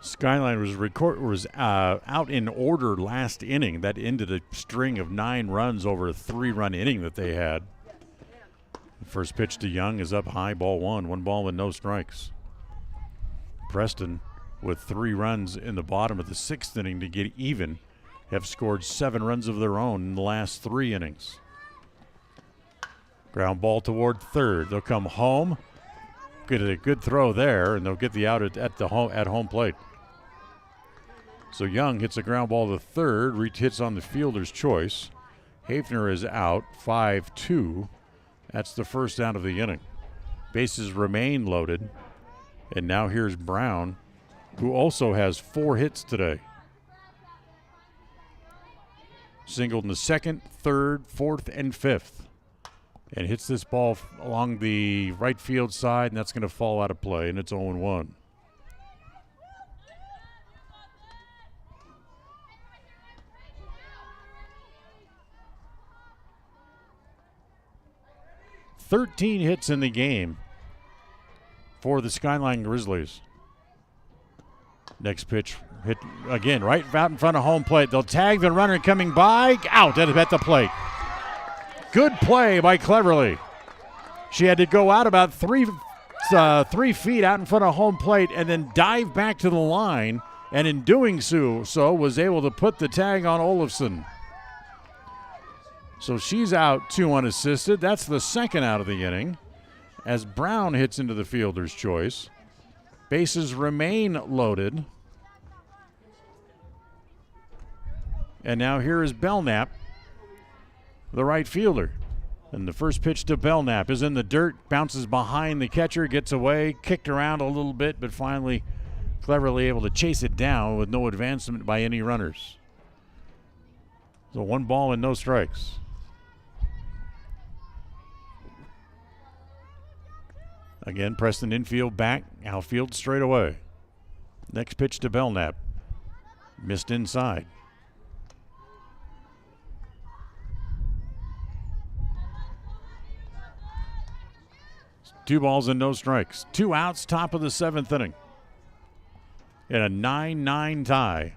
Skyline was out in order last inning. That ended a string of 9 runs over a 3-run inning that they had. The first pitch to Young is up high, ball 1. 1 ball with no strikes. Preston, with 3 runs in the bottom of the 6th inning to get even, have scored 7 runs of their own in the last 3 innings. Ground ball toward third. They'll come home. Get a good throw there, and they'll get the out at home plate. So Young hits a ground ball to third, hits on the fielder's choice. Hafner is out, 5-2. That's the first out of the inning. Bases remain loaded. And now here's Brown, who also has 4 hits today. Singled in the second, third, fourth, and fifth. And hits this ball along the right field side, and that's going to fall out of play, and it's 0-1. "13 hits in the game for the Skyline Grizzlies." Next pitch hit again right out in front of home plate. They'll tag the runner coming by. Out at the plate. Good play by Cleverly. She had to go out about 3 feet out in front of home plate and then dive back to the line, and in doing so was able to put the tag on Olafson. So she's out 2 unassisted. That's the second out of the inning as Brown hits into the fielder's choice. Bases remain loaded. And now here is Belknap, the right fielder. And the first pitch to Belknap is in the dirt, bounces behind the catcher, gets away, kicked around a little bit, but finally cleverly able to chase it down with no advancement by any runners. So 1 ball and no strikes. Again, Preston infield back, outfield straight away. Next pitch to Belknap. Missed inside. Two balls and no strikes. 2 outs, top of the 7th inning. In a 9-9 tie.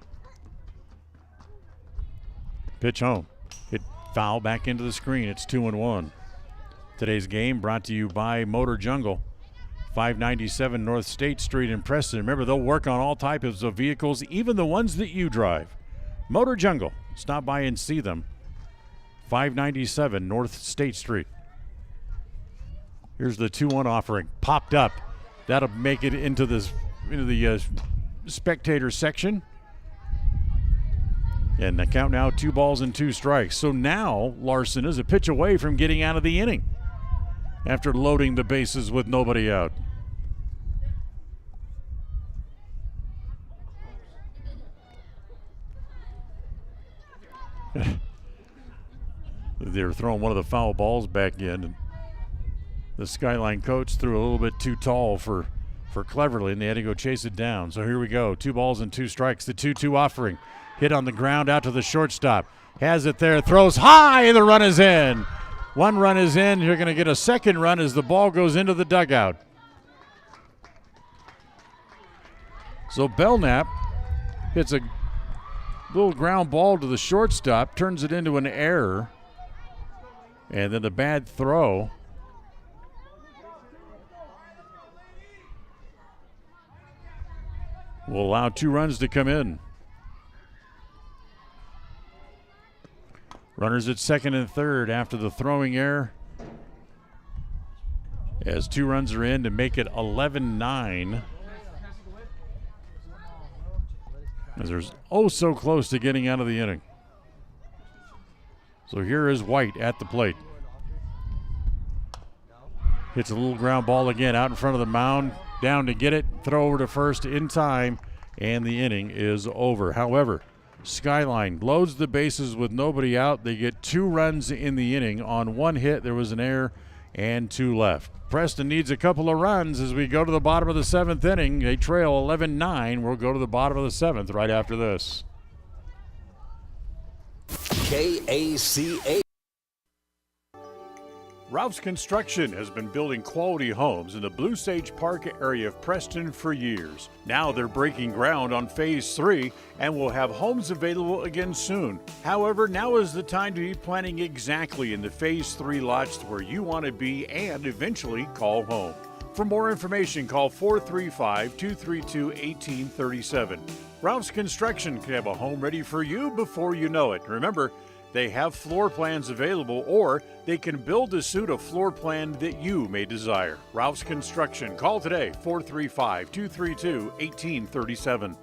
Pitch home. Hit foul back into the screen. It's 2-1. Today's game brought to you by Motor Jungle. 597 North State Street in Preston. Remember, they'll work on all types of vehicles, even the ones that you drive. Motor Jungle. Stop by and see them. 597 North State Street. Here's the 2-1 offering. Popped up. That'll make it into the spectator section. And the count now 2 balls and 2 strikes. So now Larson is a pitch away from getting out of the inning after loading the bases with nobody out. They were throwing one of the foul balls back in, and the Skyline coach threw a little bit too tall for Cleverly, and they had to go chase it down. So here we go. 2 balls and 2 strikes. The 2-2 offering. Hit on the ground out to the shortstop. Has it there. Throws high. The run is in. 1 run is in. You're going to get a second run as the ball goes into the dugout. So Belknap hits a little ground ball to the shortstop, turns it into an error, and then the bad throw. Will allow 2 runs to come in. Runners at second and third after the throwing error, as 2 runs are in to make it 11-9. As there's so close to getting out of the inning. So here is White at the plate. Hits a little ground ball again out in front of the mound. Down to get it, throw over to first in time, and the inning is over. However, Skyline loads the bases with nobody out. They get 2 runs in the inning. On 1 hit, there was an error, and 2 left. Preston needs a couple of runs as we go to the bottom of the 7th inning. They trail 11-9. We'll go to the bottom of the 7th right after this. KACA. Ralph's Construction has been building quality homes in the Blue Sage Park area of Preston for years. Now they're breaking ground on Phase 3 and will have homes available again soon. However, now is the time to be planning exactly in the Phase 3 lots where you want to be and eventually call home. For more information, call 435-232-1837. Ralph's Construction can have a home ready for you before you know it. Remember, they have floor plans available, or they can build to suit a floor plan that you may desire. Ralph's Construction. Call today, 435-232-1837.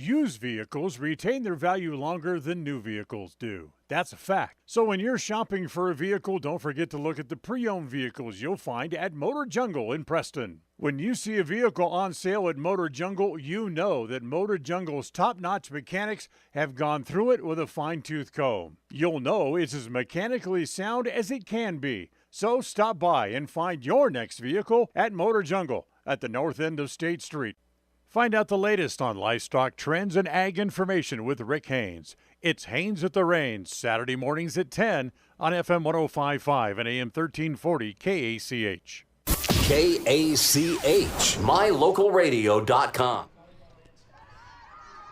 Used vehicles retain their value longer than new vehicles do. That's a fact. So when you're shopping for a vehicle, don't forget to look at the pre-owned vehicles you'll find at Motor Jungle in Preston. When you see a vehicle on sale at Motor Jungle, you know that Motor Jungle's top-notch mechanics have gone through it with a fine-tooth comb. You'll know it's as mechanically sound as it can be. So stop by and find your next vehicle at Motor Jungle at the north end of State Street. Find out the latest on livestock trends and ag information with Rick Haynes. It's Haynes at the Range, Saturday mornings at 10 on FM 105.5 and AM 1340 KACH. KACH, mylocalradio.com.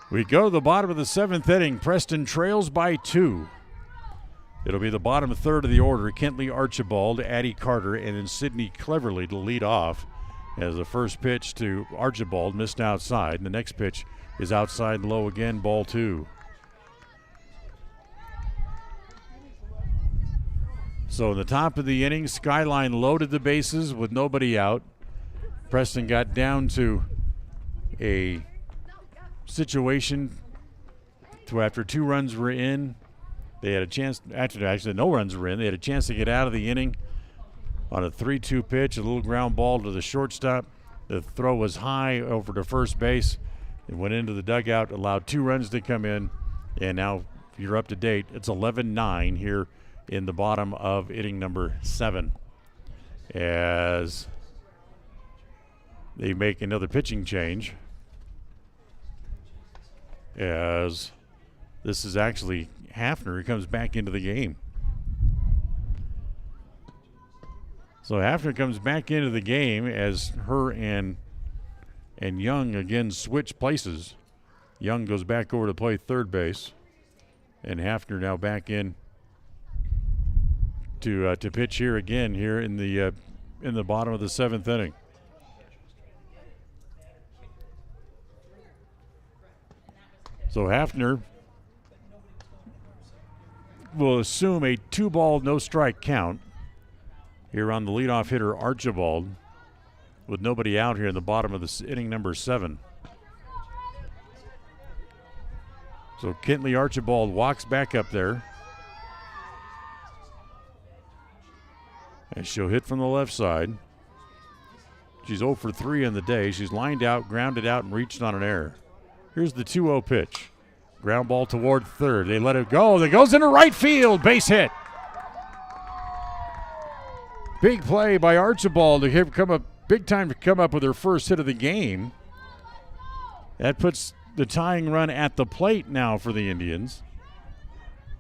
We go to the bottom of the seventh inning. Preston trails by 2. It'll be the bottom third of the order. Kentley Archibald, Addie Carter, and then Sidney Cleverly to lead off. As the first pitch to Archibald missed outside. And the next pitch is outside low again, ball 2. So in the top of the inning, Skyline loaded the bases with nobody out. Preston got down to a situation to after 2 runs were in. They had a chance, actually no runs were in, they had a chance to get out of the inning. On a 3-2 pitch, a little ground ball to the shortstop. The throw was high over to first base. It went into the dugout, allowed 2 runs to come in, and now you're up to date. It's 11-9 here in the bottom of inning number 7. As they make another pitching change. As this is actually Hafner who comes back into the game. So Hafner comes back into the game as her and Young again switch places. Young goes back over to play third base, and Hafner now back in to pitch here again here in the bottom of the 7th inning. So Hafner will assume a 2-ball, no-strike count here on the leadoff hitter, Archibald, with nobody out here in the bottom of the inning number 7. So Kentley Archibald walks back up there. And she'll hit from the left side. She's 0 for 3 in the day. She's lined out, grounded out, and reached on an error. Here's the 2-0 pitch. Ground ball toward third. They let it go. It goes into right field. Base hit. Big play by Archibald to come up big time to come up with her first hit of the game. That puts the tying run at the plate now for the Indians,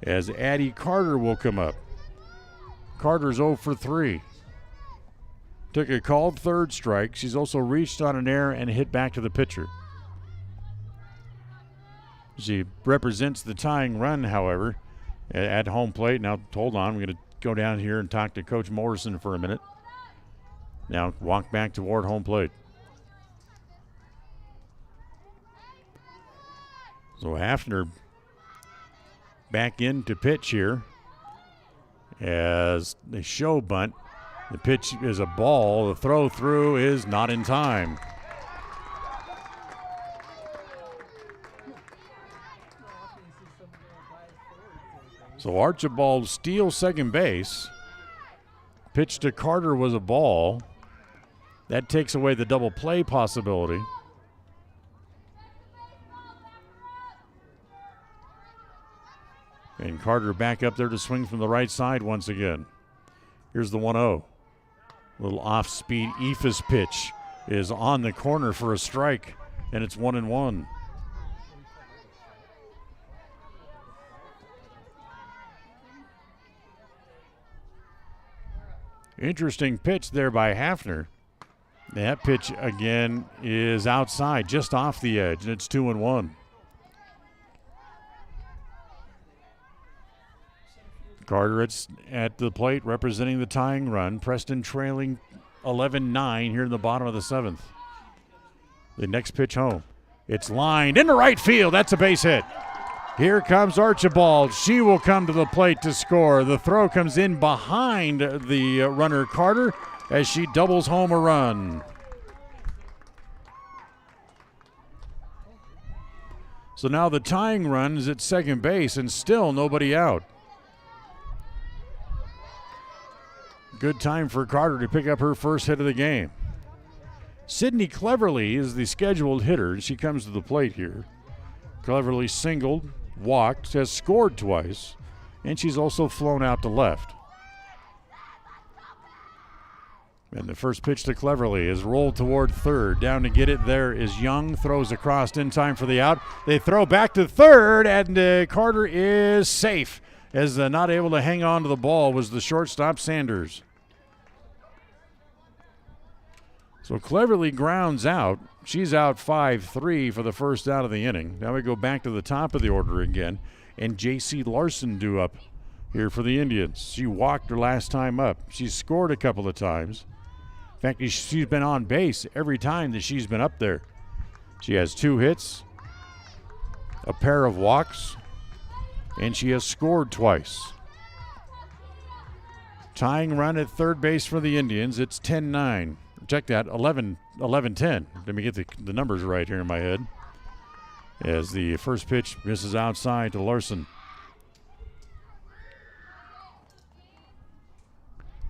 as Addie Carter will come up. Carter's 0 for 3. Took a called third strike. She's also reached on an error and hit back to the pitcher. She represents the tying run, however, at home plate. Now, hold on. We're going to go down here and talk to Coach Morrison for a minute. Now walk back toward home plate. So Hafner back in to pitch here as they show bunt. The pitch is a ball. The throw through is not in time. So Archibald steals second base. Pitch to Carter was a ball. That takes away the double play possibility. And Carter back up there to swing from the right side once again. Here's the 1-0. Little off-speed Ephus pitch is on the corner for a strike, and it's 1-1. Interesting pitch there by Hafner. That pitch again is outside, just off the edge, and it's 2-1. Carter at the plate representing the tying run. Preston trailing 11-9 here in the bottom of the 7th. The next pitch home. It's lined into right field. That's a base hit. Here comes Archibald. She will come to the plate to score. The throw comes in behind the runner Carter as she doubles home a run. So now the tying run is at second base and still nobody out. Good time for Carter to pick up her first hit of the game. Sydney Cleverly is the scheduled hitter. She comes to the plate here. Cleverly singled, walked, has scored twice, and she's also flown out to left. And the first pitch to Cleverly is rolled toward third. Down to get it there is Young. Throws across in time for the out. They throw back to third, and Carter is safe. As not able to hang on to the ball was the shortstop, Sanders. So Cleverly grounds out. She's out 5-3 for the first out of the inning. Now we go back to the top of the order again, and J.C. Larson due up here for the Indians. She walked her last time up. She's scored a couple of times. In fact, she's been on base every time that she's been up there. She has 2 hits, a pair of walks, and she has scored twice. Tying run at third base for the Indians. It's 10-9. Check that, 11-10. Let me get the numbers right here in my head. As the first pitch misses outside to Larson.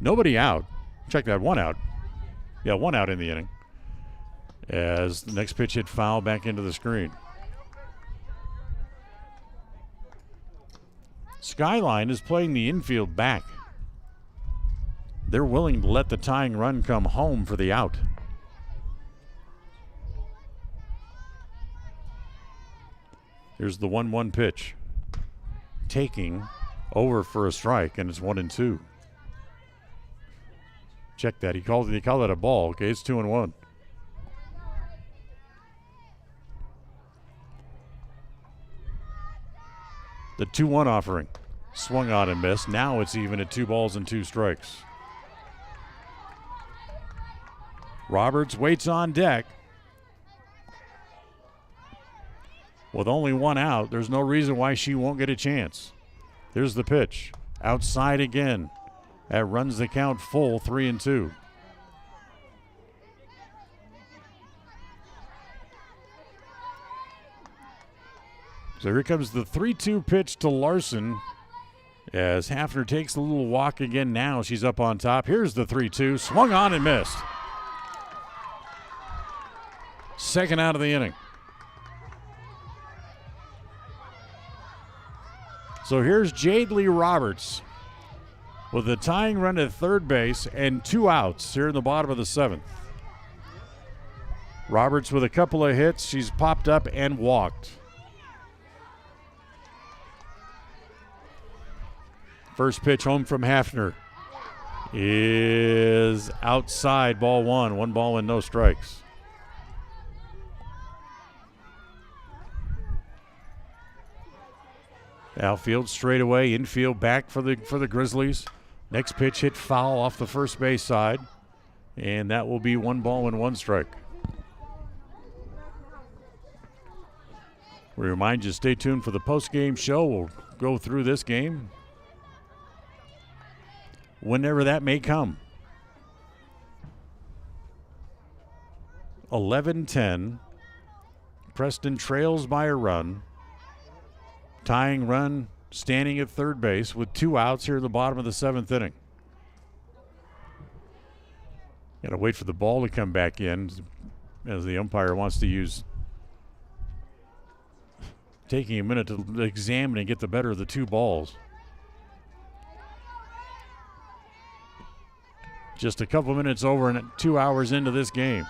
Nobody out. Check that, 1 out. Yeah, 1 out in the inning. As the next pitch hit foul back into the screen. Skyline is playing the infield back. They're willing to let the tying run come home for the out. Here's the 1-1 pitch. Taking over for a strike, and it's 1-2. Check that. He called it a ball. Okay, it's 2-1. The 2-1 offering. Swung on and missed. Now it's even at 2 balls and 2 strikes. Roberts waits on deck. With only 1 out, there's no reason why she won't get a chance. Here's the pitch. Outside again. That runs the count full, 3-2. So here comes the 3-2 pitch to Larson. As Hafner takes a little walk again now. She's up on top. Here's the 3-2. Swung on and missed. Second out of the inning. So here's Jade Lee Roberts with a tying run at third base and 2 outs here in the bottom of the 7th. Roberts with a couple of hits. She's popped up and walked. First pitch home from Hafner is outside, ball 1. 1 ball and no strikes. Outfield straight away, infield back for the Grizzlies. Next pitch hit foul off the first base side, and that will be 1 ball and 1 strike. We remind you, stay tuned for the post-game show. We'll go through this game whenever that may come. 11-10. Preston trails by a run. Tying run standing at third base with 2 outs here at the bottom of the 7th inning. Got to wait for the ball to come back in as the umpire wants to use, taking a minute to examine and get the better of the 2 balls. Just a couple minutes over and 2 hours into this game.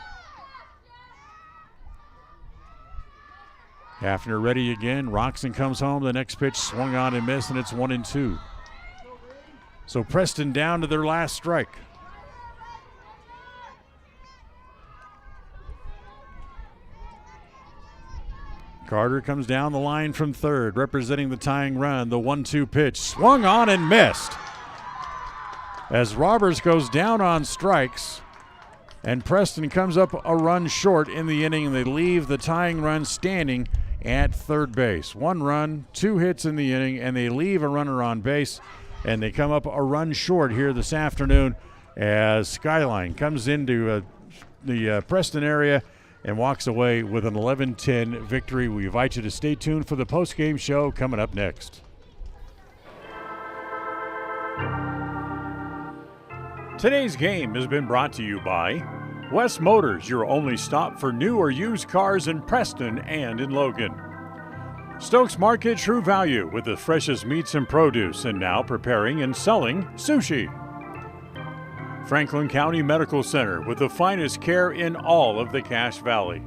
Hafner ready again. Roxon comes home. The next pitch swung on and missed, and it's 1-2. So Preston down to their last strike. Carter comes down the line from third, representing the tying run. The 1-2 pitch swung on and missed. As Roberts goes down on strikes, and Preston comes up a run short in the inning, and they leave the tying run standing at third base. 1 run, 2 hits in the inning, and they leave a runner on base, and they come up a run short here this afternoon as Skyline comes into the Preston area and walks away with an 11-10 victory. We invite you to stay tuned for the post-game show coming up next. Today's game has been brought to you by West Motors, your only stop for new or used cars in Preston and in Logan. Stokes Market True Value with the freshest meats and produce, and now preparing and selling sushi. Franklin County Medical Center with the finest care in all of the Cache Valley.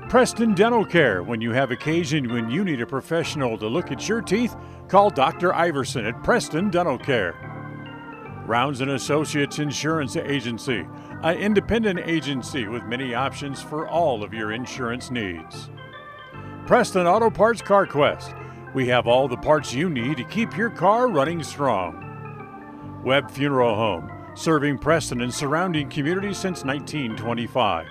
Preston Dental Care. When you have occasion when you need a professional to look at your teeth, call Dr. Iverson at Preston Dental Care. Rounds & Associates Insurance Agency, an independent agency with many options for all of your insurance needs. Preston Auto Parts Car Quest. We have all the parts you need to keep your car running strong. Webb Funeral Home, serving Preston and surrounding communities since 1925.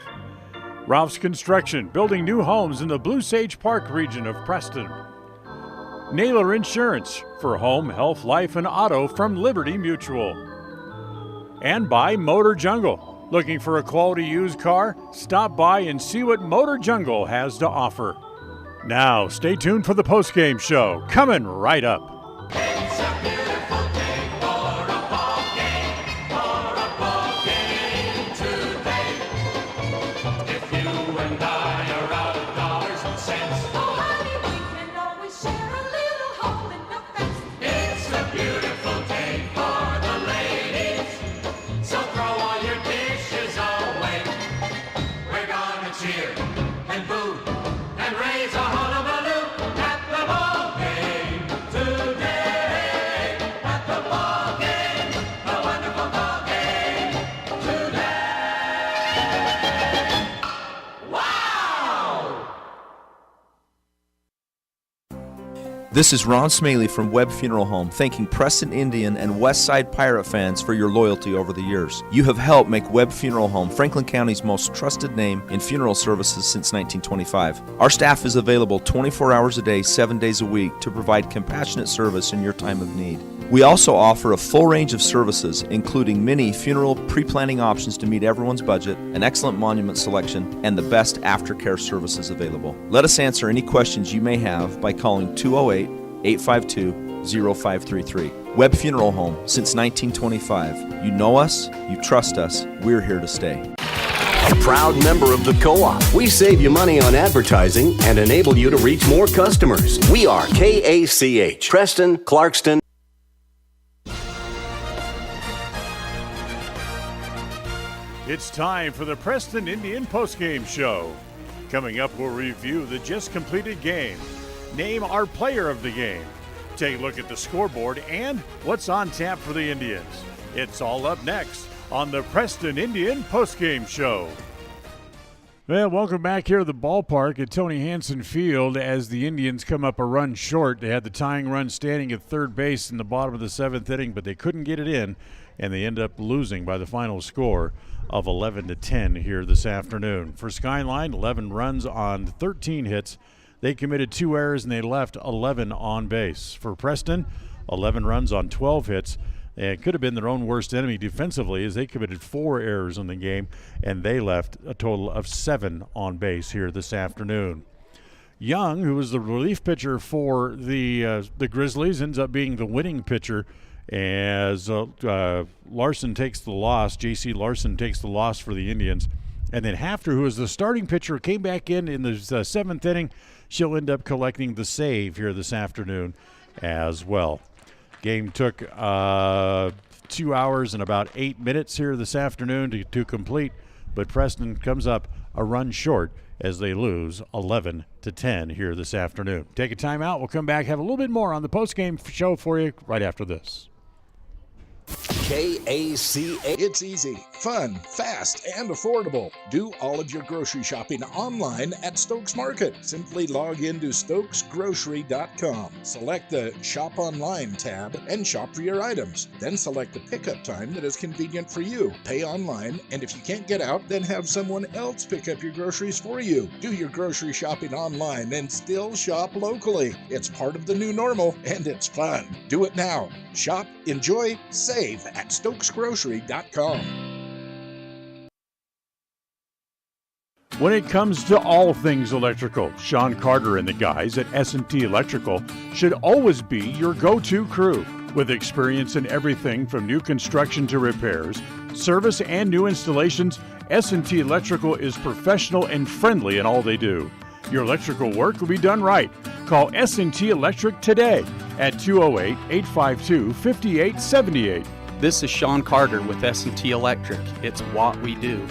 Ralph's Construction, building new homes in the Blue Sage Park region of Preston. Naylor Insurance, for home, health, life, and auto from Liberty Mutual. And by Motor Jungle. Looking for a quality used car? Stop by and see what Motor Jungle has to offer. Now, stay tuned for the postgame show, coming right up. It's a beautiful day for a ball game today. If you and I are out of dollars and cents, oh honey, we can always share a little hole in the fence. It's a beautiful day for the ladies, so throw all your dishes away. We're gonna cheer and boo and raise a hullabaloo at the ball game today. At the ball game, a wonderful ball game today. Wow! This is Ron Smaley from Webb Funeral Home, thanking Preston Indian and Westside Pirate fans for your loyalty over the years. You have helped make Webb Funeral Home Franklin County's most trusted name in funeral services since 1925. Our staff is available 24 hours a day, 7 days a week to provide compassionate service in your time of need. We also offer a full range of services, including many funeral pre-planning options to meet everyone's budget, an excellent monument selection, and the best aftercare services available. Let us answer any questions you may have by calling 208-852-0533. Webb Funeral Home, since 1925. You know us, you trust us, we're here to stay. A proud member of the Co-op. We save you money on advertising and enable you to reach more customers. We are KACH, Preston, Clarkston. It's time for the Preston Indian postgame show. Coming up, we'll review the just completed game, name our player of the game, take a look at the scoreboard, and what's on tap for the Indians. It's all up next on the Preston Indian postgame show. Well, welcome back here to the ballpark at Tony Hanson Field as the Indians come up a run short. They had the tying run standing at third base in the bottom of the seventh inning, but they couldn't get it in, and they end up losing by the final score of 11-10 here this afternoon. For Skyline, 11 runs on 13 hits. They committed 2 errors and they left 11 on base. For Preston, 11 runs on 12 hits. It could have been their own worst enemy defensively as they committed 4 errors in the game and they left a total of 7 on base here this afternoon. Young, who was the relief pitcher for the Grizzlies, ends up being the winning pitcher as Larson takes the loss. J.C. Larson takes the loss for the Indians. And then Hafter, who was the starting pitcher, came back in the 7th inning. She'll end up collecting the save here this afternoon as well. Game took 2 hours and about 8 minutes here this afternoon to complete, but Preston comes up a run short as they lose 11-10 here this afternoon. Take a timeout. We'll come back, have a little bit more on the postgame show for you right after this. KACH. It's easy, fun, fast, and affordable. Do all of your grocery shopping online at Stokes Market. Simply log into stokesgrocery.com. Select the Shop Online tab and shop for your items. Then select the pickup time that is convenient for you. Pay online, and if you can't get out, then have someone else pick up your groceries for you. Do your grocery shopping online and still shop locally. It's part of the new normal, and it's fun. Do it now. Shop, enjoy, save at stokesgrocery.com. When it comes to all things electrical, Sean Carter and the guys at S&T Electrical should always be your go-to crew. With experience in everything from new construction to repairs, service, and new installations, S&T Electrical is professional and friendly in all they do. Your electrical work will be done right. Call S&T Electric today at 208-852-5878. This is Sean Carter with S&T Electric. It's what we do.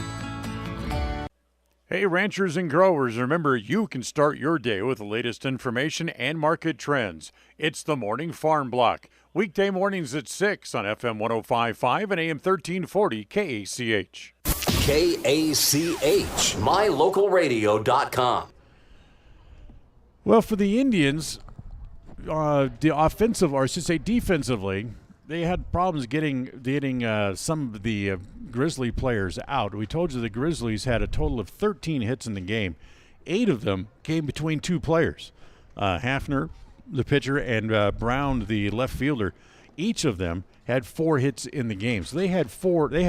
Hey, ranchers and growers, remember you can start your day with the latest information and market trends. It's the Morning Farm Block. Weekday mornings at 6 on FM 105.5 and AM 1340 KACH. KACH, mylocalradio.com. Well, for the Indians, defensively, they had problems getting some of the Grizzly players out. We told you the Grizzlies had a total of 13 hits in the game. 8 of them came between 2 players. Hafner, the pitcher, and Brown, the left fielder. Each of them had 4 hits in the game. So they had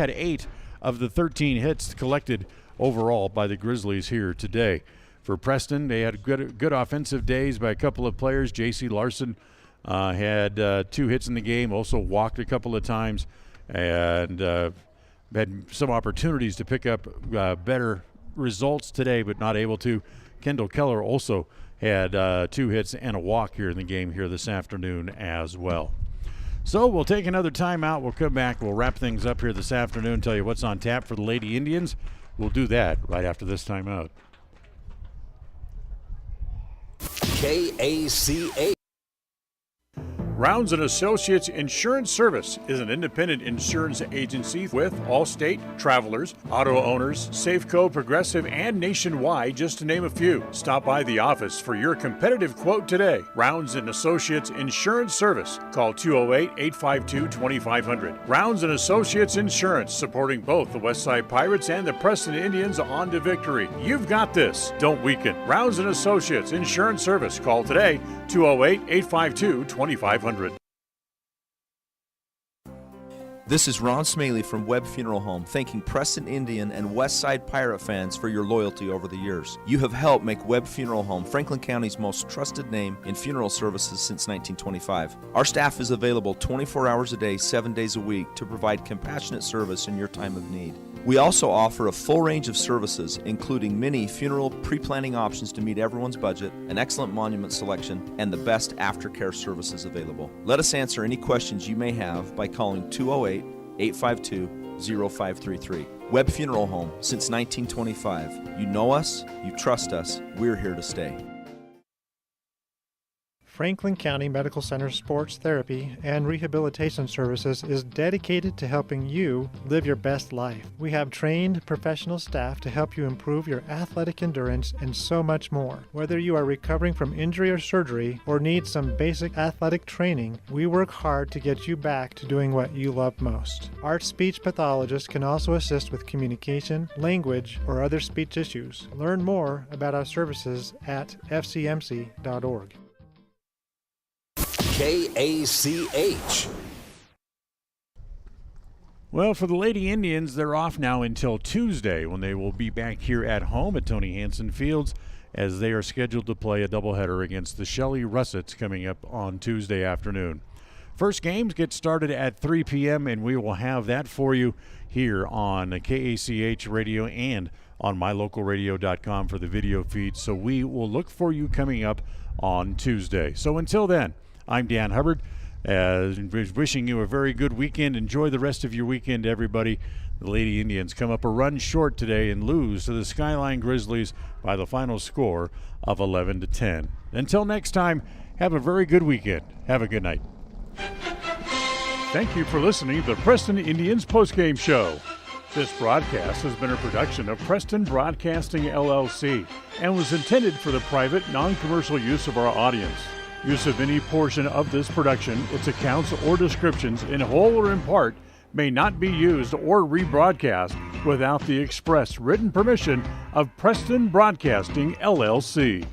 8 of the 13 hits collected overall by the Grizzlies here today. For Preston, they had good offensive days by a couple of players. J.C. Larson had 2 hits in the game, also walked a couple of times, and had some opportunities to pick up better results today, but not able to. Kendall Keller also had 2 hits and a walk here in the game here this afternoon as well. So we'll take another timeout. We'll come back. We'll wrap things up here this afternoon, tell you what's on tap for the Lady Indians. We'll do that right after this timeout. KACH. Rounds & Associates Insurance Service is an independent insurance agency with Allstate, Travelers, Auto Owners, Safeco, Progressive, and Nationwide, just to name a few. Stop by the office for your competitive quote today. Rounds & Associates Insurance Service. Call 208-852-2500. Rounds & Associates Insurance, supporting both the Westside Pirates and the Preston Indians on to victory. You've got this. Don't weaken. Rounds & Associates Insurance Service. Call today, 208-852-2500. This is Ron Smaley from Webb Funeral Home, thanking Preston Indian and Westside Pirate fans for your loyalty over the years. You have helped make Webb Funeral Home Franklin County's most trusted name in funeral services since 1925. Our staff is available 24 hours a day, 7 days a week to provide compassionate service in your time of need. We also offer a full range of services, including many funeral pre-planning options to meet everyone's budget, an excellent monument selection, and the best aftercare services available. Let us answer any questions you may have by calling 208-852-0533. Webb Funeral Home, since 1925. You know us, you trust us, we're here to stay. Franklin County Medical Center Sports Therapy and Rehabilitation Services is dedicated to helping you live your best life. We have trained professional staff to help you improve your athletic endurance and so much more. Whether you are recovering from injury or surgery or need some basic athletic training, we work hard to get you back to doing what you love most. Our speech pathologist can also assist with communication, language, or other speech issues. Learn more about our services at fcmc.org. KACH. Well, for the Lady Indians, they're off now until Tuesday when they will be back here at home at Tony Hanson Fields as they are scheduled to play a doubleheader against the Shelley Russets coming up on Tuesday afternoon. First games get started at 3 p.m., and we will have that for you here on KACH Radio and on mylocalradio.com for the video feed. So we will look for you coming up on Tuesday. So until then, I'm Dan Hubbard, wishing you a very good weekend. Enjoy the rest of your weekend, everybody. The Lady Indians come up a run short today and lose to the Skyline Grizzlies by the final score of 11-10. Until next time, have a very good weekend. Have a good night. Thank you for listening to the Preston Indians postgame show. This broadcast has been a production of Preston Broadcasting, LLC, and was intended for the private, non-commercial use of our audience. Use of any portion of this production, its accounts or descriptions, in whole or in part, may not be used or rebroadcast without the express written permission of Preston Broadcasting, LLC.